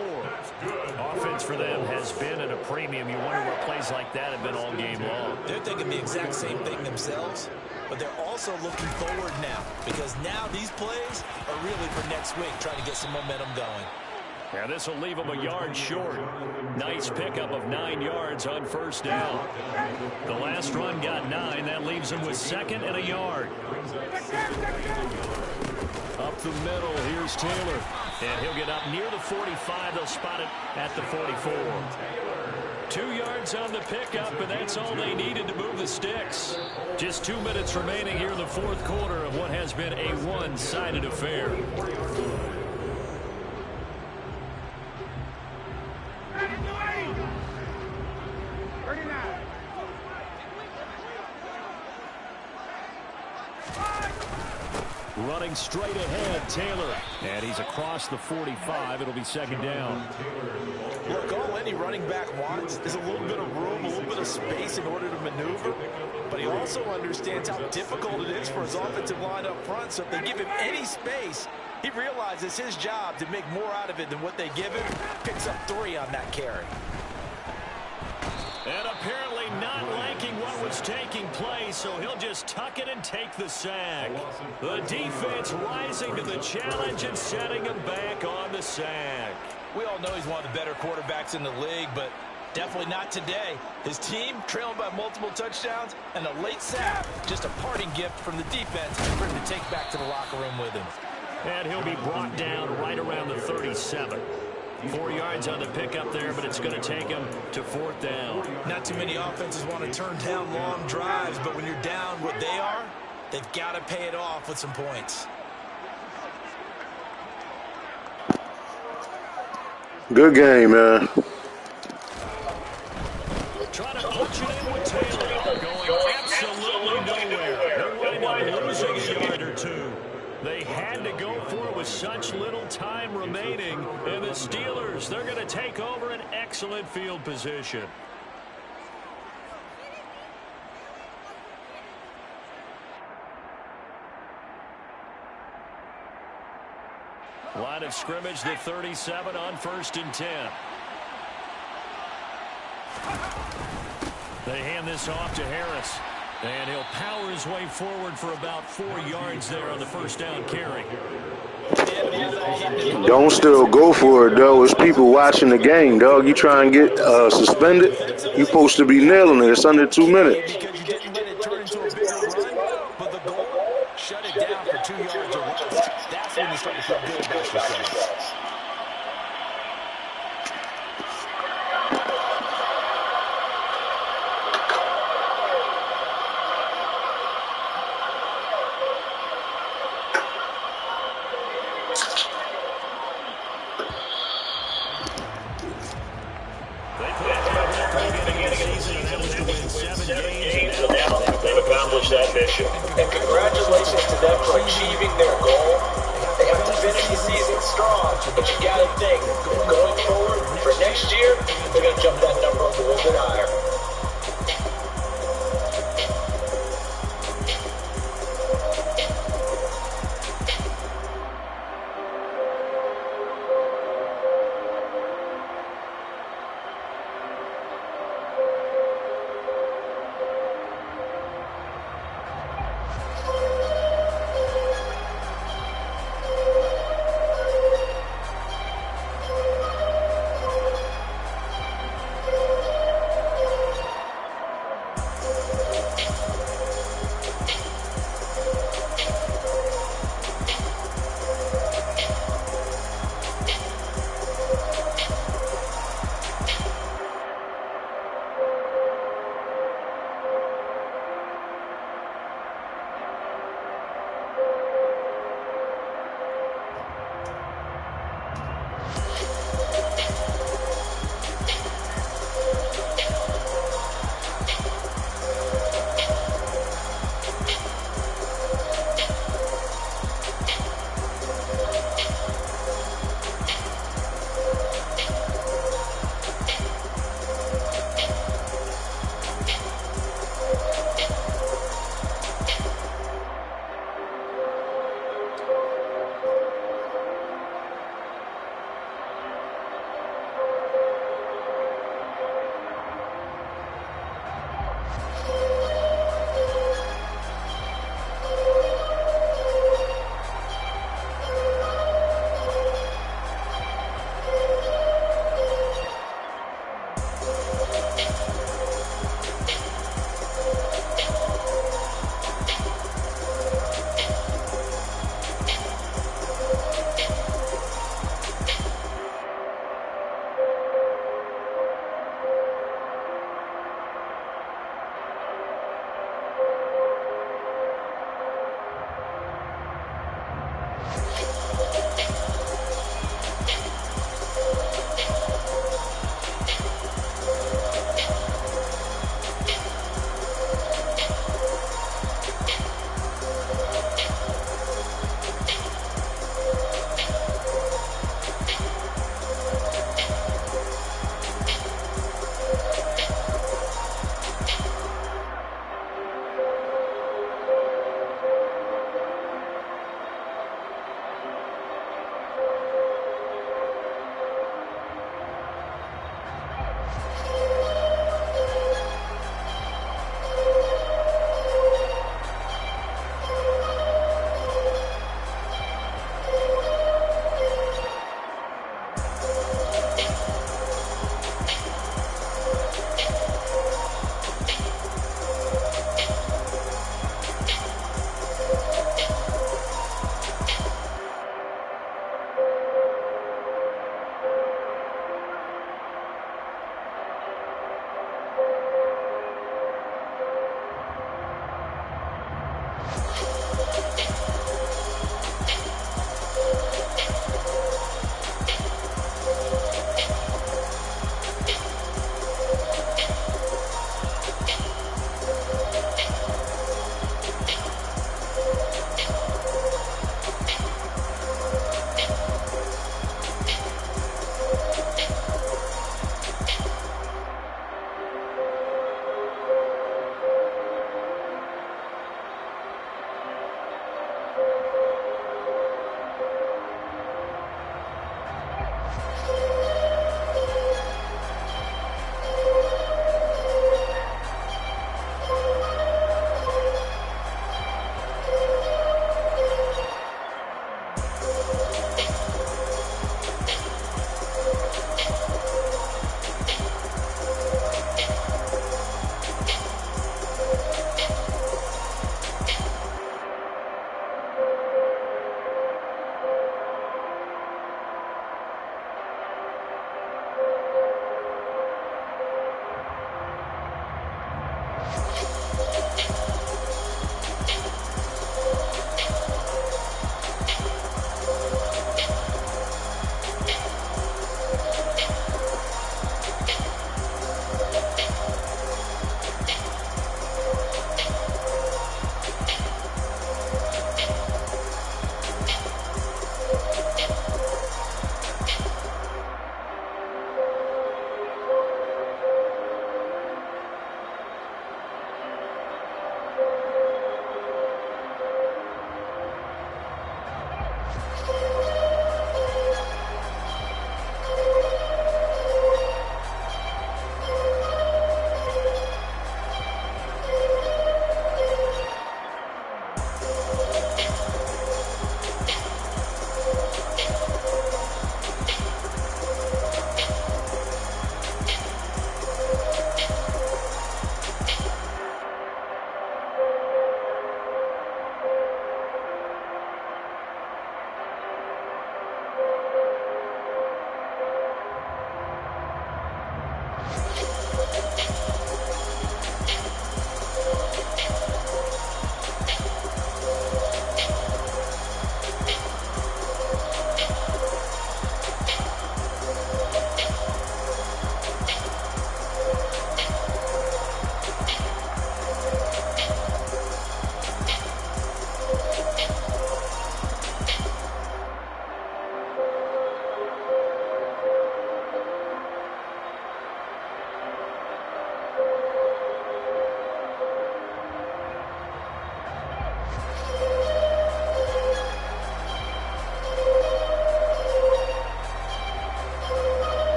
Offense for them has been at a premium. You wonder what plays like that have been all game long. They're thinking the exact same thing themselves, but they're also looking forward now because now these plays are really for next week, trying to get some momentum going. Now this will leave him a yard short. Nice pickup of 9 yards on first down. The last run got 9. That leaves him with 2nd and a yard. Up the middle, here's Taylor. And he'll get up near the 45. They'll spot it at the 44. 2 yards on the pickup, and that's all they needed to move the sticks. Just 2 minutes remaining here in the 4th quarter of what has been a one-sided affair. Running straight ahead, Taylor. And he's across the 45. It'll be 2nd down. Look, all any running back wants is a little bit of room, a little bit of space in order to maneuver. But he also understands how difficult it is for his offensive line up front. So if they give him any space, he realizes his job to make more out of it than what they give him. Picks up 3 on that carry. And apparently not liking what was taking place, so he'll just tuck it and take the sack. The defense rising to the challenge and setting him back on the sack. We all know he's one of the better quarterbacks in the league, but definitely not today. His team trailing by multiple touchdowns and a late sack. Just a parting gift from the defense for him to take back to the locker room with him. And he'll be brought down right around the 37. 4 yards on the pickup there, but it's going to take him to 4th down. Not too many offenses want to turn down long drives, but when you're down what they are, they've got to pay it off with some points. Good game, man. Trying to punch it in with Taylor. Going absolutely nowhere. They're right now losing a yard or 2. They had had to go for it with such little time remaining. And the Steelers, they're going to take over an excellent field position. Line of scrimmage, the 37 on 1st and 10. They hand this off to Harris. And he'll power his way forward for about 4 yards there on the first down carry. Don't still go for it, though. It's people watching the game, dog. You try and get suspended, you're supposed to be nailing it. It's under 2 minutes. Because you didn't let it turn into a bigger run, but the goal, shut it down for 2 yards or less. That's when you start to feel good about yourself. That mission. And congratulations to them for achieving their goal. They have to finish the season strong, but you got to think, going forward for next year, they're going to jump that number a little bit higher.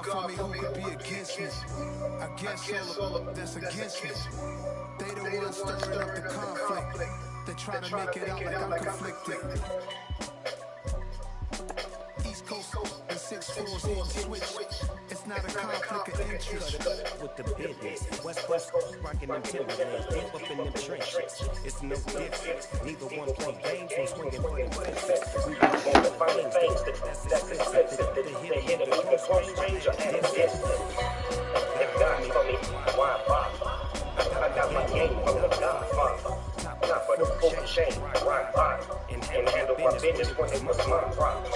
For me, who could be against me? I guess all of that's against me. They the ones stirring up the conflict. They try to make it out like I'm conflicted. East Coast and 6-4s on switch. It's not a conflict of interest. With the business, West Coast rocking them Timberlands, deep up in them trenches. It's no difference. Neither one play games, no swinging for them fences. We got all the fine things that's expensive. They hit them with the close range or distance. If God for me, why bother? I got my game from the Godfather. Not for the full chain, rock bottom. And handle my business when it was my problem.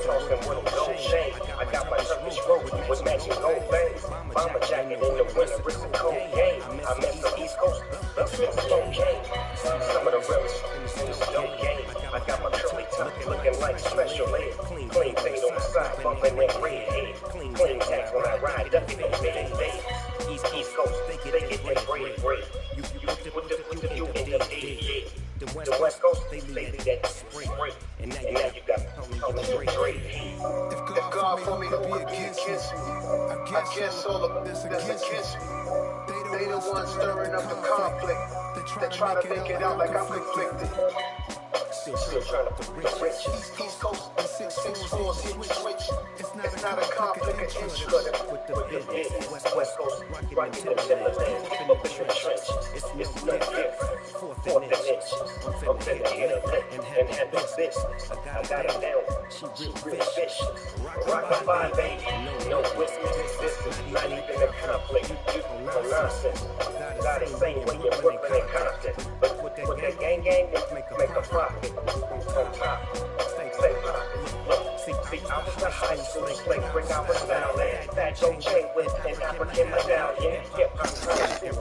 Tossing with a gold chain. I got my Turkish rope with matching gold veins. Bomber jacket in the winter, it's a cold game. I met the East Coast, that's been cocaine. Some of the realest in this dope game. I got my curly top looking like special ed. Clean fade on the side, bumping that red head. Clean tax when I ride, ducking that big. East Coast, they get that bread. You with the UND. The West Coast, they leave that spring. And now you got only great. If God for me to be against me, I guess all of this against me. They the ones stirring up the conflict. They try to make it out like I'm conflicted. Still trying to put the rich. East Coast and 6-4s hit switch. It's not a conflict of interest. With the business, West Coast, rocking the Timberlands, up in the trench. It's no different. Fourth and inch. I'm finna hit a and handle business. I got it down. She real fish. Rock my vibe, baby. No whiskey. This is not even a conflict. You no nonsense. God is saying when you're Brooklyn and Compton. But with that gang, make a profit. On top. Stay poppin'. See, I was a high school slave, bring out a style, that don't chain with an African medallion. Hip hop constant.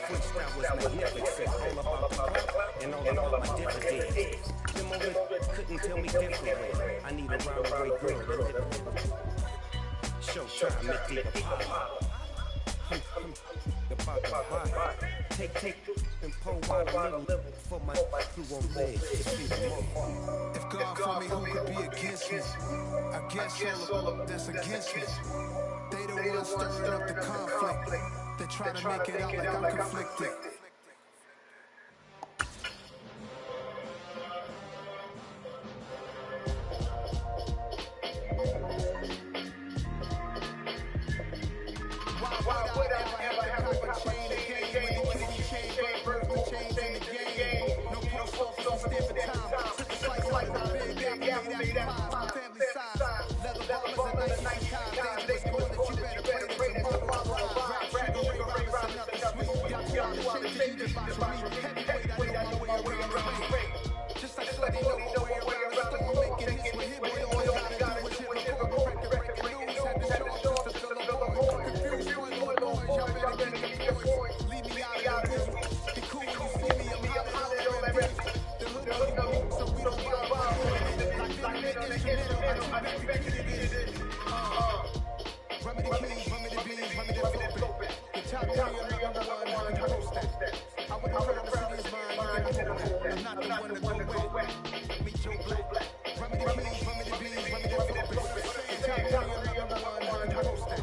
Freestyle was magnificent, all about the clout and all about my dividends. Them over couldn't tell me differently. I need a roundaway girl to live with. Showtime, make the Apollo. Take and pull out a little for my crew on legs. If God for me, who could be against me? I guess all of that's against me. They the ones stirring up the conflict. They try to make it out like I'm conflicted. Why would I ever have a chain again when the kitty chain gave birth to change in the game? No post don't stand for time. Took a slice like a big apple made out of family size. Leather bombers and nice times. Dangerous going that you better pray to rap sugar ray Robinson, another sweet. Got you on the shake, you just by me. Heavyweight, I know my way around the way. Just like Slutty know my way around the store. Making this with him, boy, all you gotta do is hit the board. Record news, had to show just to fill the board. Confused, y'all better get in the voice. Leave me out of this. Be cool when you see me, I'm hollering on that rap. The hood know me, so we don't bother. Like the instrumental, I expected it is. Remedy keys, remedy beans, remedy flipping. The top 3 are number 1, I post that. I would have heard the city's mind, you can hold that. I'm not the one to go wet. Meet Joe Black. Remedy keys, remedy beans, remedy flipping. The top 3 are number 1, I post that.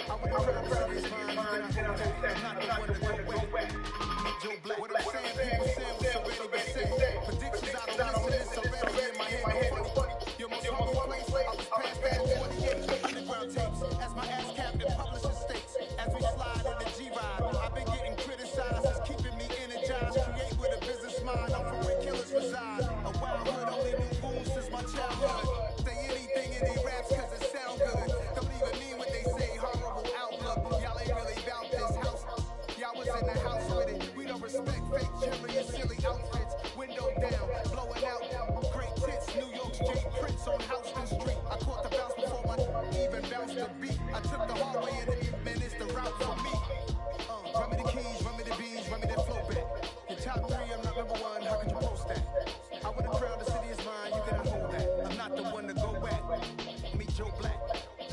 I would have heard the city's mind, you can hold that. I'm not the one to go wet. Meet Joe Black. What I'm saying, people saying what's already been said. Predictions, I don't listen, it's already in my head. side. A wild hood, only knew goons since my childhood. Say anything in these raps cause it sound good. Don't even mean what they say, horrible outlook. Y'all ain't really about this house. Y'all was in the house with it. We don't respect fake jewelry and silly outfits. Window down, blowing out. Great tits, New York's Jay Prince on Houston Street. I caught the bounce before my even bounced the beat. I took the hard way and man, it's the route for me. Run me the keys, run me the bees, run me that flow back. In top 3, I'm not number 1, how could you post that? I want a crowd, the city is mine, you cannot hold that. I'm not the one to go at. Meet Joe Black.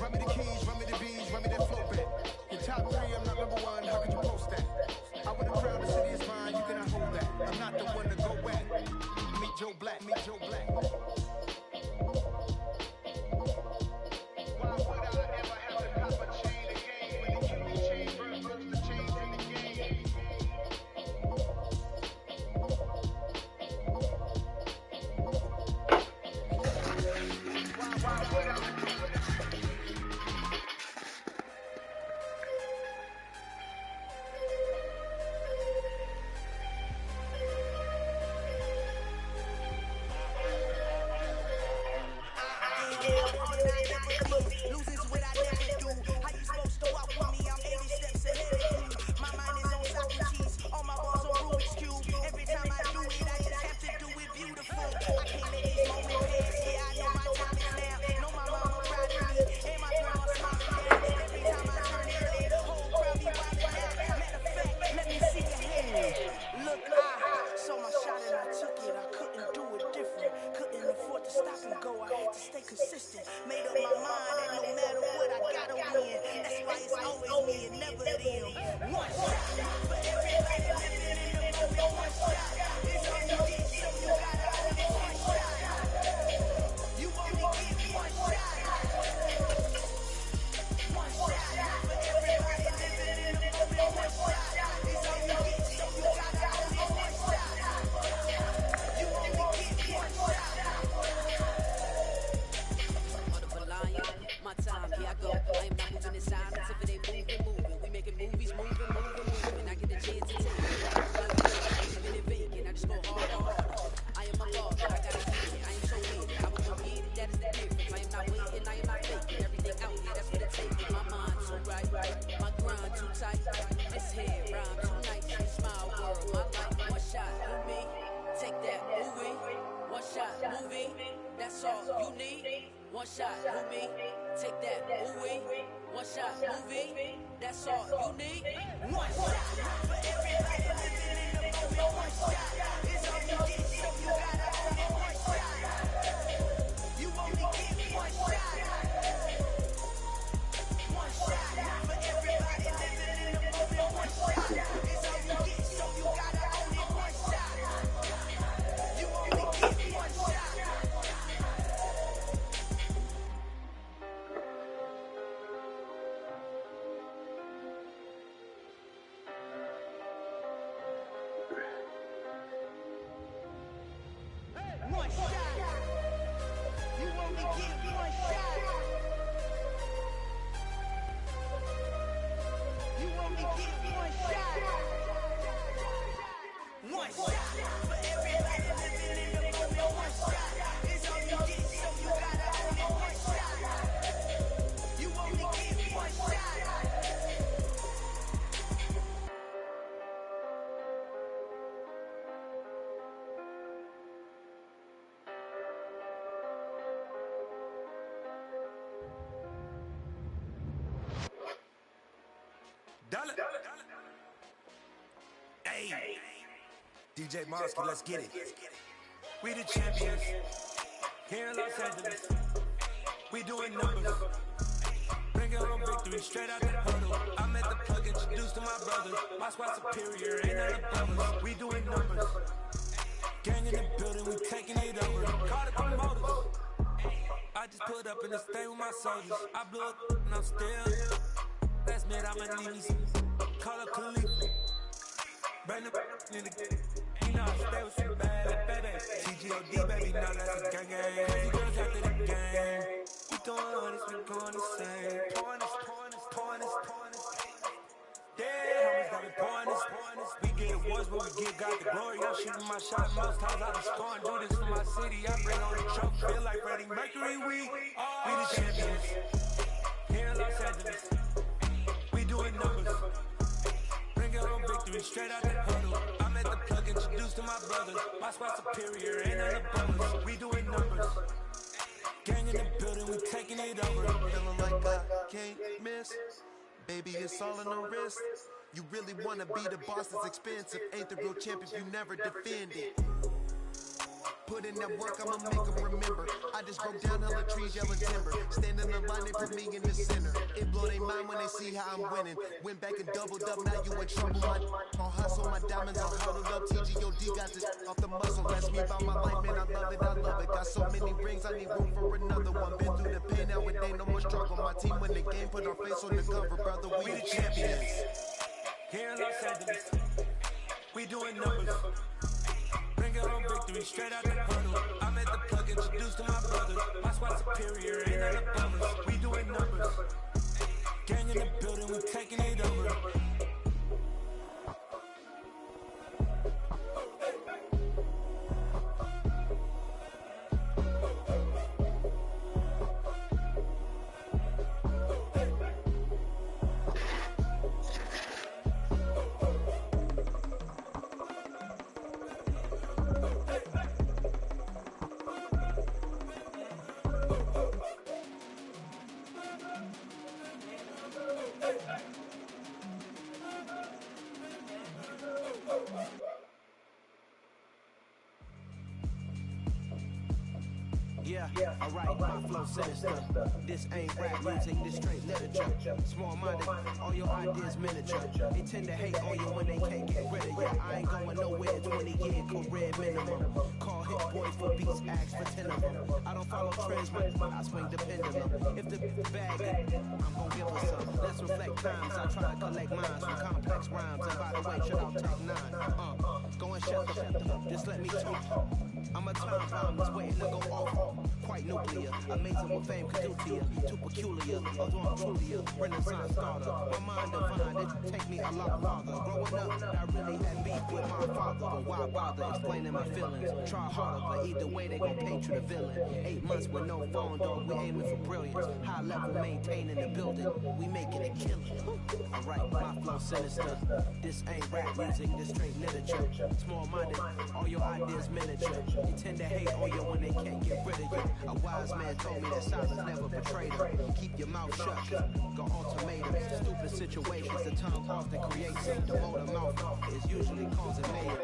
Run me the keys, run me the bees, run me that flow back. In top 3, I'm not number 1, how could you post that? I want a crowd, the city is mine, you cannot hold that. I'm not the one to go at. Meet Joe Black, meet Joe Black. Why would I ever have to cop a chain again? When the Cuban chain burst, puts the chains in the game. Why would I? Losing's what I never do. How you supposed to walk with me? I'm 80 steps ahead of you. My mind is on Socrates, all my balls on Rubik's Cube. Every time I do it, I just have to do it beautiful. I can't let this moment pass. Yeah, I know my time is now. Know my mama proud of me, and my grandma smiling down. Every time I turn it up, the whole crowd be wildin' out. Matter of fact, let me see your hand. Look, I saw my shot and I took it. I couldn't do it different. Couldn't afford to stop and go. I had to stay consistent. Made up my mind that no matter what, I gotta win. That's why it's always me and never them. One shot for everybody living in the moment. One shot is all you get, so you gotta own it. One shot. You only get one shot. One shot for everybody living in the moment. One shot is all you get, so you gotta own it. One shot. You only get one shot. My time, here I go. I am not moving in silence. If it ain't moving. We making movies, moving. I get the chance to take it. I'm in it vacant. I just go hard. I am a law, but I gotta keep it. I am so weird. I will go get it. That is the difference. I am not waiting. I am not faking. Everything out here, that's what it takes. My mind so right. My grind too tight. This hair rhyme too nice. It's my world, my life. One shot, with me. Take that, movie. One shot, movie. That's all you need. One shot, movie. Take that, movie. One shot, movie. That's all you need. One shot for everybody living in the moment. One shot is all you get, so you gotta own it. One shot. You only get one shot. One shot for everybody living in the moment. One shot is all you get, so you gotta own it. One shot. You only get one shot. One shot. You only get one shot. You only get one shot. One shot for everybody living in the moment. One shot is all you get, so you gotta own it. One shot. You only get one shot. Dollar. Hey. DJ Mosky, let's get it. We the champions. Here in Los Angeles. We doing numbers. Bringing home victory straight out the huddle. I'm at the plug, introduced to my brother. My squad superior, ain't none above us. We doing numbers. Gang in the building, we taking it over. Call the promoters. I just put up in this thing with my soldiers. I blew up and I'm still. Last minute, I'ma need me some. Call up Khalifa. Bring the in the. You know, I stay with some bad baby. TGOD, baby, know that's a gang gang. Crazy girls after the game. We doing honest, we going the same. Pouring this. Damn, I've been pouring this. We get it once, but we give God the glory. I'm shooting my shot most times I be scoring. Do this for my city, I bring on the trophy. Feel like Freddie Mercury, we the champions. Here in Los Angeles, we doing numbers. Bring it home victory, straight out the huddle. I'm at the plug, introduced to my brothers. My squad superior, ain't none above us. We doing numbers. Gang in the building, we taking it over. Feeling like I can't miss. Baby, it's all in the wrist. You really wanna be the boss, it's expensive. Ain't the real champ if you never defend it. Put in that work, I'ma make them remember. I just broke down hella trees, yelling timber. Stand in the line, they put me in the center. It blow their mind when they see how I'm winning. Went back and doubled up, now you in trouble. All hustle, my diamonds are huddled up. TGOD got this off the muscle. Ask me about my life, man, I love it, I love it. Got so many rings, I need room for another one. Been through the pain, now it ain't no more struggle. My team win the game, put our face on the cover, brother. We the champions. Here in Los Angeles, we doing numbers. Bring it home victory, straight out the huddle. I'm at the plug, introduced to my brothers. My squad superior, ain't none above us. We doing numbers. Gang in the building, we taking it over. Yeah, alright, my flow sinister. This ain't rap music, this straight literature. Small-minded, all your ideas miniature. They tend to hate on you when they can't get rid of you. I ain't going nowhere, 20-year career minimum. Call Hit Boy for beats, ask for 10 of them. I don't follow trends, but I swing the pendulum. If the bag it, I'm gonna give her some. Let's reflect times, I try to collect minds from complex rhymes. And by the way, shout out Tech 9. Go and shut the just let me talk. I'm a time bomb that's waiting to go off. Quite nuclear, amazing what fame can do to you. Too peculiar, although I'm truly a Renaissance starter. My mind divine, it take me a lot farther. Growing up, I really had beef with my father. But why bother explaining my feelings? Try harder, but either way they gon' paint you the villain. 8 months with no phone, dog, we aiming for brilliance. High level maintaining the building, we making it killing. Alright, my flow sinister. This ain't rap music, this straight literature. Small-minded, all your ideas miniature. They tend to hate on you when they can't get rid of you. A wise man told me that silence never betrayed him. Keep your mouth shut, go ultimatum. Stupid situations, the tongue often creates it. The motor mouth is usually causing mayhem.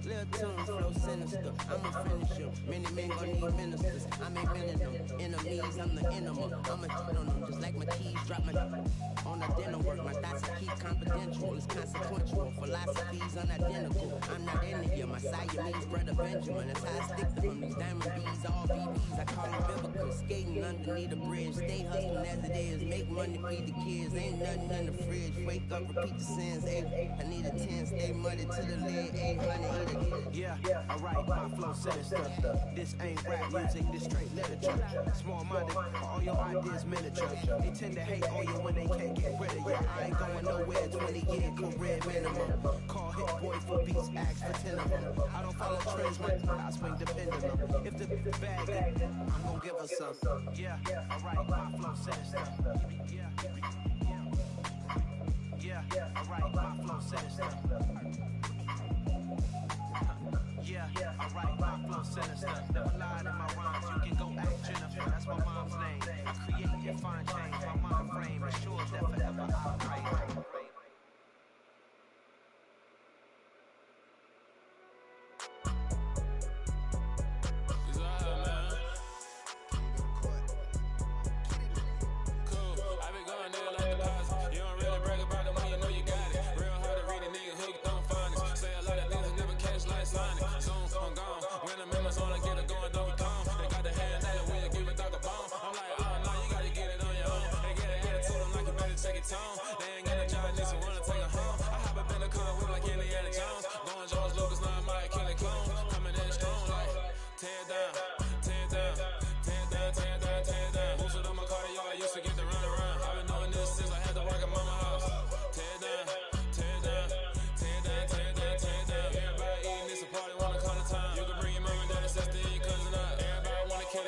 Little tunes flow sinister, I'm a finisher. Many men gon' need ministers, I ain't many them. Enemies, I'm the enema. I'm a hit on them, just like my keys drop my on the dinner work. My thoughts are keep confidential, it's consequential. Philosophies unidentical, I'm not into you. My Siamese brother Benjamin, that's how I stick to them. These diamond B's, all BBs, I call them biblical. Skating underneath the bridge, stay hustling as it is. Make money, feed the kids, ain't nothing in the fridge. Wake up, repeat the sins, I need a 10, stay muddy to the lid, 800. Yeah, alright, my flow sinister. This ain't rap music, this straight literature. Small-minded, all your ideas miniature. They tend to hate on you when they can't get rid of you. I ain't going nowhere, 20-year career minimum. Call Hit Boy for beats, ask for 10 of them. I don't follow trends, but I swing the pendulum. If the bag it, I'm gonna give her some. Yeah, alright, my flow sinister. Yeah, alright, my flow sinister. Yeah, alright, my flow sinister. Never lied in my rhymes, you can go ask Jennifer, that's my mom's name. I create and find change, my mind frame ensures that forever I'll reign. Zoom, I'm gone. When the members on, I get it going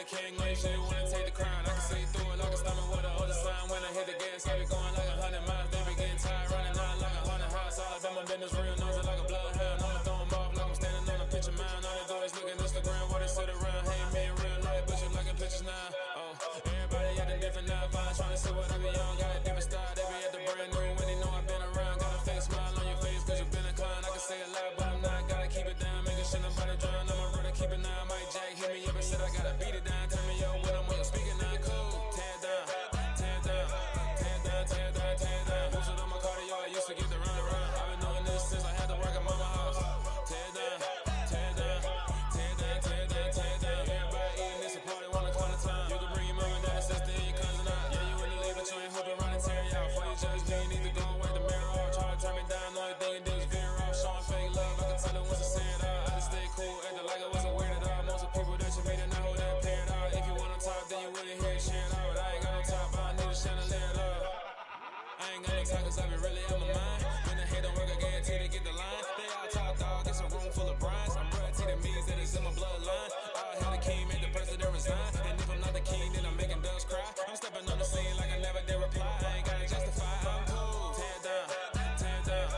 a king, like shit, wanna take the crown. I can see through it like a stomach with a other sign. When I hit the gas, I be going like 100 miles. They be getting tired, running out like a haunted house. All up in my business, real nosing like a bloodhound. I'ma throw 'em off like I'm standing on a picture mound. All they do is look at Instagram, what they sit around. Hey, me in real life, but you liking pictures now. Oh, everybody acting different now. Fine, trying to see what I be on. Got a different style, they be at the brand new. When they know I've been around, got a fake smile on your face, cause you been inclined. I can say a lot, but I'm not. Gotta keep it down, making shit I'm about to drown. I'm a brother, keep it now. Mike Jack hit me up and said I gotta beat it down. Tell me yo, when I'm on your speaker now, cool. Tear down, tear down, tear down, tear down, tear down. Boosted on my cardio, I used to get the run around. I've been doing this since I had to work at mama house. Tear down, tear down, tear down, tear down, tear down. Everybody eating this, a party, wanna call the time. You can bring your mom and dad and sister in your cousin out. Yeah, you in the league, but you ain't hooping around and tear you out. Before you judge me, you need to go away the mirror off. Try to turn me down, the only thing you do is veer off. Showing fake love, I can tell it once I say it out. I just stay cool, acting like I wasn't weird at all. Most of the people that you meet, not who that paired out. If you want on top, then you wouldn't hear it shared out. I ain't got no top, but I need a chandelier love. I ain't got no time, cause I be really on my mind. When the head don't work, I guarantee to get the line. They all top dog, it's a room full of brinds. I'm royalty, that means that it's in my bloodline. I had a king, made the president resign. And if I'm not the king, then I'm making doves cry. I'm stepping on the scene like I never did reply. I ain't gotta justify, I'm cool. Tear down, tear down,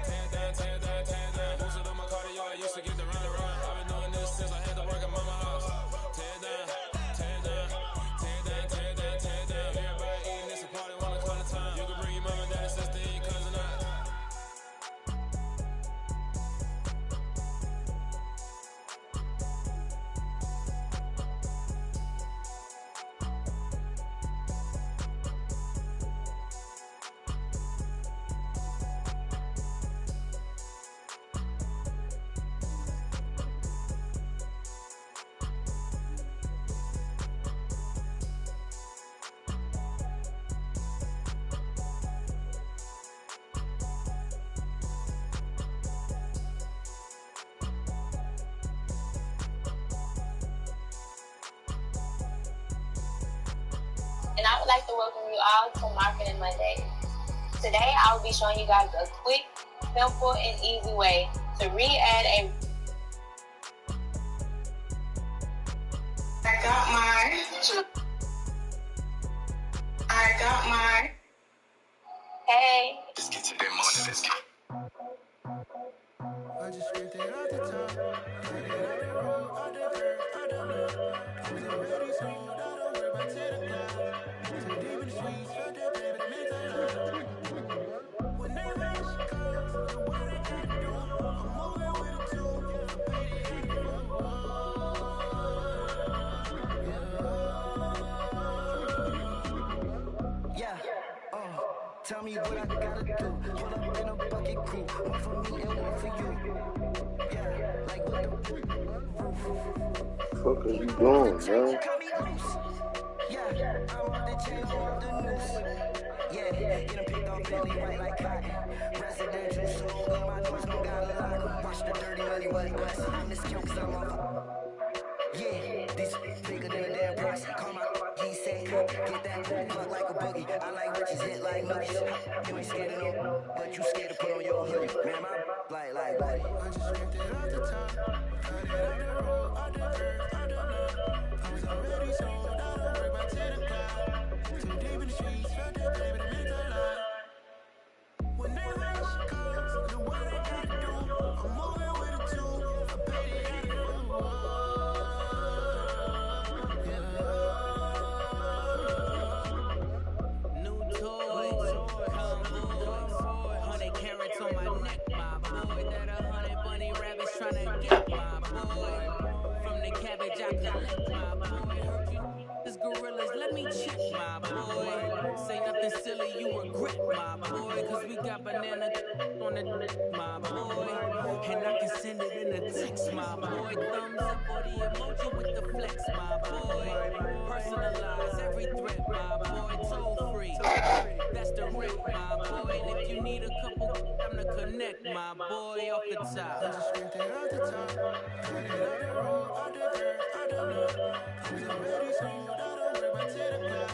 tear down, tear down, tear down. Boosted on my cardio, I used to get the run around. I've been doing this since I had to work at mama house. Tear down, tear down, tear down, tear down, tear down. Everybody eating this, a party, wanna call the time. You can bring your mama, dad, and sister, and your cousin out. And I would like to welcome you all to Marketing Monday. Today, I will be showing you guys a quick, simple, and easy way to re-add a... I got mine. Hey. Let's get to that money, let's get. I just scraped it out the top. Got it out the road, out the dirt, out the mud. I was already sold, I don't worry about 10 o'clock. So deep in the streets, felt that baby, that meant a lot. When they rush comes, the what I gotta do, I'm moving with a two. I paid it out the road. Yeah, tell me what I gotta do. Pull up in a bucket crew, one for me and one for you. Yeah, like what the fuck are you doing, man? Yeah, I'm off the chain, I'm off the noose. Yeah, get them picked off Billy white like cotton. Residential slogan, my doors don't got a lock. Watch the dirty money, but I see I'm miscount cause I'm off. Yeah, this bigger than a damn price. Call my G say, get that fuck like a boogie. I like riches, hit like noogies. You ain't scared of no, but you scared to put on your hoodie. Man, my like buddy. I just scraped it out the top. Got it out the road, out the dirt, out the mud. I was already sold, I don't worry about 10 o'clock. Too deep in the streets, felt that baby, that meant a lot. When they rush comes, the what I gotta do, I'm moving with a two. I paid it out the road. New toys, cowboys, 100 carats on my neck, my boy. That 100 bunny rabbits tryna get my boy. From the cabbage I collect, my boy. Heard you this gorillas, let me check, my boy. Say nothing silly, you regret, my boy. Cause we got banana on the my boy. And I can send it in a text, my boy. Thumbs up or the emoji with the flex, my boy. Personalize every threat, my boy. Toll free, that's the rip, my boy. And if you need a couple, I'm to connect, my boy, off the top. I just scraped it out the top. Got it out the road, out the dirt, out the mud. I was already sold, I don't worry about 10 o'clock.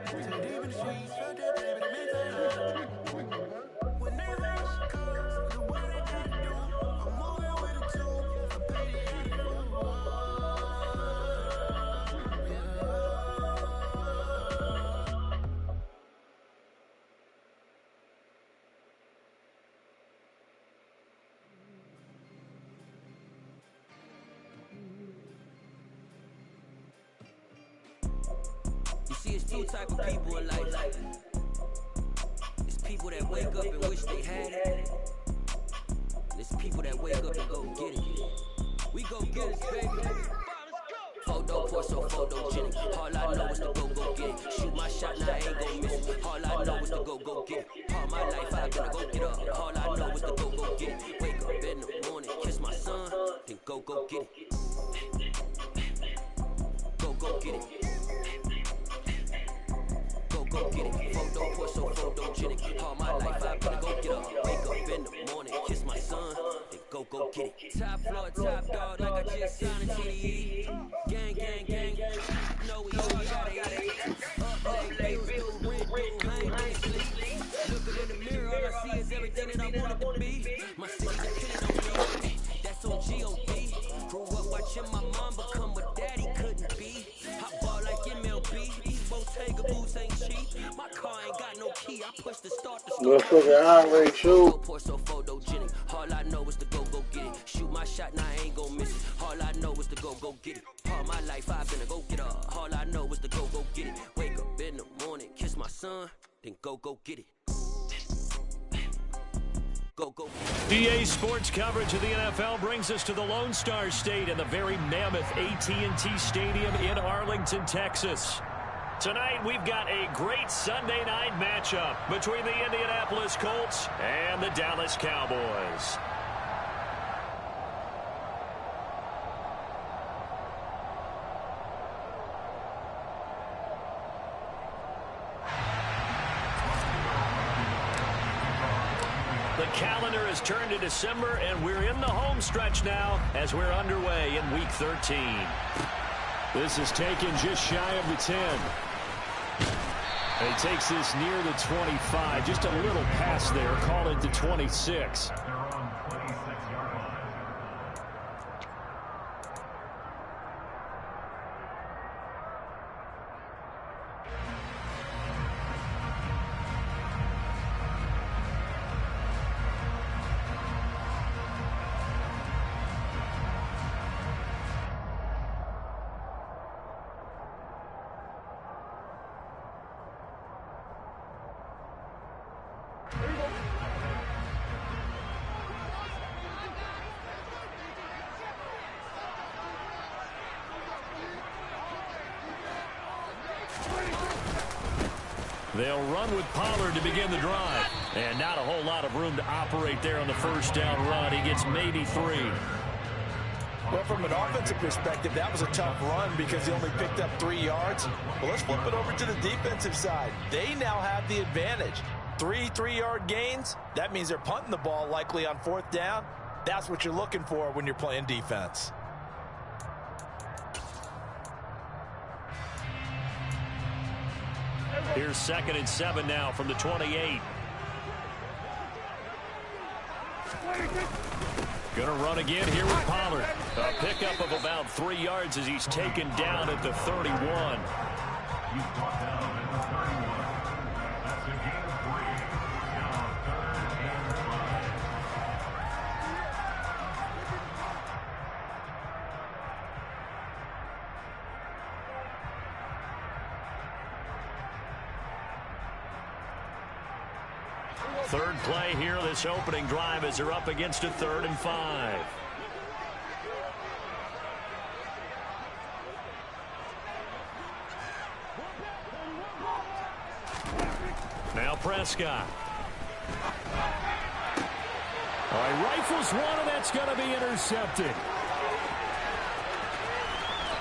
Too deep in the streets, felt that baby, that meant a lot. When they rush comes, the what I gotta do, I'm moving with a two. I paid it out the road. See, it's two type of people in life. It's people that wake up and wish they had it. And it's people that wake up and go get it. We go get it, baby. Photo pour so photogenic. All I know is to go get it. Shoot my shot, now I ain't gon' miss it. All I know is to go get it. All my life I've been to go get up. All I know is to go get it. Wake up in the morning, kiss my son, then go get it. Go get it. Go get it. Photo pour so photogenic. All my life I've been to go get up. Wake up in the morning, kiss my son, then go get it. Top floor, top dog, like I just signed a TDE. Gang, gang, gang, gang. Know we all gotta eat. Up late, bills due, rent due, I ain't really sleep. Looking in the mirror, all I see is everything that I wanted to be. My city depending on me. That's on G.O.D. Grew up watching my mom become what daddy couldn't be. I ball like MLB. These Bottega boots ain't cheap. My car ain't got no key. I push the start to start. Motherfucking highway show. Pour so photogenic. All I know is to go get it. Shoot my shot, now I ain't gon' miss it. All I know is to go get it. All my life I've been to go get up. All I know is to go get it. Wake up in the morning, kiss my son, then go get it. Go. EA Sports coverage of the NFL brings us to the Lone Star State and the very mammoth AT&T Stadium in Arlington, Texas. Tonight, we've got a great Sunday night matchup between the Indianapolis Colts and the Dallas Cowboys. The calendar has turned to December, and we're in the home stretch now as we're underway in Week 13. This is taken just shy of the 10. And he takes this near the 25, just a little pass there, call it the 26. They'll run with Pollard to begin the drive. And not a whole lot of room to operate there on the first down run. He gets maybe 3. Well, from an offensive perspective, that was a tough run because he only picked up 3 yards. Well, let's flip it over to the defensive side. They now have the advantage. 3 3-yard gains. That means they're punting the ball likely on 4th down. That's what you're looking for when you're playing defense. Here's 2nd and 7 now from the 28. Gonna run again here with Pollard. A pickup of about 3 yards as he's taken down at the 31. He's brought down at the 31. That's a gain of 3. Now 3rd and 5. Third play here, this opening drive as they're up against a 3rd and 5. Now Prescott. All right, rifles one, and that's going to be intercepted.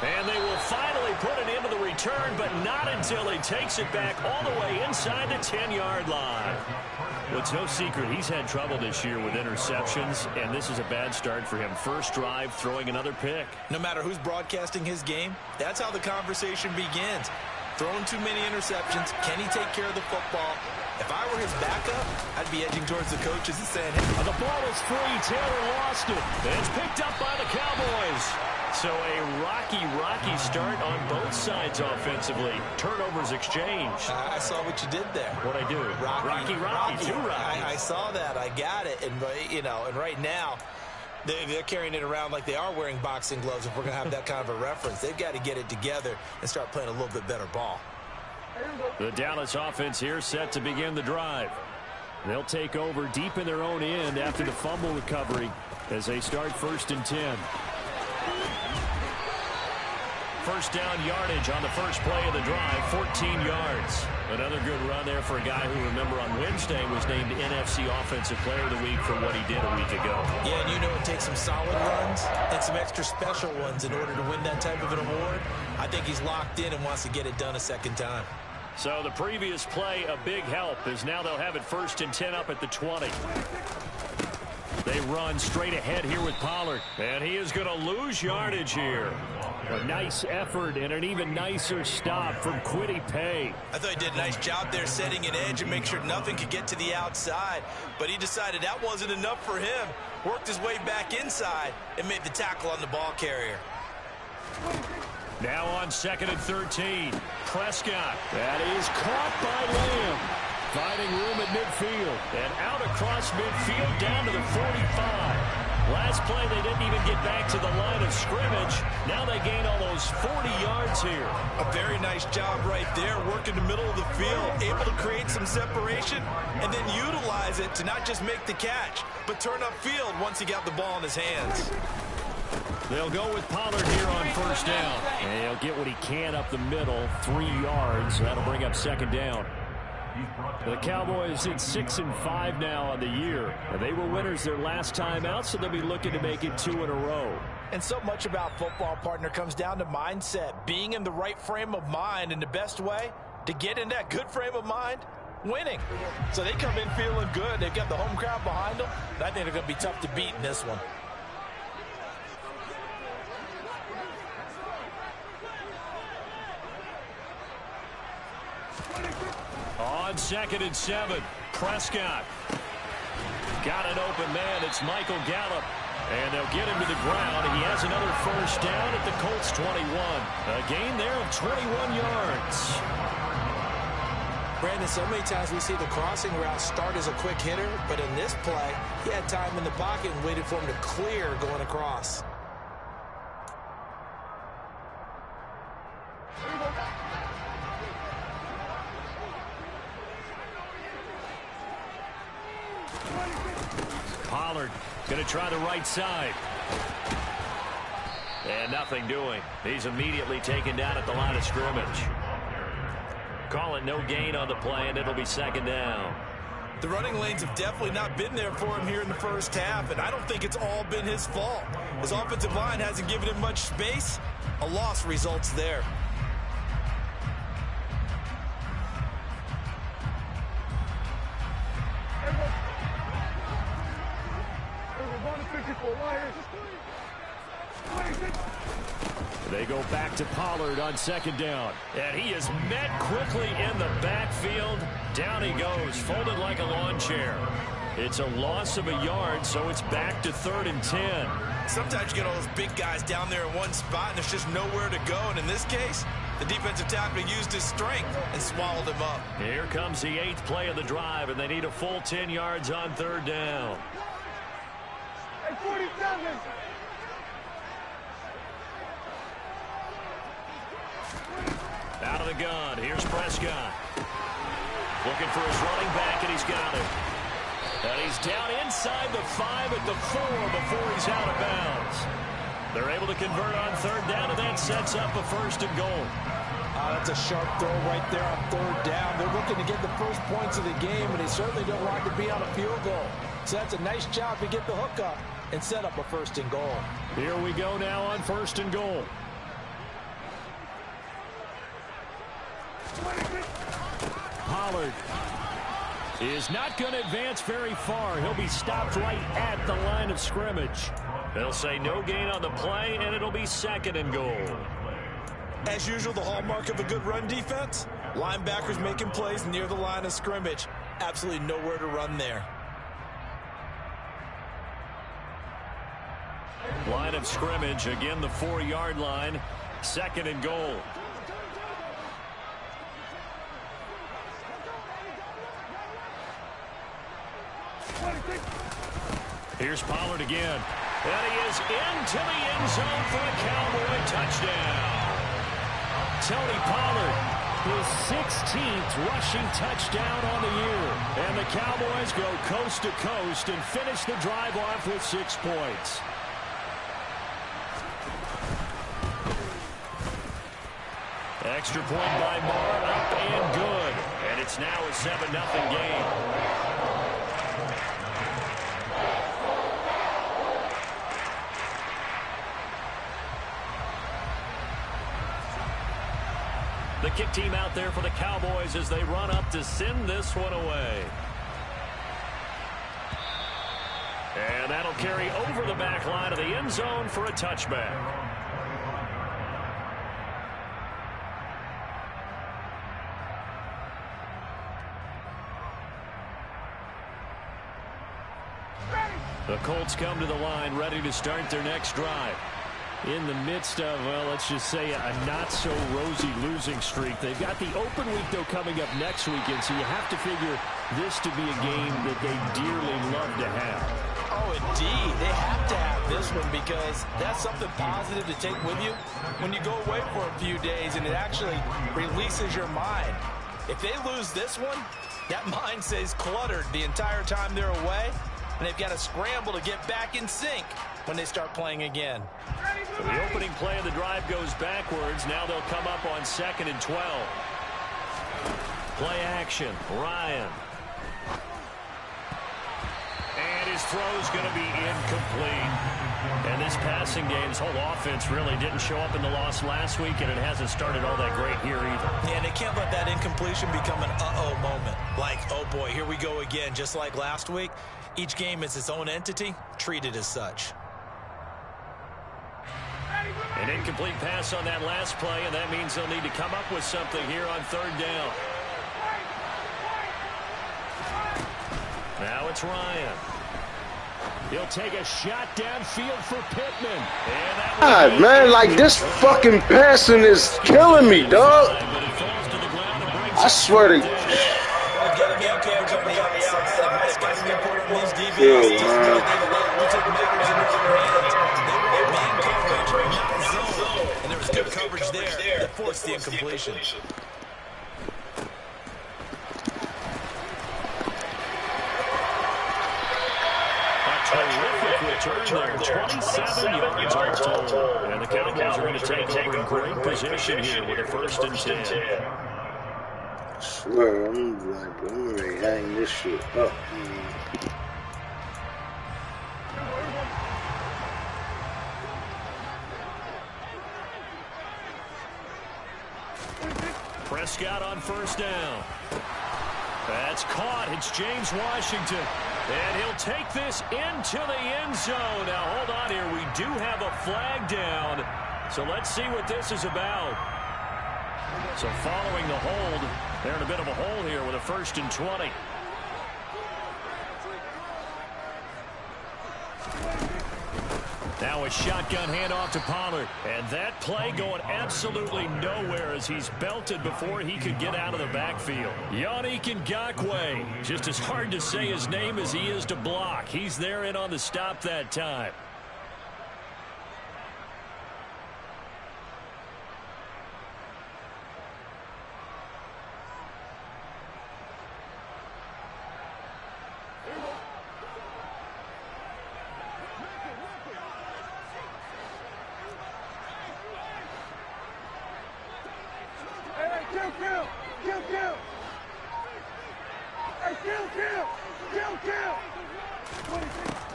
And they will finally put it into the return, but not until he takes it back all the way inside the 10-yard line. Well, it's no secret he's had trouble this year with interceptions, and this is a bad start for him. First drive, throwing another pick. No matter who's broadcasting his game, that's how the conversation begins. Throwing too many interceptions, can he take care of the football? If I were his backup, I'd be edging towards the coaches and saying, hey. The ball is free. Taylor lost it. And it's picked up by the Cowboys. So a rocky start on both sides offensively. Turnovers exchanged. I saw what you did there. What'd I do? Rocky. Two Rockies. I saw that. I got it. And, and right now, they're carrying it around like they are wearing boxing gloves if we're going to have that kind of a reference. They've got to get it together and start playing a little bit better ball. The Dallas offense here set to begin the drive. They'll take over deep in their own end after the fumble recovery as they start 1st and 10. First down yardage on the first play of the drive, 14 yards. Another good run there for a guy who, remember, on Wednesday was named NFC Offensive Player of the Week for what he did a week ago. Yeah, and you know it takes some solid runs and some extra special ones in order to win that type of an award. I think he's locked in and wants to get it done a second time. So the previous play, a big help, as now they'll have it 1st and 10 up at the 20. They run straight ahead here with Pollard, and he is going to lose yardage here. A nice effort and an even nicer stop from Kwity Paye. I thought he did a nice job there setting an edge and make sure nothing could get to the outside, but he decided that wasn't enough for him. Worked his way back inside and made the tackle on the ball carrier. Now on 2nd and 13. Prescott. That is caught by Lamb. Finding room at midfield. And out across midfield down to the 45. Last play they didn't even get back to the line of scrimmage. Now they gain almost 40 yards here. A very nice job right there, working the middle of the field, able to create some separation, and then utilize it to not just make the catch, but turn upfield once he got the ball in his hands. They'll go with Pollard here on 1st down. And he'll get what he can up the middle, 3 yards. That'll bring up 2nd down. The Cowboys at 6-5 now on the year. And they were winners their last time out, so they'll be looking to make it 2 in a row. And so much about football, partner, comes down to mindset. Being in the right frame of mind, and the best way to get in that good frame of mind, winning. So they come in feeling good. They've got the home crowd behind them. And I think they're going to be tough to beat in this one. On 2nd and 7, Prescott. Got an open man. It's Michael Gallup. And they'll get him to the ground. He has another 1st down at the Colts 21. A gain there of 21 yards. Brandon, so many times we see the crossing route start as a quick hitter, but in this play, he had time in the pocket and waited for him to clear going across. Pollard going to try the right side. And nothing doing. He's immediately taken down at the line of scrimmage. Call it no gain on the play, and it'll be 2nd down. The running lanes have definitely not been there for him here in the first half, and I don't think it's all been his fault. His offensive line hasn't given him much space. A loss results there. They go back to Pollard on 2nd down. And he is met quickly in the backfield. Down he goes, folded like a lawn chair. It's a loss of a yard, so it's back to 3rd and 10. Sometimes you get all those big guys down there in one spot, and there's just nowhere to go. And in this case, the defensive tackle used his strength and swallowed him up. Here comes the 8th play of the drive, and they need a full 10 yards on 3rd down. Hey, 47! Out of the gun, here's Prescott. Looking for his running back, and he's got it. And he's down inside the 5 at the 4 before he's out of bounds. They're able to convert on 3rd down, and that sets up a 1st and goal. That's a sharp throw right there on 3rd down. They're looking to get the first points of the game, and they certainly don't want to be on a field goal. So that's a nice job to get the hook up and set up a 1st and goal. Here we go now on 1st and goal. Pollard is not going to advance very far. He'll be stopped right at the line of scrimmage. They'll say no gain on the play, and it'll be 2nd and goal. As usual, the hallmark of a good run defense, linebackers making plays near the line of scrimmage. Absolutely nowhere to run there. Line of scrimmage, again the 4-yard line, 2nd and goal. Here's Pollard again. And he is into the end zone for a Cowboy touchdown. Tony Pollard His 16th rushing touchdown on the year. And the Cowboys go coast to coast and finish the drive off with 6 points. Extra point by Marr, up and good. And it's now a 7-0 game. The kick team out there for the Cowboys as they run up to send this one away. And that'll carry over the back line of the end zone for a touchback. The Colts come to the line ready to start their next drive. In the midst of, well, let's just say a not-so-rosy losing streak. They've got the open week, though, coming up next weekend, so you have to figure this to be a game that they dearly love to have. Oh, indeed. They have to have this one because that's something positive to take with you when you go away for a few days, and it actually releases your mind. If they lose this one, that mind stays cluttered the entire time they're away, and they've got to scramble to get back in sync when they start playing again. So the opening play of the drive goes backwards. Now they'll come up on 2nd and 12. Play action. Ryan. And his throw's going to be incomplete. And this passing game's whole offense really didn't show up in the loss last week, and it hasn't started all that great here either. Yeah, and they can't let that incompletion become an uh-oh moment. Like, oh boy, here we go again. Just like last week, each game is its own entity, treated as such. An incomplete pass on that last play, and that means they'll need to come up with something here on 3rd down. Now it's Ryan. He'll take a shot downfield for Pittman. God, man, like this fucking passing is killing me, dog. I swear to God. And there was good coverage there that forced the incompletion. Return there, 27 yards all total. And the Cowboys are going to take over in great position here with a 1st and 10. I swear, I'm ready to hang this shit up, man. Prescott on 1st down. That's caught. It's James Washington. And he'll take this into the end zone. Now, hold on here. We do have a flag down. So let's see what this is about. So following the hold, they're in a bit of a hole here with a 1st and 20. Now a shotgun handoff to Pollard. And that play going absolutely nowhere as he's belted before he could get out of the backfield. Yannick Ngakoue. Just as hard to say his name as he is to block. He's there in on the stop that time.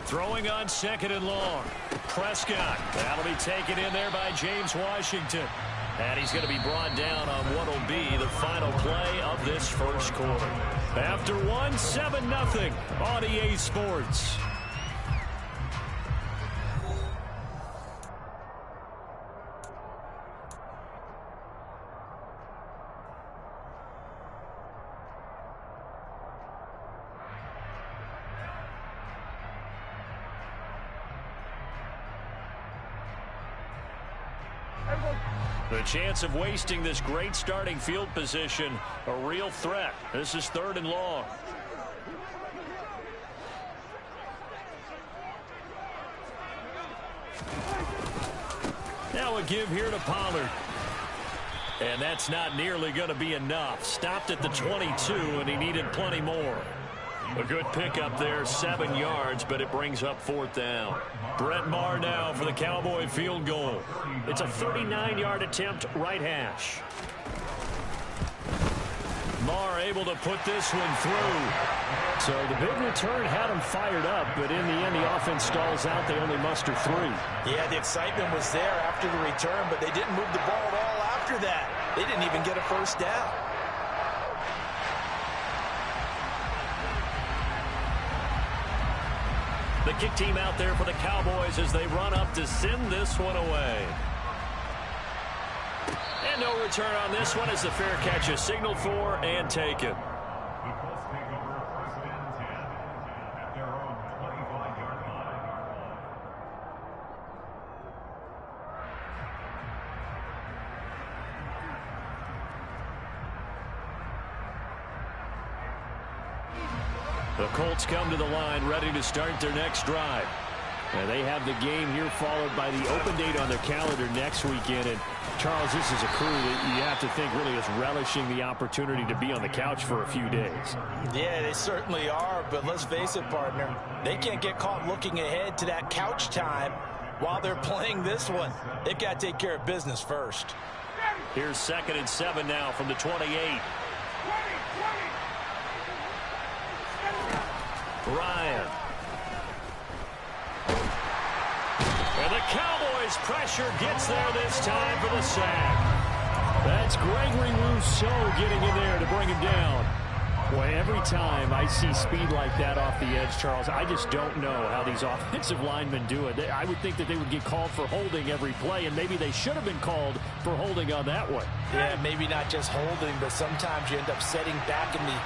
Throwing on 2nd and long. Prescott. That'll be taken in there by James Washington. And he's going to be brought down on what will be the final play of this 1st quarter. After 7-0 on EA Sports. The chance of wasting this great starting field position, a real threat. This is 3rd and long. Now a give here to Pollard. And that's not nearly going to be enough. Stopped at the 22, and he needed plenty more. A good pickup there, 7 yards, but it brings up 4th down. Brett Maher now for the Cowboy field goal. It's a 39-yard attempt, right hash. Maher able to put this one through. So the big return had them fired up, but in the end, the offense stalls out. They only muster 3. Yeah, the excitement was there after the return, but they didn't move the ball at all after that. They didn't even get a first down. The kick team out there for the Cowboys as they run up to send this one away. And no return on this one as the fair catch is signaled for and taken. The Colts take over 1st and 10 at their own 25-yard line. The Colts come to the line ready to start their next drive. And they have the game here followed by the open date on their calendar next weekend. And Charles, this is a crew that you have to think really is relishing the opportunity to be on the couch for a few days. Yeah, they certainly are, but let's face it, partner. They can't get caught looking ahead to that couch time while they're playing this one. They've got to take care of business first. Here's 2nd and 7 now from the 28. Ryan. And the Cowboys pressure gets there this time for the sack. That's Gregory Rousseau getting in there to bring him down. Boy, every time I see speed like that off the edge, Charles, I just don't know how these offensive linemen do it. I would think that they would get called for holding every play, and maybe they should have been called for holding on that one. Yeah, maybe not just holding, but sometimes you end up setting back in the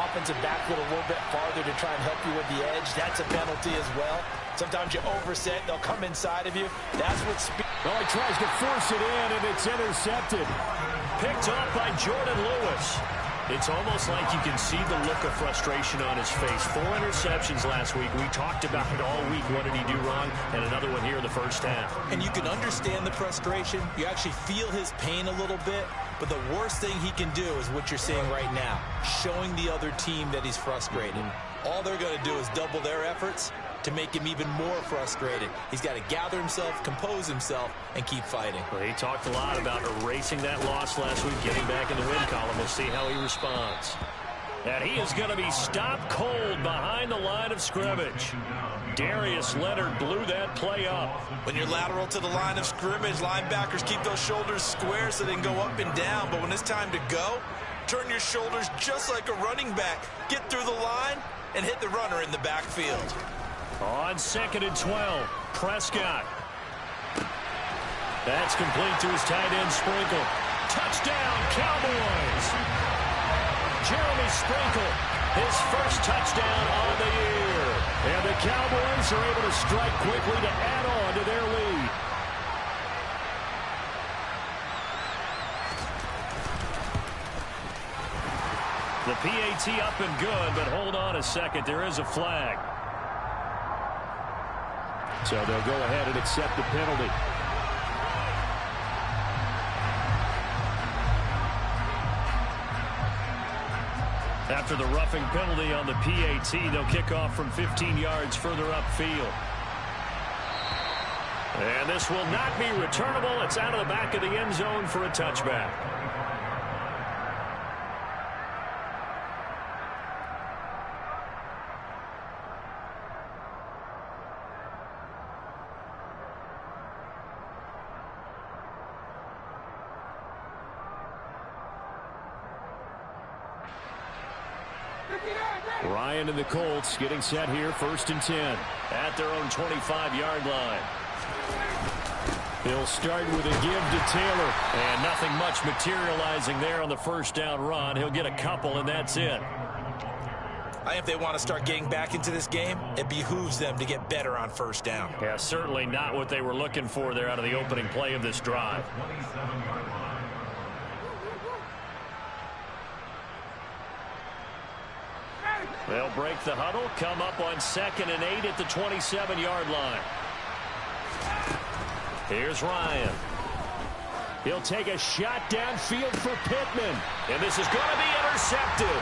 offensive backfield a little bit farther to try and help you with the edge. That's a penalty as well. Sometimes you overset, they'll come inside of you. That's what speed. Well, he tries to force it in, and it's intercepted. Picked up by Jordan Lewis. It's almost like you can see the look of frustration on his face. 4 interceptions last week. We talked about it all week. What did he do wrong? And another one here in the first half. And you can understand the frustration. You actually feel his pain a little bit. But the worst thing he can do is what you're seeing right now, showing the other team that he's frustrated. All they're going to do is double their efforts to make him even more frustrated. He's got to gather himself, compose himself, and keep fighting. Well, he talked a lot about erasing that loss last week, getting back in the win column. We'll see how he responds. And he is going to be stopped cold behind the line of scrimmage. Darius Leonard blew that play up. When you're lateral to the line of scrimmage, linebackers keep those shoulders square so they can go up and down. But when it's time to go, turn your shoulders just like a running back. Get through the line and hit the runner in the backfield. On 2nd and 12, Prescott. That's complete to his tight end, Sprinkle. Touchdown, Cowboys! Jeremy Sprinkle, his first touchdown of the year. And the Cowboys are able to strike quickly to add on to their lead. The PAT up and good, but hold on a second. There is a flag. So they'll go ahead and accept the penalty. After the roughing penalty on the PAT, they'll kick off from 15 yards further upfield. And this will not be returnable. It's out of the back of the end zone for a touchback. Ryan and the Colts getting set here, 1st and 10. At their own 25-yard line. He'll start with a give to Taylor. And nothing much materializing there on the first down run. He'll get a couple, and that's it. I think if they want to start getting back into this game, it behooves them to get better on first down. Yeah, certainly not what they were looking for there out of the opening play of this drive. They'll break the huddle, come up on 2nd and 8 at the 27-yard line. Here's Ryan. He'll take a shot downfield for Pittman. And this is going to be intercepted.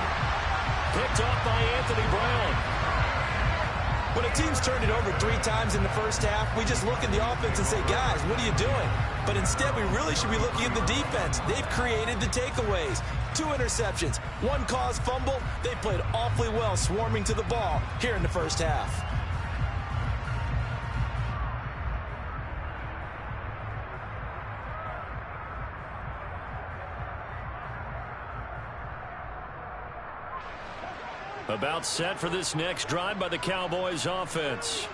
Picked off by Anthony Brown. When a team's turned it over 3 times in the first half, we just look at the offense and say, guys, what are you doing? But instead, we really should be looking at the defense. They've created the takeaways. 2 interceptions, 1 caused fumble. They played awfully well swarming to the ball here in the first half. About set for this next drive by the Cowboys offense.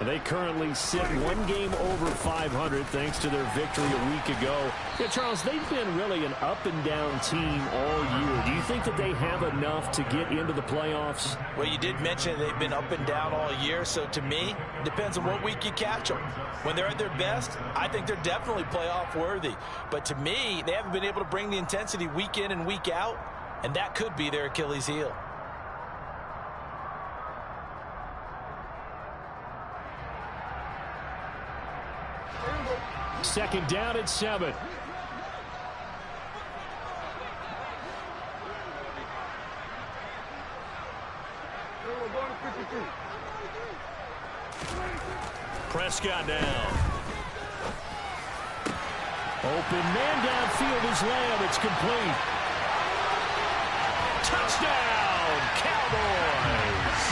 They currently sit 1 game over 500 thanks to their victory a week ago. Yeah, Charles, they've been really an up-and-down team all year. Do you think that they have enough to get into the playoffs? Well, you did mention they've been up and down all year, so to me, it depends on what week you catch them. When they're at their best, I think they're definitely playoff worthy. But to me, they haven't been able to bring the intensity week in and week out, and that could be their Achilles heel. Second down at 7. Prescott now. Open man downfield is Lamb. It's complete. Touchdown, Cowboys.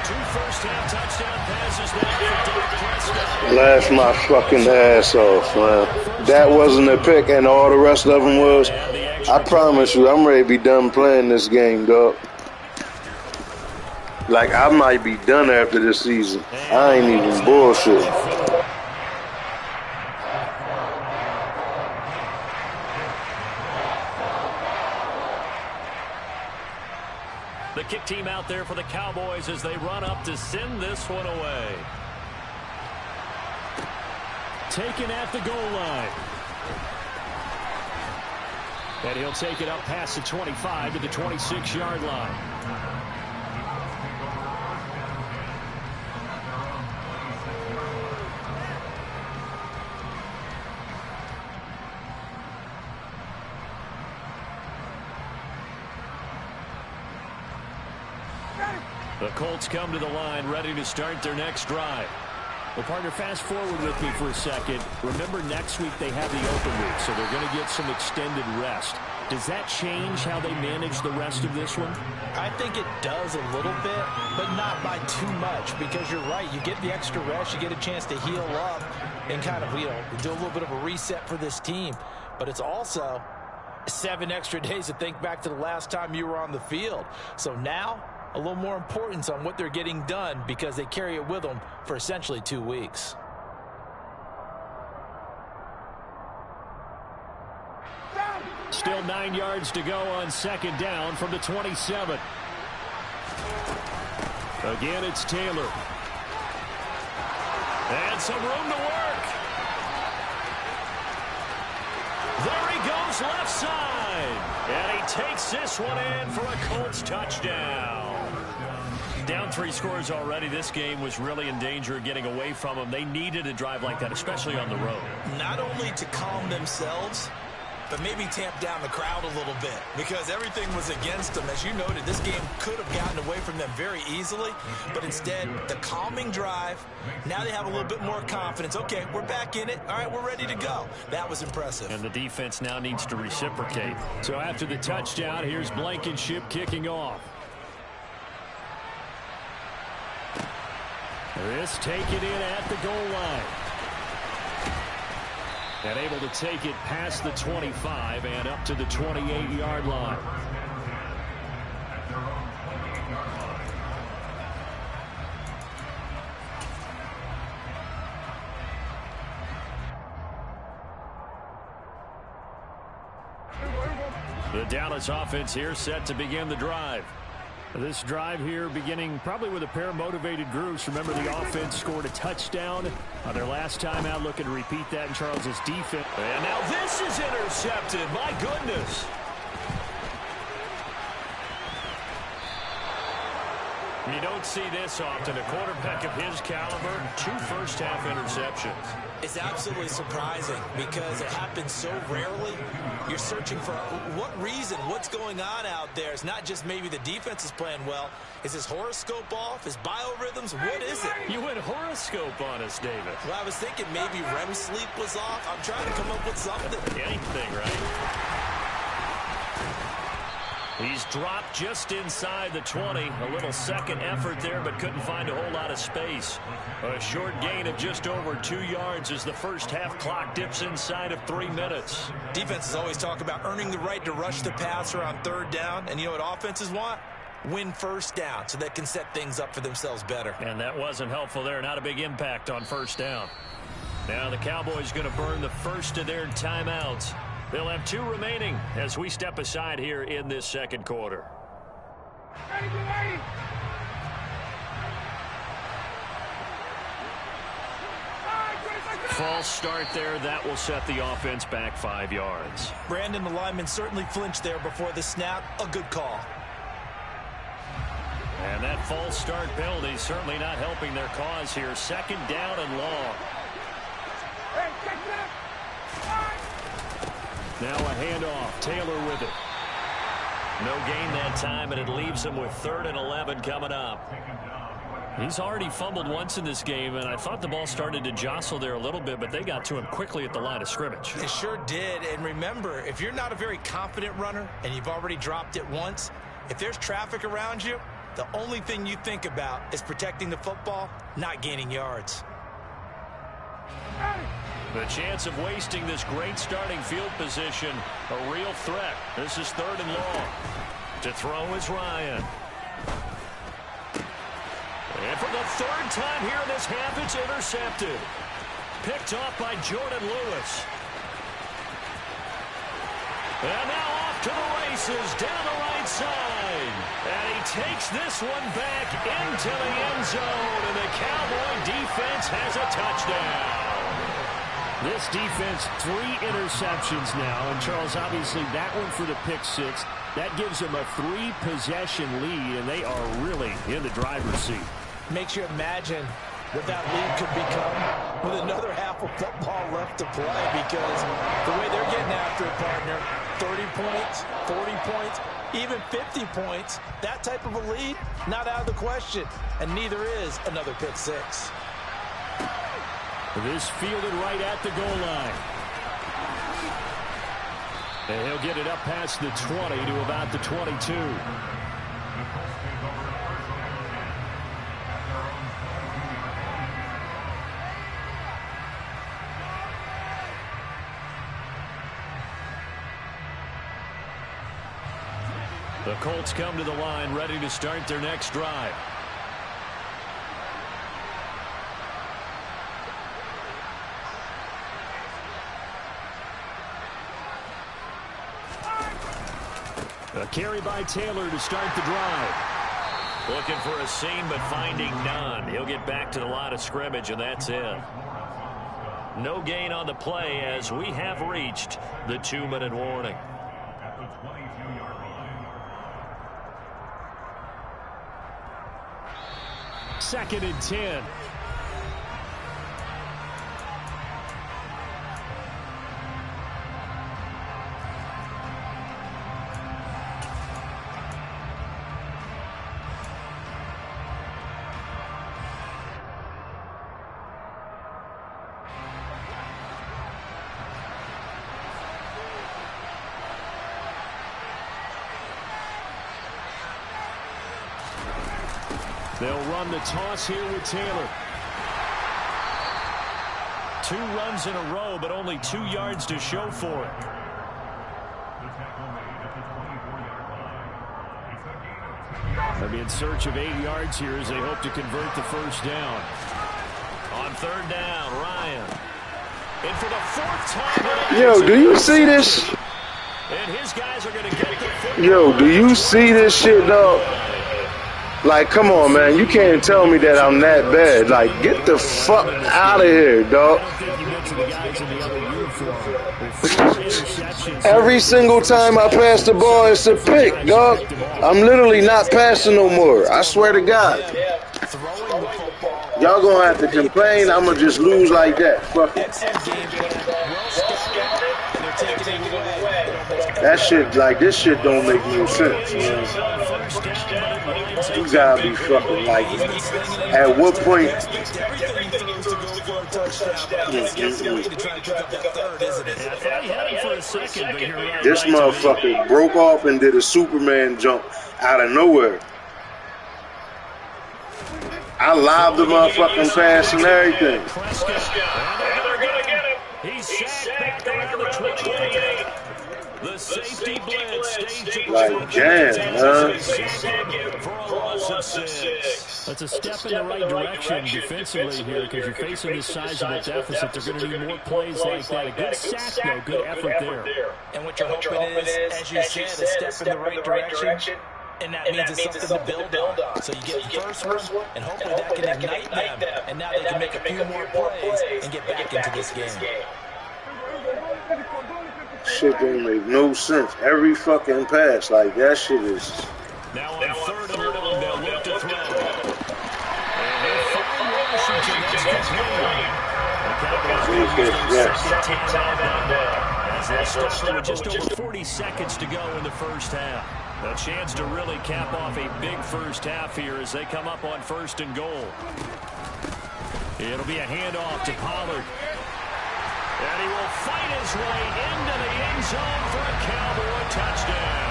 2 first-half touchdown passes now for Dak Prescott. Laugh my fucking ass off, man. That wasn't a pick, and all the rest of them was. I promise you, I'm ready to be done playing this game, dog. Like, I might be done after this season. I ain't even bullshit. The kick team out there for the Cowboys as they run up to send this one away. Taken at the goal line. And he'll take it up past the 25 to the 26-yard line. The Colts come to the line ready to start their next drive. Well, partner, fast forward with me for a second. Remember, next week they have the open week, so they're going to get some extended rest. Does that change how they manage the rest of this one? I think it does a little bit, but not by too much, because you're right. You get the extra rest, you get a chance to heal up and kind of, do a little bit of a reset for this team. But it's also 7 extra days to think back to the last time you were on the field. So now, a little more importance on what they're getting done because they carry it with them for essentially 2 weeks. Still 9 yards to go on second down from the 27. Again, it's Taylor. And some room to work. There he goes left side. And he takes this one in for a Colts touchdown. Down 3 scores already. This game was really in danger of getting away from them. They needed a drive like that, especially on the road. Not only to calm themselves, but maybe tamp down the crowd a little bit because everything was against them. As you noted, this game could have gotten away from them very easily, but instead, the calming drive, now they have a little bit more confidence. Okay, we're back in it. All right, we're ready to go. That was impressive. And the defense now needs to reciprocate. So after the touchdown, here's Blankenship kicking off. This taken in at the goal line. And able to take it past the 25 and up to the 28-yard line. The Dallas offense here set to begin the drive. This drive here beginning probably with a pair of motivated groups. Remember, the offense scored a touchdown on their last time out, looking to repeat that in Charles's defense. And now this is intercepted. My goodness. You don't see this often. A quarterback of his caliber, 2 first-half interceptions. It's absolutely surprising because it happens so rarely. You're searching for what reason, what's going on out there. It's not just maybe the defense is playing well. Is his horoscope off? His biorhythms? What is it? You went horoscope on us, David. Well, I was thinking maybe REM sleep was off. I'm trying to come up with something. Anything, right? He's dropped just inside the 20. A little second effort there, but couldn't find a whole lot of space. A short gain of just over 2 yards as the first half clock dips inside of 3 minutes. Defenses always talk about earning the right to rush the passer on third down. And you know what offenses want? Win first down so they can set things up for themselves better. And that wasn't helpful there. Not a big impact on first down. Now the Cowboys going to burn the first of their timeouts. They'll have 2 remaining as we step aside here in this second quarter. False start there. That will set the offense back 5 yards. Brandon, the lineman certainly flinched there before the snap. A good call. And that false start penalty certainly not helping their cause here. Second down and long. Now a handoff. Taylor with it. No gain that time, and it leaves him with 3rd and 11 coming up. He's already fumbled once in this game, and I thought the ball started to jostle there a little bit, but they got to him quickly at the line of scrimmage. It sure did. And remember, if you're not a very confident runner and you've already dropped it once, if there's traffic around you, the only thing you think about is protecting the football, not gaining yards. The chance of wasting this great starting field position, a real threat. This is 3rd and long. To throw is Ryan. And for the 3rd time here in this half, it's intercepted. Picked off by Jordan Lewis. And now off to the races down the right side. And he takes this one back into the end zone. And the Cowboy defense has a touchdown. This defense, 3 interceptions now. And, Charles, obviously that one for the pick 6. That gives them a 3-possession lead, and they are really in the driver's seat. Makes you imagine what that lead could become with another half of football left to play, because the way they're getting after it, partner, 30 points, 40 points, even 50 points, that type of a lead, not out of the question, and neither is another pick 6. This fielded right at the goal line. And he'll get it up past the 20 to about the 22. The Colts come to the line ready to start their next drive. A carry by Taylor to start the drive. Looking for a seam, but finding none. He'll get back to the line of scrimmage, and that's it. No gain on the play as we have reached the 2-minute warning. At the 22-yard line. 2nd and 10. They'll run the toss here with Taylor. 2 runs in a row, but only 2 yards to show for it. They'll be in search of 8 yards here as they hope to convert the first down. On 3rd down, Ryan. And for the 4th time. Yo, do you see this? And his guys are going to get the Yo, do you see this shit, dog? Like, come on, man. You can't tell me that I'm that bad. Like, get the fuck out of here, dog. Every single time I pass the ball, it's a pick, dog. I'm literally not passing no more. I swear to God. Y'all gonna have to complain. I'm gonna just lose like that. Fuck it. That shit, like, this shit don't make no sense, man. You gotta be fucking like, at what point? This motherfucker broke off and did a Superman jump out of nowhere. I lobbed the motherfucking pass and everything. He's sacked back around the 28. The safety blitz staged like jam, man. For a loss of 6. That's a step in the right direction defensively here because you're facing this sizable deficit. They're going to need more plays like that. A good sack, though. Good effort there. And what you're hoping is, as you said, a step in the right direction. And that means it's something to build on. So you get the first one, and hopefully that can ignite them. And now they can make a few more plays and get back into this game. Shit don't make no sense. Every fucking pass, like that shit is. Now on 3rd and long, they'll look to throw. And they'll find Washington. That's complete. The Cowboys will use their second timeout now. As they start with just over 40 seconds to go in the first half. A chance to really cap off a big first half here as they come up on 1st and goal. It'll be a handoff to Pollard. And he will fight his way into the end zone for a Cowboy touchdown.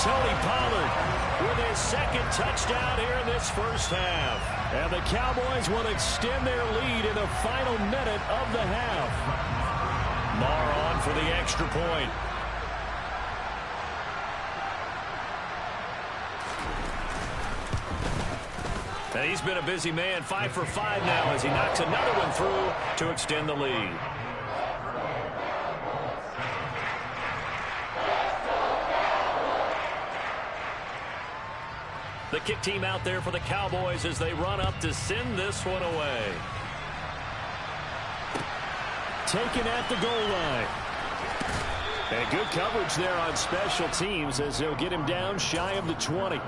Tony Pollard with his second touchdown here in this first half. And the Cowboys will extend their lead in the final minute of the half. Marr on for the extra point. And he's been a busy man, 5 for 5 now as he knocks another one through to extend the lead. The kick team out there for the Cowboys as they run up to send this one away. Taken at the goal line. And good coverage there on special teams as they'll get him down shy of the 20.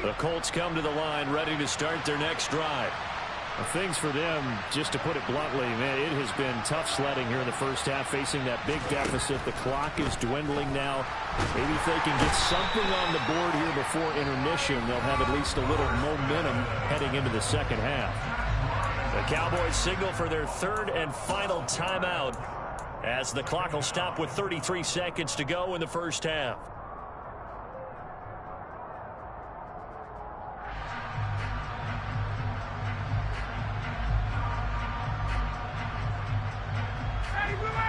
The Colts come to the line ready to start their next drive. Well, things for them, just to put it bluntly, man, it has been tough sledding here in the first half, facing that big deficit. The clock is dwindling now. Maybe if they can get something on the board here before intermission, they'll have at least a little momentum heading into the second half. The Cowboys signal for their 3rd and final timeout as the clock will stop with 33 seconds to go in the first half.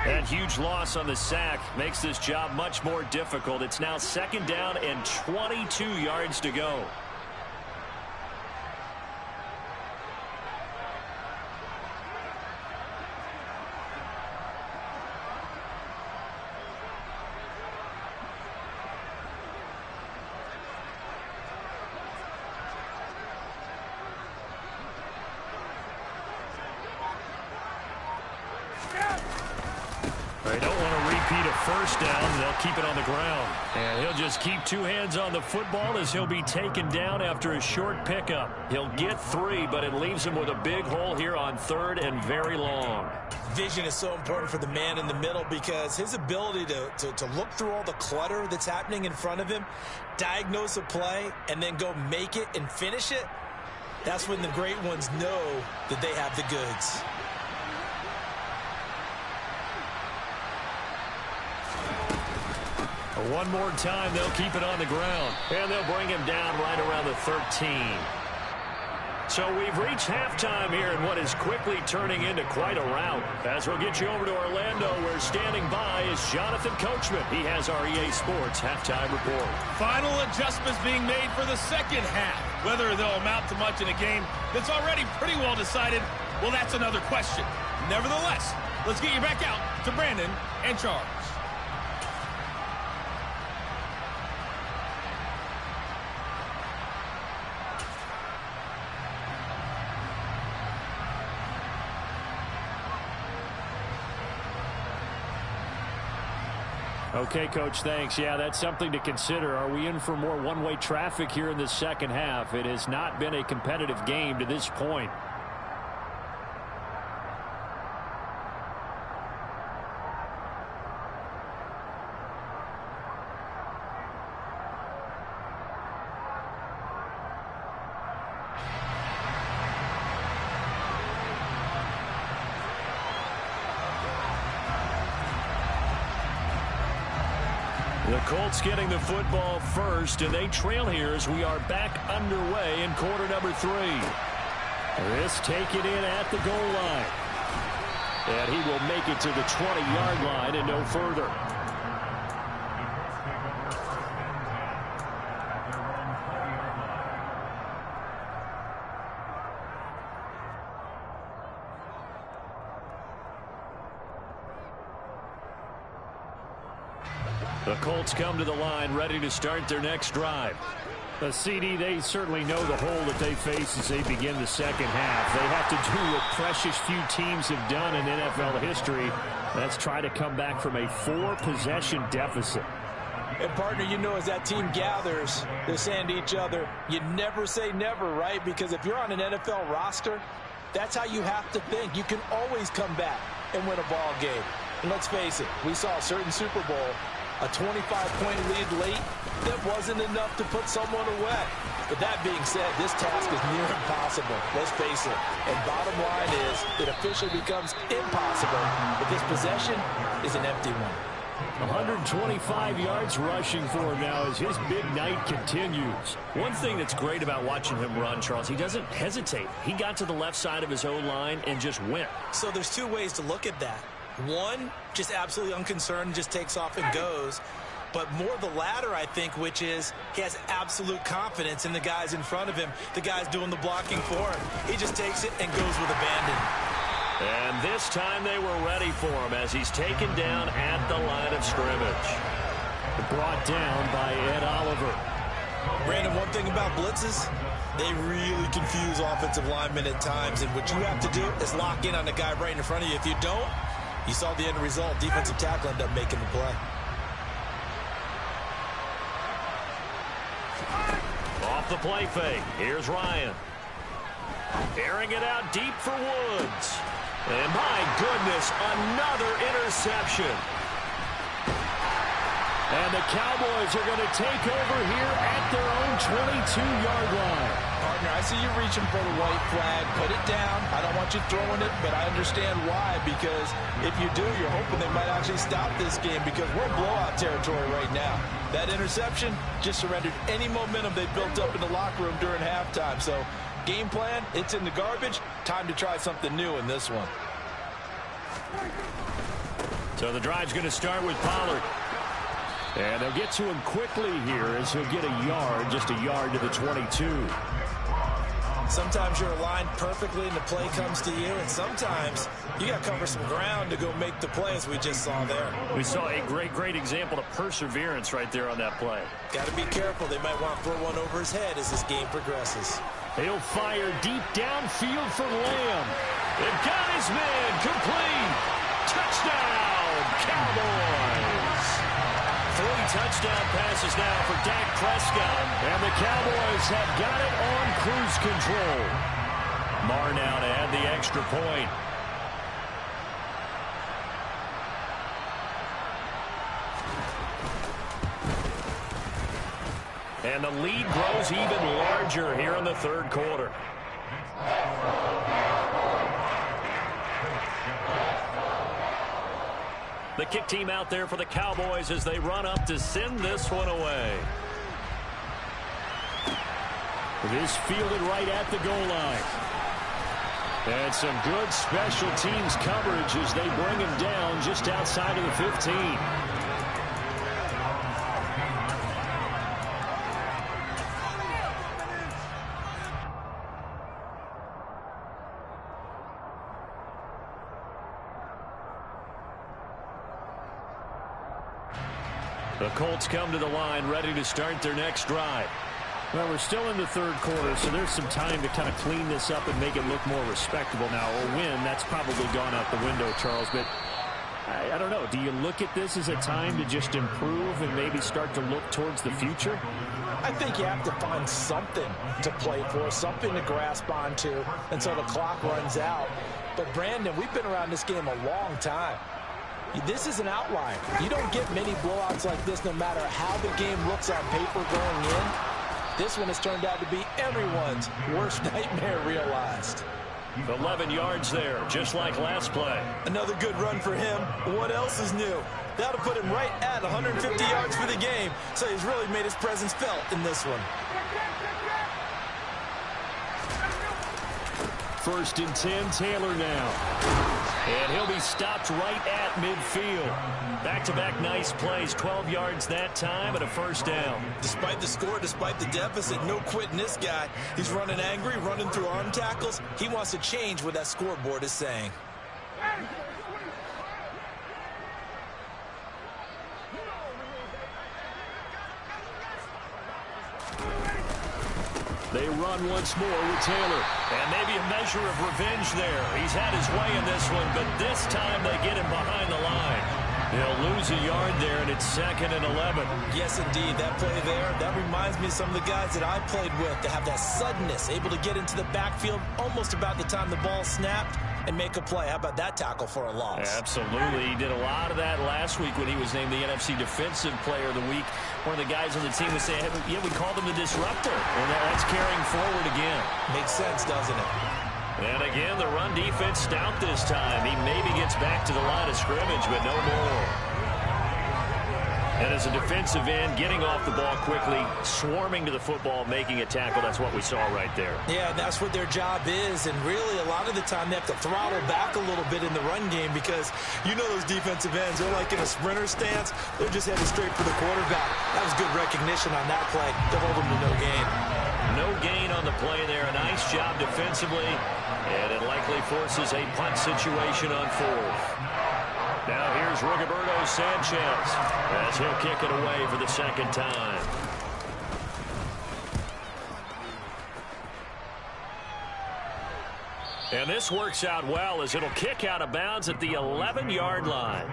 That huge loss on the sack makes this job much more difficult. It's now 2nd down and 22 yards to go. They don't want to repeat a first down. They'll keep it on the ground. And he'll just keep 2 hands on the football as he'll be taken down after a short pickup. He'll get 3, but it leaves him with a big hole here on 3rd and very long. Vision is so important for the man in the middle because his ability to look through all the clutter that's happening in front of him, diagnose a play, and then go make it and finish it, that's when the great ones know that they have the goods. One more time, they'll keep it on the ground. And they'll bring him down right around the 13. So we've reached halftime here in what is quickly turning into quite a rout. As we'll get you over to Orlando, where standing by is Jonathan Coachman. He has our EA Sports halftime report. Final adjustments being made for the second half. Whether they'll amount to much in a game that's already pretty well decided, well, that's another question. Nevertheless, let's get you back out to Brandon and Charles. Okay, Coach, thanks. Yeah, that's something to consider. Are we in for more one-way traffic here in the second half? It has not been a competitive game to this point. The Colts getting the football first, and they trail here as we are back underway in quarter number 3. This taken in at the goal line. And he will make it to the 20-yard line and no further. The Colts come to the line ready to start their next drive. The CD, they certainly know the hole that they face as they begin the second half. They have to do what precious few teams have done in NFL history. That's try to come back from a 4-possession deficit. And, partner, you know, as that team gathers, they're saying to each other, you never say never, right? Because if you're on an NFL roster, that's how you have to think. You can always come back and win a ball game. And let's face it, we saw a certain Super Bowl, a 25-point lead late, that wasn't enough to put someone away. But that being said, this task is near impossible. Let's face it. And bottom line is, it officially becomes impossible if this possession is an empty one. 125 yards rushing for him now as his big night continues. One thing that's great about watching him run, Charles, he doesn't hesitate. He got to the left side of his O-line and just went. So there's two ways to look at that. One, just absolutely unconcerned, just takes off and goes. But more the latter, I think, which is he has absolute confidence in the guys in front of him, the guys doing the blocking for him. He just takes it and goes with abandon. And this time they were ready for him as he's taken down at the line of scrimmage. Brought down by Ed Oliver. Brandon, one thing about blitzes, they really confuse offensive linemen at times. And what you have to do is lock in on the guy right in front of you. If you don't, you saw the end result. Defensive tackle ended up making the play. Off the play fake. Here's Ryan. Airing it out deep for Woods. And my goodness, another interception. And the Cowboys are going to take over here at their own 22-yard line. Partner, I see you reaching for the white flag. Put it down. I don't want you throwing it, but I understand why. Because if you do, you're hoping they might actually stop this game because we're in blowout territory right now. That interception just surrendered any momentum they built up in the locker room during halftime. So, game plan, it's in the garbage. Time to try something new in this one. So the drive's going to start with Pollard. And they'll get to him quickly here as he'll get a yard, just a yard to the 22. Sometimes you're aligned perfectly and the play comes to you, and sometimes you got to cover some ground to go make the play, as we just saw there. We saw a great example of perseverance right there on that play. Got to be careful. They might want to throw one over his head as this game progresses. He'll fire deep downfield for Lamb. It got his man complete. Touchdown, Cowboys. 3 touchdown passes now for Dak Prescott. And the Cowboys have got it on cruise control. Marr now to add the extra point. And the lead grows even larger here in the third quarter. The kick team out there for the Cowboys as they run up to send this one away. It is fielded right at the goal line. And some good special teams coverage as they bring him down just outside of the 15. The Colts come to the line, ready to start their next drive. Well, we're still in the third quarter, so there's some time to kind of clean this up and make it look more respectable now. A win, that's probably gone out the window, Charles, but I don't know. Do you look at this as a time to just improve and maybe start to look towards the future? I think you have to find something to play for, something to grasp onto until the clock runs out. But, Brandon, we've been around this game a long time. This is an outlier. You don't get many blowouts like this no matter how the game looks on paper going in. This one has turned out to be everyone's worst nightmare realized. 11 yards there, just like last play. Another good run for him. What else is new? That'll put him right at 150 yards for the game, so he's really made his presence felt in this one. 1st and 10, Taylor now. And he'll be stopped right at midfield. Back-to-back nice plays, 12 yards that time and a first down. Despite the score, despite the deficit, no quitting this guy. He's running angry, running through arm tackles. He wants to change what that scoreboard is saying. They run once more with Taylor. And maybe a measure of revenge there. He's had his way in this one, but this time they get him behind the line. They'll lose a yard there, and it's 2nd and 11. Yes, indeed. That play there, that reminds me of some of the guys that I played with that have that suddenness, able to get into the backfield almost about the time the ball snapped and make a play. How about that tackle for a loss? Absolutely. He did a lot of that last week when he was named the NFC Defensive Player of the Week. One of the guys on the team would say, hey, yeah, we called him the disruptor. And that's carrying forward again. Makes sense, doesn't it? And again, the run defense stout this time. He maybe gets back to the line of scrimmage, but no more. And as a defensive end, getting off the ball quickly, swarming to the football, making a tackle, that's what we saw right there. Yeah, that's what their job is, and really a lot of the time they have to throttle back a little bit in the run game because you know those defensive ends, they're like in a sprinter stance, they're just headed straight for the quarterback. That was good recognition on that play. They'll hold them to no gain. No gain on the play there. A nice job defensively, and it likely forces a punt situation on 4th. Now here's Rigoberto Sanchez as he'll kick it away for the 2nd time. And this works out well as it'll kick out of bounds at the 11-yard line.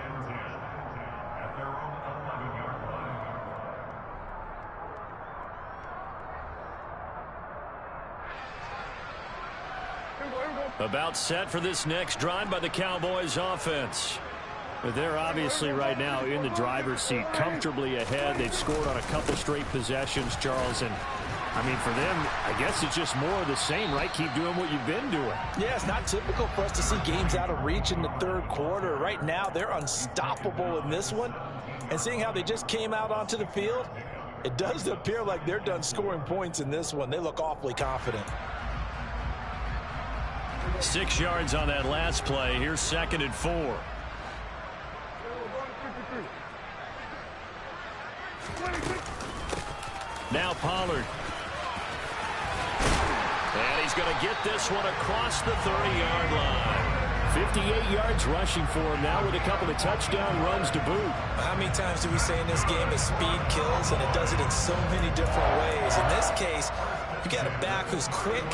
About set for this next drive by the Cowboys offense. But they're obviously right now in the driver's seat, comfortably ahead. They've scored on a couple straight possessions, Charles. And, I mean, for them, I guess it's just more of the same, right? Keep doing what you've been doing. Yeah, it's not typical for us to see games out of reach in the 3rd quarter. Right now, they're unstoppable in this one. And seeing how they just came out onto the field, it does appear like they're done scoring points in this one. They look awfully confident. 6 yards on that last play. Here's 2nd and 4. Now Pollard. And he's going to get this one across the 30-yard line. 58 yards rushing for him now with a couple of touchdown runs to boot. How many times do we say in this game that speed kills, and it does it in so many different ways? In this case, you got a back who's quick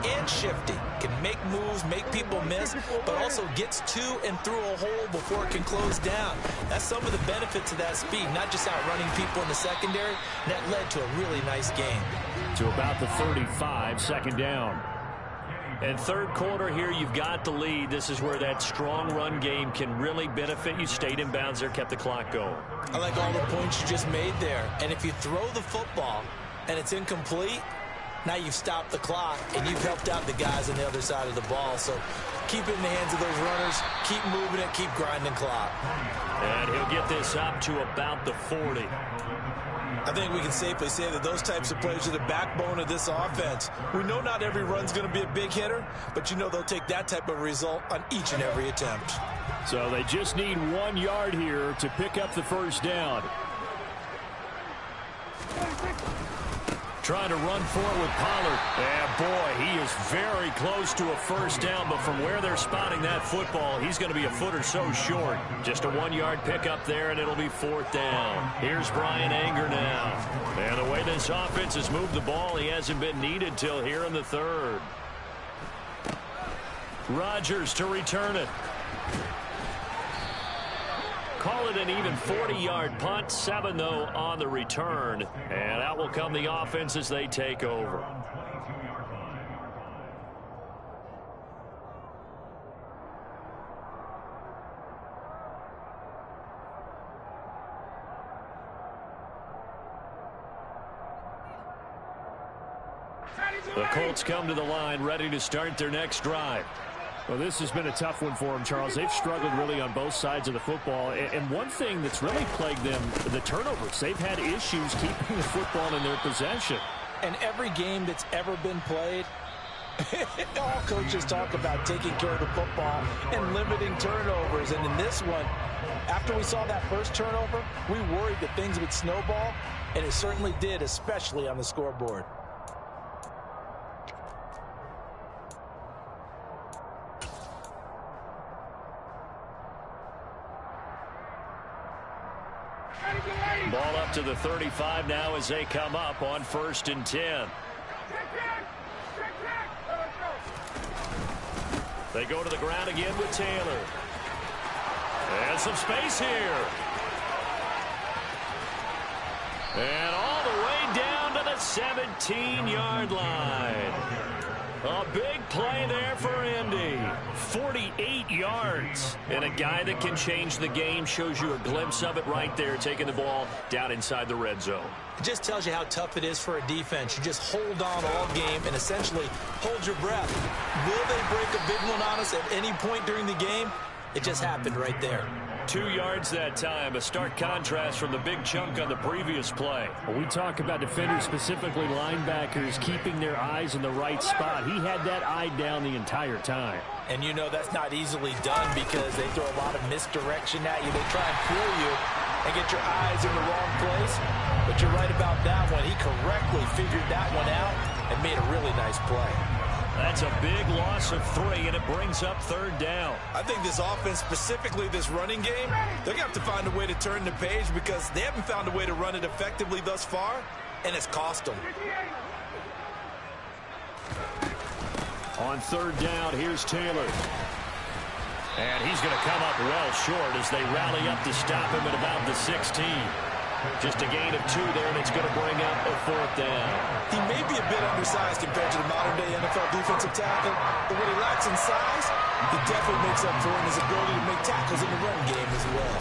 and shifty, can make moves, make people miss, but also gets to and through a hole before it can close down. That's some of the benefits of that speed, not just outrunning people in the secondary. That led to a really nice game. To about the 35, 2nd down. And 3rd quarter here, you've got the lead. This is where that strong run game can really benefit you. Stayed in bounds there, kept the clock going. I like all the points you just made there. And if you throw the football and it's incomplete, now you've stopped the clock, and you've helped out the guys on the other side of the ball. So keep it in the hands of those runners. Keep moving it. Keep grinding clock. And he'll get this up to about the 40. I think we can safely say that those types of plays are the backbone of this offense. We know not every run's going to be a big hitter, but you know they'll take that type of result on each and every attempt. So they just need 1 yard here to pick up the first down. trying to run for it with Pollard. Yeah, boy, he is very close to a first down, but from where they're spotting that football, he's going to be a foot or so short. Just a 1-yard pickup there, and it'll be 4th down. Here's Bryan Anger now. And the way this offense has moved the ball, he hasn't been needed till here in the 3rd. Rodgers to return it. Call it an even 40-yard punt. 7, though, on the return. And out will come the offense as they take over. The Colts come to the line, ready to start their next drive. Well, this has been a tough one for them, Charles. They've struggled really on both sides of the football. And one thing that's really plagued them, the turnovers. They've had issues keeping the football in their possession. And every game that's ever been played, all coaches talk about taking care of the football and limiting turnovers. And in this one, after we saw that first turnover, we worried that things would snowball, and it certainly did, especially on the scoreboard. Ball up to the 35 now as they come up on 1st and 10. They go to the ground again with Taylor. And some space here. And all the way down to the 17-yard line. A big play there for Indy. 48 yards. And a guy that can change the game, shows you a glimpse of it right there, taking the ball down inside the red zone. It just tells you how tough it is for a defense. You just hold on all game and essentially hold your breath. Will they break a big one on us at any point during the game? It just happened right there. 2 yards that time, a stark contrast from the big chunk on the previous play. Well, we talk about defenders, specifically linebackers, keeping their eyes in the right spot. He had that eye down the entire time. And you know that's not easily done because they throw a lot of misdirection at you. They try and fool you and get your eyes in the wrong place. But you're right about that one. He correctly figured that one out and made a really nice play. That's a big loss of 3, and it brings up 3rd down. I think this offense, specifically this running game, they're going to have to find a way to turn the page because they haven't found a way to run it effectively thus far, and it's cost them. On 3rd down, here's Taylor. And he's going to come up well short as they rally up to stop him at about the 16. Just a gain of 2 there, and it's going to bring up a 4th down. He may be a bit undersized compared to the modern-day NFL defensive tackle, but what he lacks in size, he definitely makes up for in his ability to make tackles in the run game as well.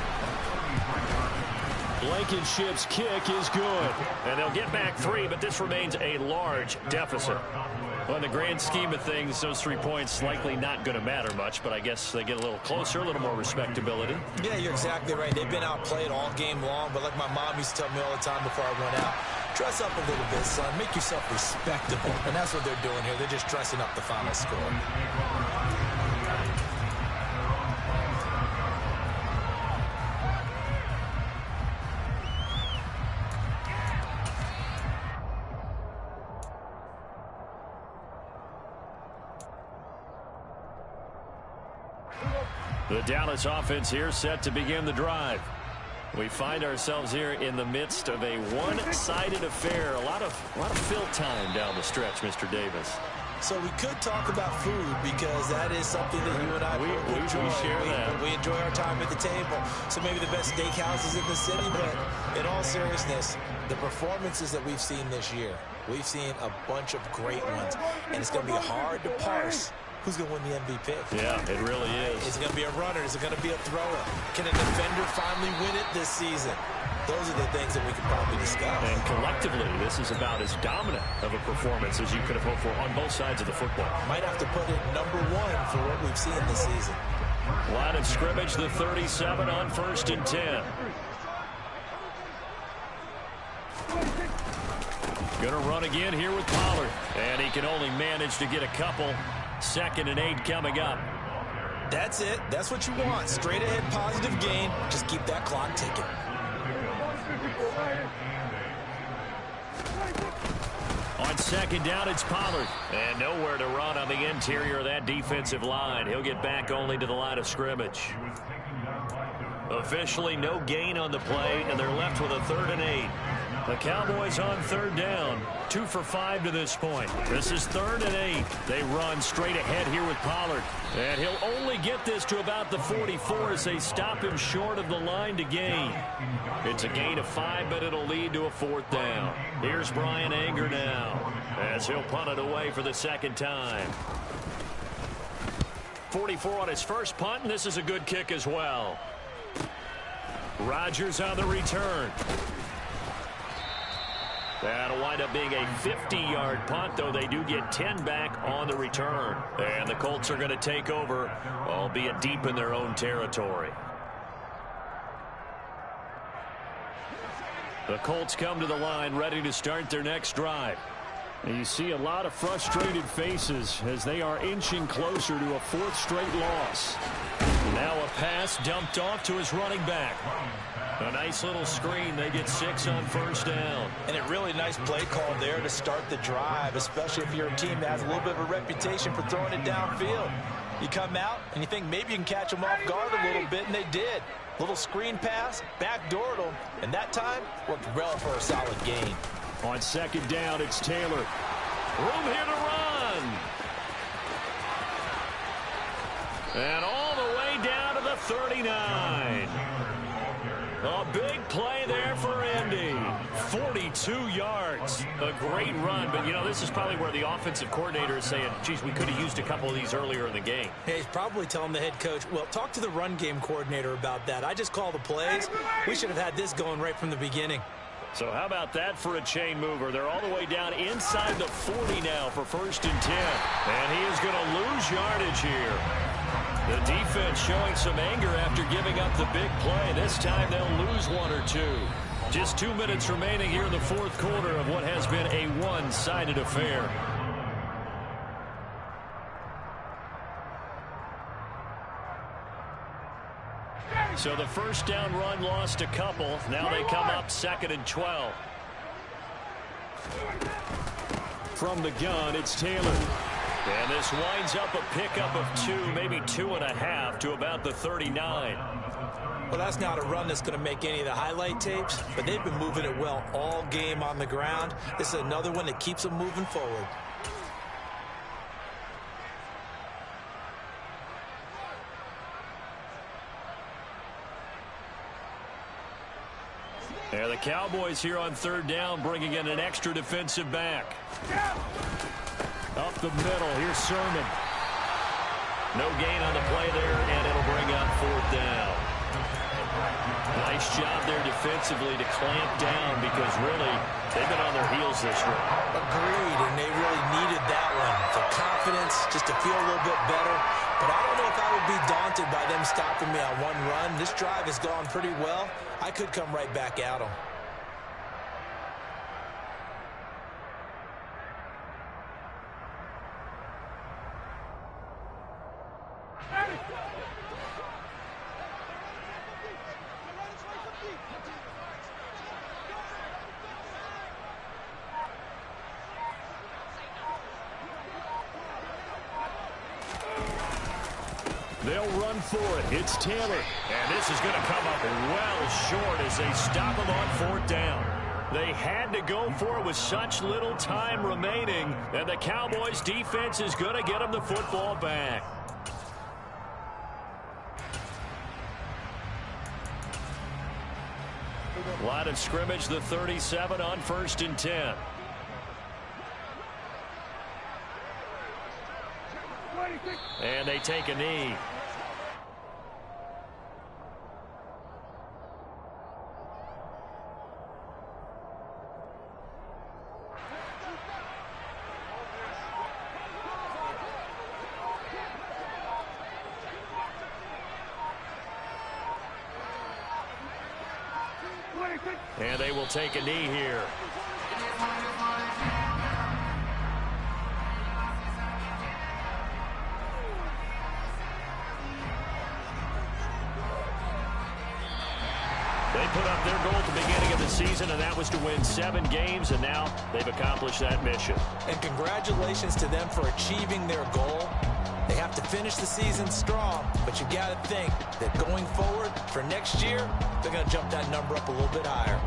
Blankenship's kick is good. And they'll get back 3, but this remains a large deficit. Well, in the grand scheme of things, those 3 points likely not going to matter much, but I guess they get a little closer, a little more respectability. Yeah, you're exactly right. They've been outplayed all game long, but like my mom used to tell me all the time before I went out, dress up a little bit, son. Make yourself respectable. And that's what they're doing here. They're just dressing up the final score. The Dallas offense here set to begin the drive. We find ourselves here in the midst of a one-sided affair. A lot of fill time down the stretch, Mr. Davis. So we could talk about food because that is something that you and I enjoy. We share that. We enjoy our time at the table. So maybe the best steakhouses in the city, but in all seriousness, the performances that we've seen this year, we've seen a bunch of great ones, and it's going to be hard to parse who's going to win the MVP. Yeah, it really is. Is it going to be a runner? Is it going to be a thrower? Can a defender finally win it this season? Those are the things that we could probably discuss. And collectively, this is about as dominant of a performance as you could have hoped for on both sides of the football. Might have to put it #1 for what we've seen this season. Line of scrimmage, the 37 on 1st and 10. Going to run again here with Pollard. And he can only manage to get a couple. 2nd and 8 coming up. That's it. That's what you want. Straight ahead positive gain. Just keep that clock ticking. On second down, it's Pollard. And nowhere to run on the interior of that defensive line. He'll get back only to the line of scrimmage. Officially no gain on the play, and they're left with a 3rd and 8. The Cowboys on 3rd down, 2 for 5 to this point. This is 3rd and 8. They run straight ahead here with Pollard. And he'll only get this to about the 44 as they stop him short of the line to gain. It's a gain of 5, but it'll lead to a 4th down. Here's Bryan Anger now as he'll punt it away for the 2nd time. 44 on his first punt, and this is a good kick as well. Rodgers on the return. That'll wind up being a 50-yard punt, though they do get 10 back on the return. And the Colts are going to take over, albeit deep in their own territory. The Colts come to the line ready to start their next drive. And you see a lot of frustrated faces as they are inching closer to a 4th straight loss. Now a pass dumped off to his running back. A nice little screen. They get 6 on 1st down. And a really nice play call there to start the drive, especially if you're a team that has a little bit of a reputation for throwing it downfield. You come out and you think maybe you can catch them off guard a little bit, and they did. Little screen pass, backdoored them, and that time worked well for a solid gain. On 2nd down, it's Taylor. Room here to run. And all the way down to the 39. A big play there for Indy. 42 yards. A great run, but, you know, this is probably where the offensive coordinator is saying, geez, we could have used a couple of these earlier in the game. Hey, he's probably telling the head coach, well, talk to the run game coordinator about that. I just call the plays. We should have had this going right from the beginning. So how about that for a chain mover? They're all the way down inside the 40 now for 1st and 10. And he is going to lose yardage here. The defense showing some anger after giving up the big play. This time they'll lose 1 or 2. Just 2 minutes remaining here in the 4th quarter of what has been a one-sided affair. So the 1st down run lost a couple. Now they come up 2nd and 12. From the gun, it's Taylor. And this winds up a pickup of 2, maybe 2.5 to about the 39. Well, that's not a run that's going to make any of the highlight tapes, but they've been moving it well all game on the ground. This is another one that keeps them moving forward. There the Cowboys here on 3rd down, bringing in an extra defensive back. Up the middle, here's Sermon. No gain on the play there, and it'll bring up 4th down. Nice job there defensively to clamp down because really they've been on their heels this run. Agreed, and they really needed that one. For confidence, just to feel a little bit better. But I don't know if I would be daunted by them stopping me on one run. This drive has gone pretty well. I could come right back at them. They'll run for it. It's Taylor. And this is going to come up well short as they stop him on 4th down. They had to go for it with such little time remaining, and the Cowboys defense is going to get them the football back. Line of scrimmage, the 37 on 1st and 10. And they take a knee. And they will take a knee here. They They put up their goal at the beginning of the season, and that was to win 7 games, and now they've accomplished that mission. And congratulations to them for achieving their goal. They have to finish the season strong, but you got to think that going forward for next year, they're going to jump that number up a little bit higher.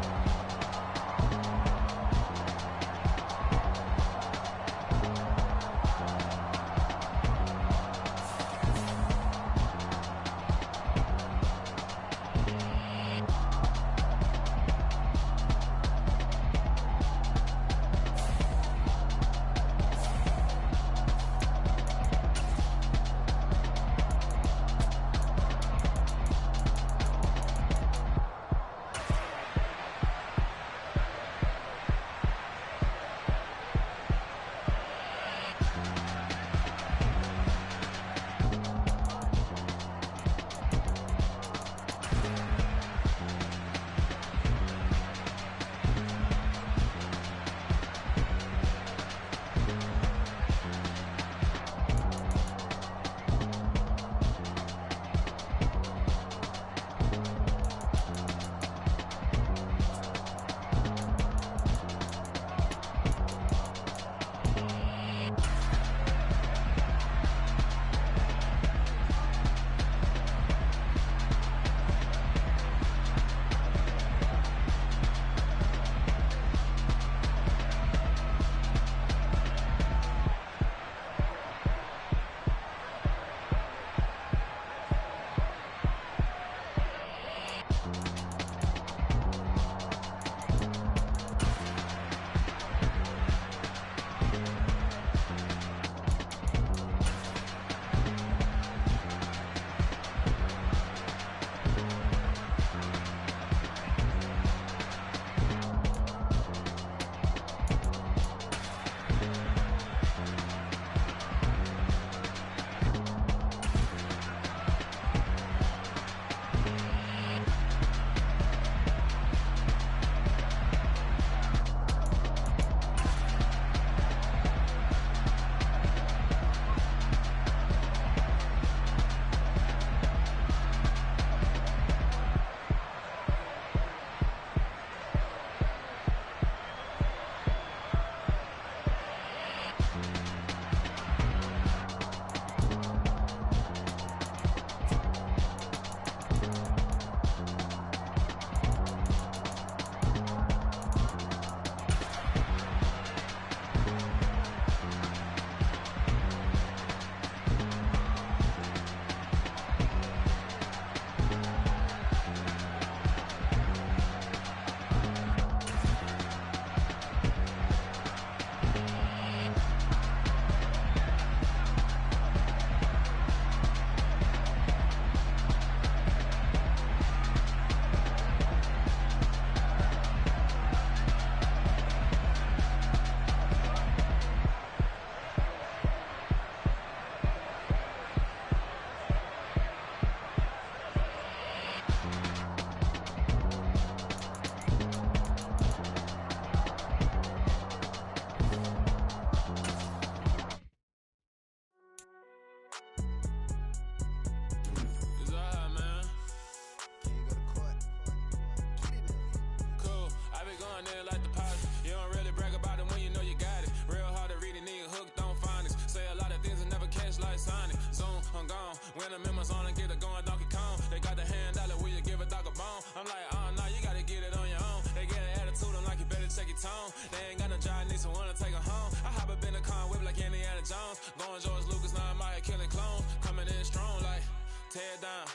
When I'm in my zone and get it going Donkey Kong. They got the hand dollar, will you give a dog a bone? I'm like, oh no, you gotta get it on your own. They get an attitude, I'm like, you better check your tone. They ain't got no job, need someone to take her home. I hop up in the car, whip like Indiana Jones. Going George Lucas, now I'm out here killing clones. Coming in strong like, tear down,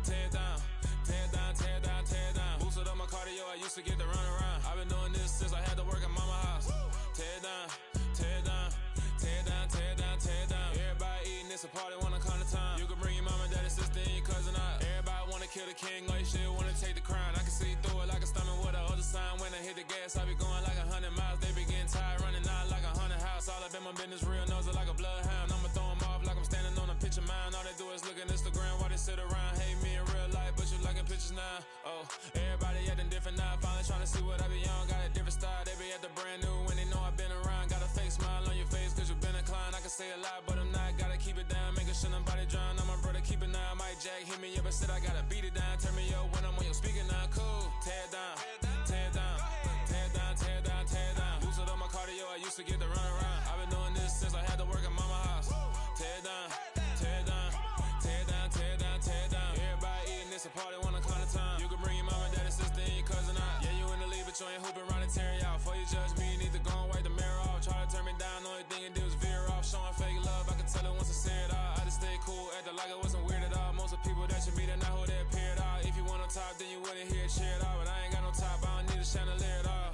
tear down, tear down, tear down, tear down. Boosted up my cardio, I used to get to run around. I've been doing this since I had to work at mama house. Tear down, tear down, tear down, tear down, tear down. Everybody eating, it's a party, wanna come to time. You can bring your mama, daddy, sister, and your cousin out. Everybody wanna kill the king, or you still wanna take the crown. I can see through it like a stomach with a other sign. When I hit the gas, I be going like 100 miles. They be getting tired, running out like 100 house. All up in my business, real nose like a bloodhound. I'ma throw them off like I'm standing on a picture mine. All they do is look at Instagram while they sit around. Hate me in real life, but you liking pictures now. Oh, everybody acting different now. Finally trying to see what I be on. Got a different style, they be at the brand new when they know I've been around. Got a fake smile on your face cause you been inclined. I can say a lot, but I'm not. Gotta keep it down, making sure nobody drown. I'm my brother, keep it now. down, Mike Jack hit me up and said I gotta beat it down. Turn me up when I'm on your speaker now, cool. Tear it down, tear it down, tear it down, tear it down, tear it down. Lose it on my cardio, I used to get the run around. I've been doing this since I had to work at mama house. Tear it down, tear it down, tear it down, tear it down, tear it down. Everybody eating this a party one o'clock of time. You can bring your mama, daddy, sister, and your cousin out. Yeah, you in the league, but you ain't hooping around and tearing out. Before you judge me, you need to go and wipe the mirror off. Try to turn me down, only thing it did was veer off. Showing fake love, I can tell it once I say it all. I just stay cool, acting like it wasn't weird at all. Most of the people that you meet are not who they appear at all. If you want on top, then you wouldn't hear it cheer at all. But I ain't got no top, I don't need a chandelier at all.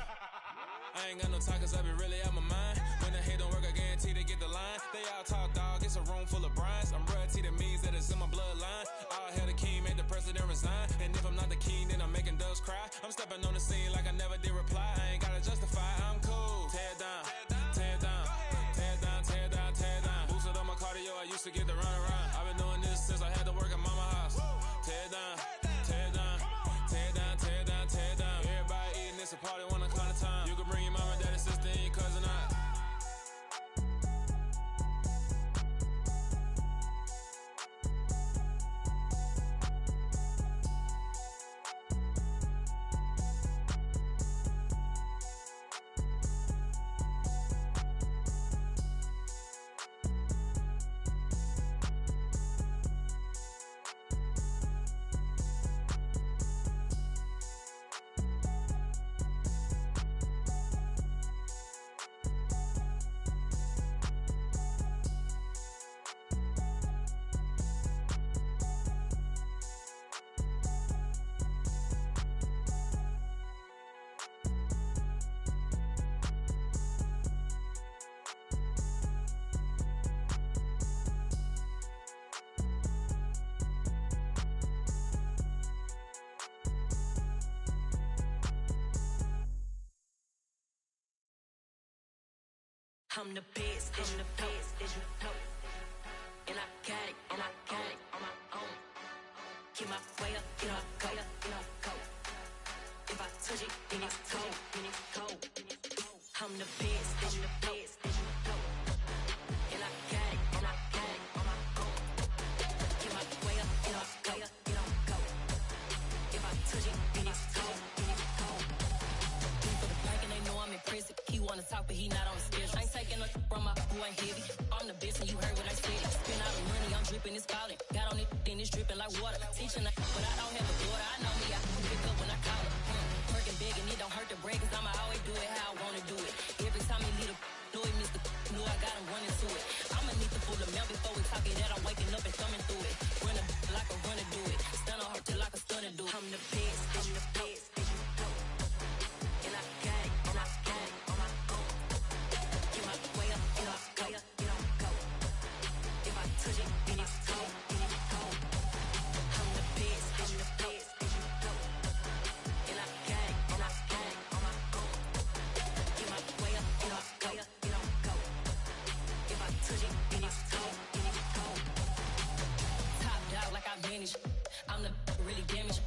I ain't got no talk, cause I be really out my mind. When the hate don't work, I guarantee they get the line. They all talk, dog, it's a room full of brines. I'm royalty, that means that it's in my bloodline. All hail the king, made the president resign. And if I'm not the king, then I'm making doves cry. I'm stepping on the scene like I never did reply. I ain't gotta justify, I'm cool. Tear it down, tear it down, tear it down, tear it down, tear it down. Boost it on my cardio, I used to get the run around. I've been doing this since I had to work at mama house. Tear it down, tear it down, tear it down, tear it down, tear it down. Everybody eating this a party one o'clock of time. You can bring your mama, daddy, sister, and your cousin out. I'm the best, I'm the best, as you know. And I got it, and I got it on my own. Get my way up, get my go, get my go. If I touch it, then it's cold, then it's cold. I'm the best, I'm the best, as you know. And I got it, and I got it on my own. Get my way up, get my go, get my go. If I touch it, then it's cold, then it's cold. He for the bank and they know I'm in prison. He wanna talk, but he not on the schedule. I ain't taking no from my boy heavy. I'm the best and you heard what I said. Spend all the money, I'm dripping, it's falling. Got on it, then it's dripping like water. Teaching but I don't have a daughter. I know me, I can pick up when I call her. Working big and it don't hurt to break, cause I'ma always do it how I wanna do it. Every time he leave the know he missed the know I got him running to it. I'ma need to pull the mail before we talk it that I'm waking up and thumbing through it. Run a like a runner do it. Stun on her till like a stunner do it. I'm the best, I'm the best. And I got it, and I got it on my own. Get my way up, get my go, get my go. If I touch it, then it's cold, then it's cold. I'm the best, I'm the best. And I got it, and I got it on my own. Get my way up, get my go, get my go. If I touch it, then it's cold, then it's cold. Top dog like I vanished. I'm the really damaged.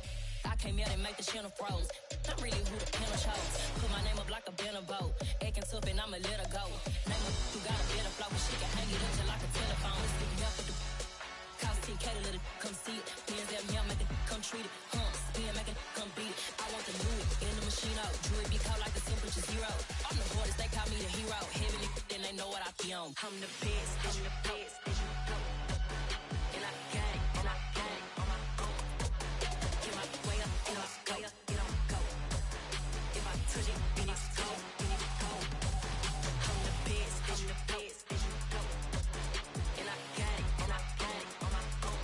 I came out and make the channel froze. I'm really who the panel chose. Put my name up like a banner boat. Acting tough and I'ma let her go. Name her who got a better flow. She can hang it up till like a telephone. Let's get me up with the cost 10K to let it come see it. Hands at me, I make it come treat it. Spin, make it come beat it. I want the new it in the machine out. Jewelry be cold like the temperature zero. I'm the boys, they call me the hero. Heavy then they know what I be on. I'm the best, I'm the best. And I got it, and I got it on my own. Get my way up, get my go, get my go. If I touch it, then it's cold, then it's cold. I'm the best, I'm the best. And I got it, and I got it on my own.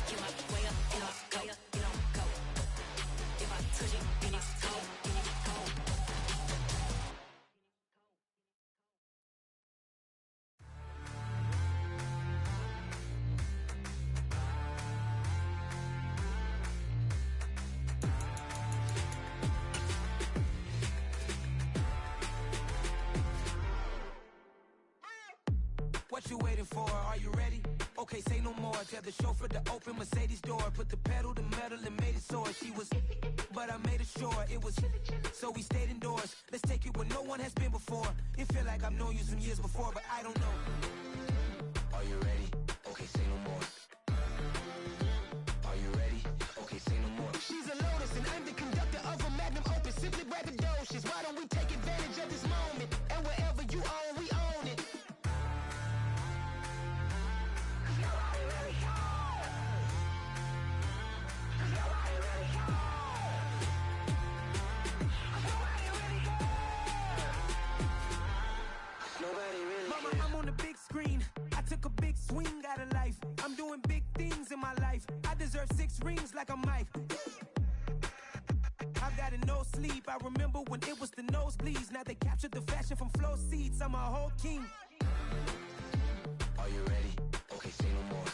Get my way up, get my go, get my go. If I touch it, then it's cold, then it's cold. What you waiting for? Are you ready? Okay, say no more. Tell the chauffeur to open Mercedes door. Put the pedal to metal and made it soar. She was, but I made it sure it was. So we stayed indoors. Let's take it where no one has been before. It feel like I've known you some years before, but I don't know. Are you ready? Okay, say no more. things in my life. I deserve 6 rings like a Mike. I've got no sleep. I remember when it was the nosebleeds. Now they captured the fashion from flow seats. I'm a whole king. Are you ready? Okay, say no more.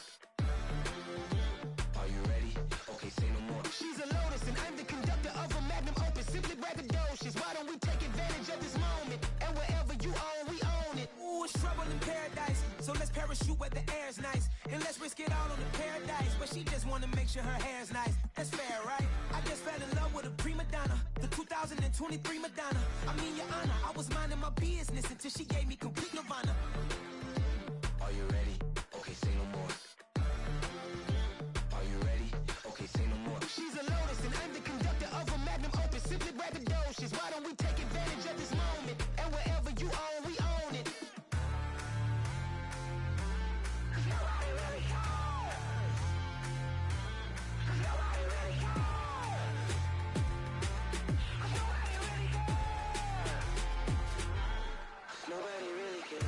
Are you ready? Okay, say no more. She's a lotus and I'm the conductor of a magnum opus. Simply braggadocious. Why don't we take advantage of this moment? And wherever you own, we own it. Ooh, it's trouble in paradise. So let's parachute where the air's nice. And let's risk it all on the paradise. But she just wanna make sure her hair's nice. That's fair, right? I just fell in love with a prima donna. The 2023 Madonna. I mean, your honor, I was minding my business until she gave me complete nirvana. Are you ready? Okay, say no more. Are you ready? Okay, say no more. She's a lotus and I'm the conductor of a magnum opus. Simply braggadocious. Why don't we take advantage of this moment? And wherever you own, we own it. Nobody really cares. Nobody really cares.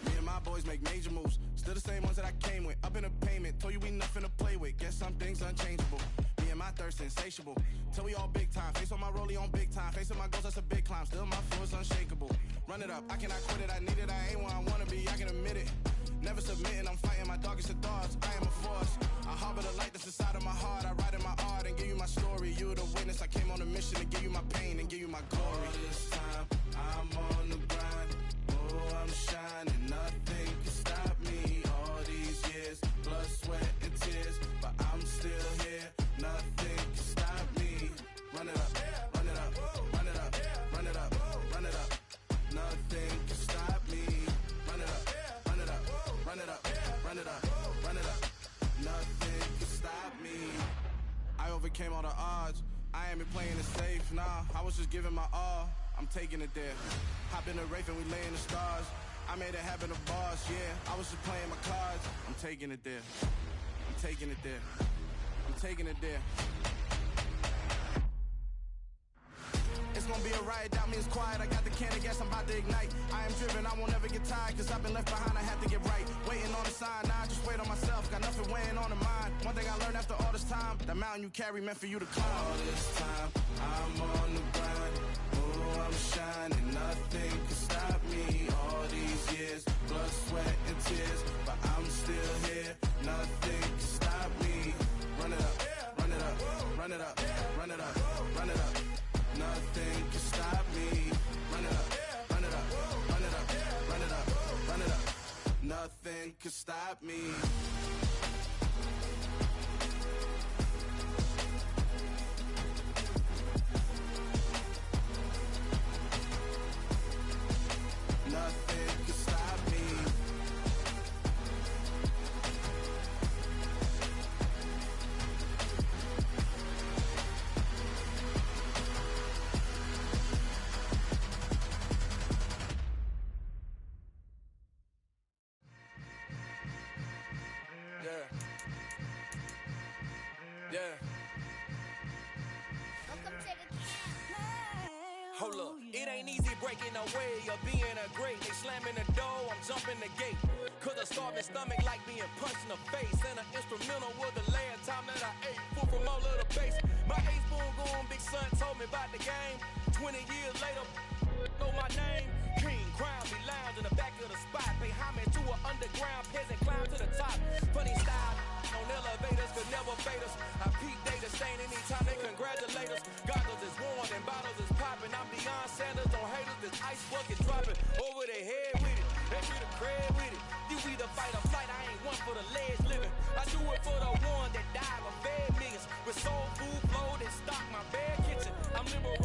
Me and my boys make major moves. Still the same ones that I came with. Up in a payment. Told you we nothing to play with. Guess some things unchangeable. Me and my thirst insatiable. Till we all big time. Face on my rollie on big time. Facing my goals, that's a big climb. Still my flow is unshakable. Run it up. I cannot quit it. I need it. I ain't where I wanna be. I can admit it. Never submitting. I'm fighting my darkest of thoughts. I am a force. I harbor the light that's inside of my heart. I write in my art and give you my story. You the witness. I came on a mission to give you my pain and give you my glory. All this time, I'm on the grind. Oh, I'm shining. Nothing can stop me. All these years, blood, sweat, and tears. But I'm still here. Nothing can stop me. Run it up. Run it up. Run it up. Run it up. Run it up. Nothing can stop me. Run it up. Run it up. Run it up. Run it up. Run it up. Nothing can stop me. I overcame all the odds. I ain't been playing it safe, nah. I was just giving my all. I'm taking it there. Hop in the Wraith and we lay in the stars. I made it happen, the boss, yeah. I was just playing my cards. I'm taking it there. I'm taking it there. I'm taking it there. It's gonna be a riot, doubt me it's quiet. I got the can of gas, I'm about to ignite. I am driven, I won't ever get tired, cause I've been left behind, I have to get right. Waiting on the sign, now I just wait on myself. Got nothing weighing on the mind. One thing I learned after all this time, the mountain you carry meant for you to climb. All this time, I'm on the grind. Oh, I'm shining, nothing can stop me. All these years, blood, sweat, and tears. But I'm still here, nothing can stop me. Run it up, run it up, run it up, run it up, run it up. Nothing can stop me. Run it up, run it up, run it up, run it up, run it up. Nothing can stop me. Nothing can stop me. Yeah. Hold up, it ain't easy breaking away or being a great. They slamming the door, I'm jumping the gate. Cause a starving stomach like being punched in the face. And an instrumental was the last time that I ate food from all of the base. My ace boom goon, big son told me about the game. 20 years later, know my name. King Crown, be lounge in the back of the spot. Pay homage to an underground peasant, climb to the top. Funny style on elevators, could never fade us. I peep data stain anytime they congratulate us. Goggles is worn and bottles is popping. I'm Deion Sanders on haters, this ice bucket dropping over their head with it. They be the crib with it. You either fight or flight, I ain't one for the ledge living. I do it for the one that died or fed millions. With soul food flow that stock my bad kitchen. I'm liberated.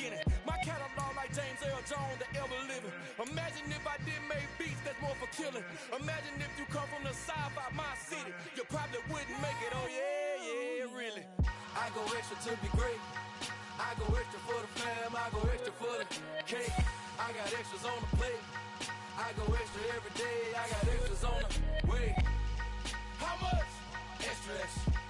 beginning. My catalog like James Earl Jones, the ever living. Imagine if I didn't make beats that's more for killing. Imagine if you come from the south out my city, you probably wouldn't make it. Oh yeah, really. I go extra to be great. I go extra for the fam, I go extra for the cake. I got extras on the plate. I go extra every day, I got extras on the way. How much? Extra, extra.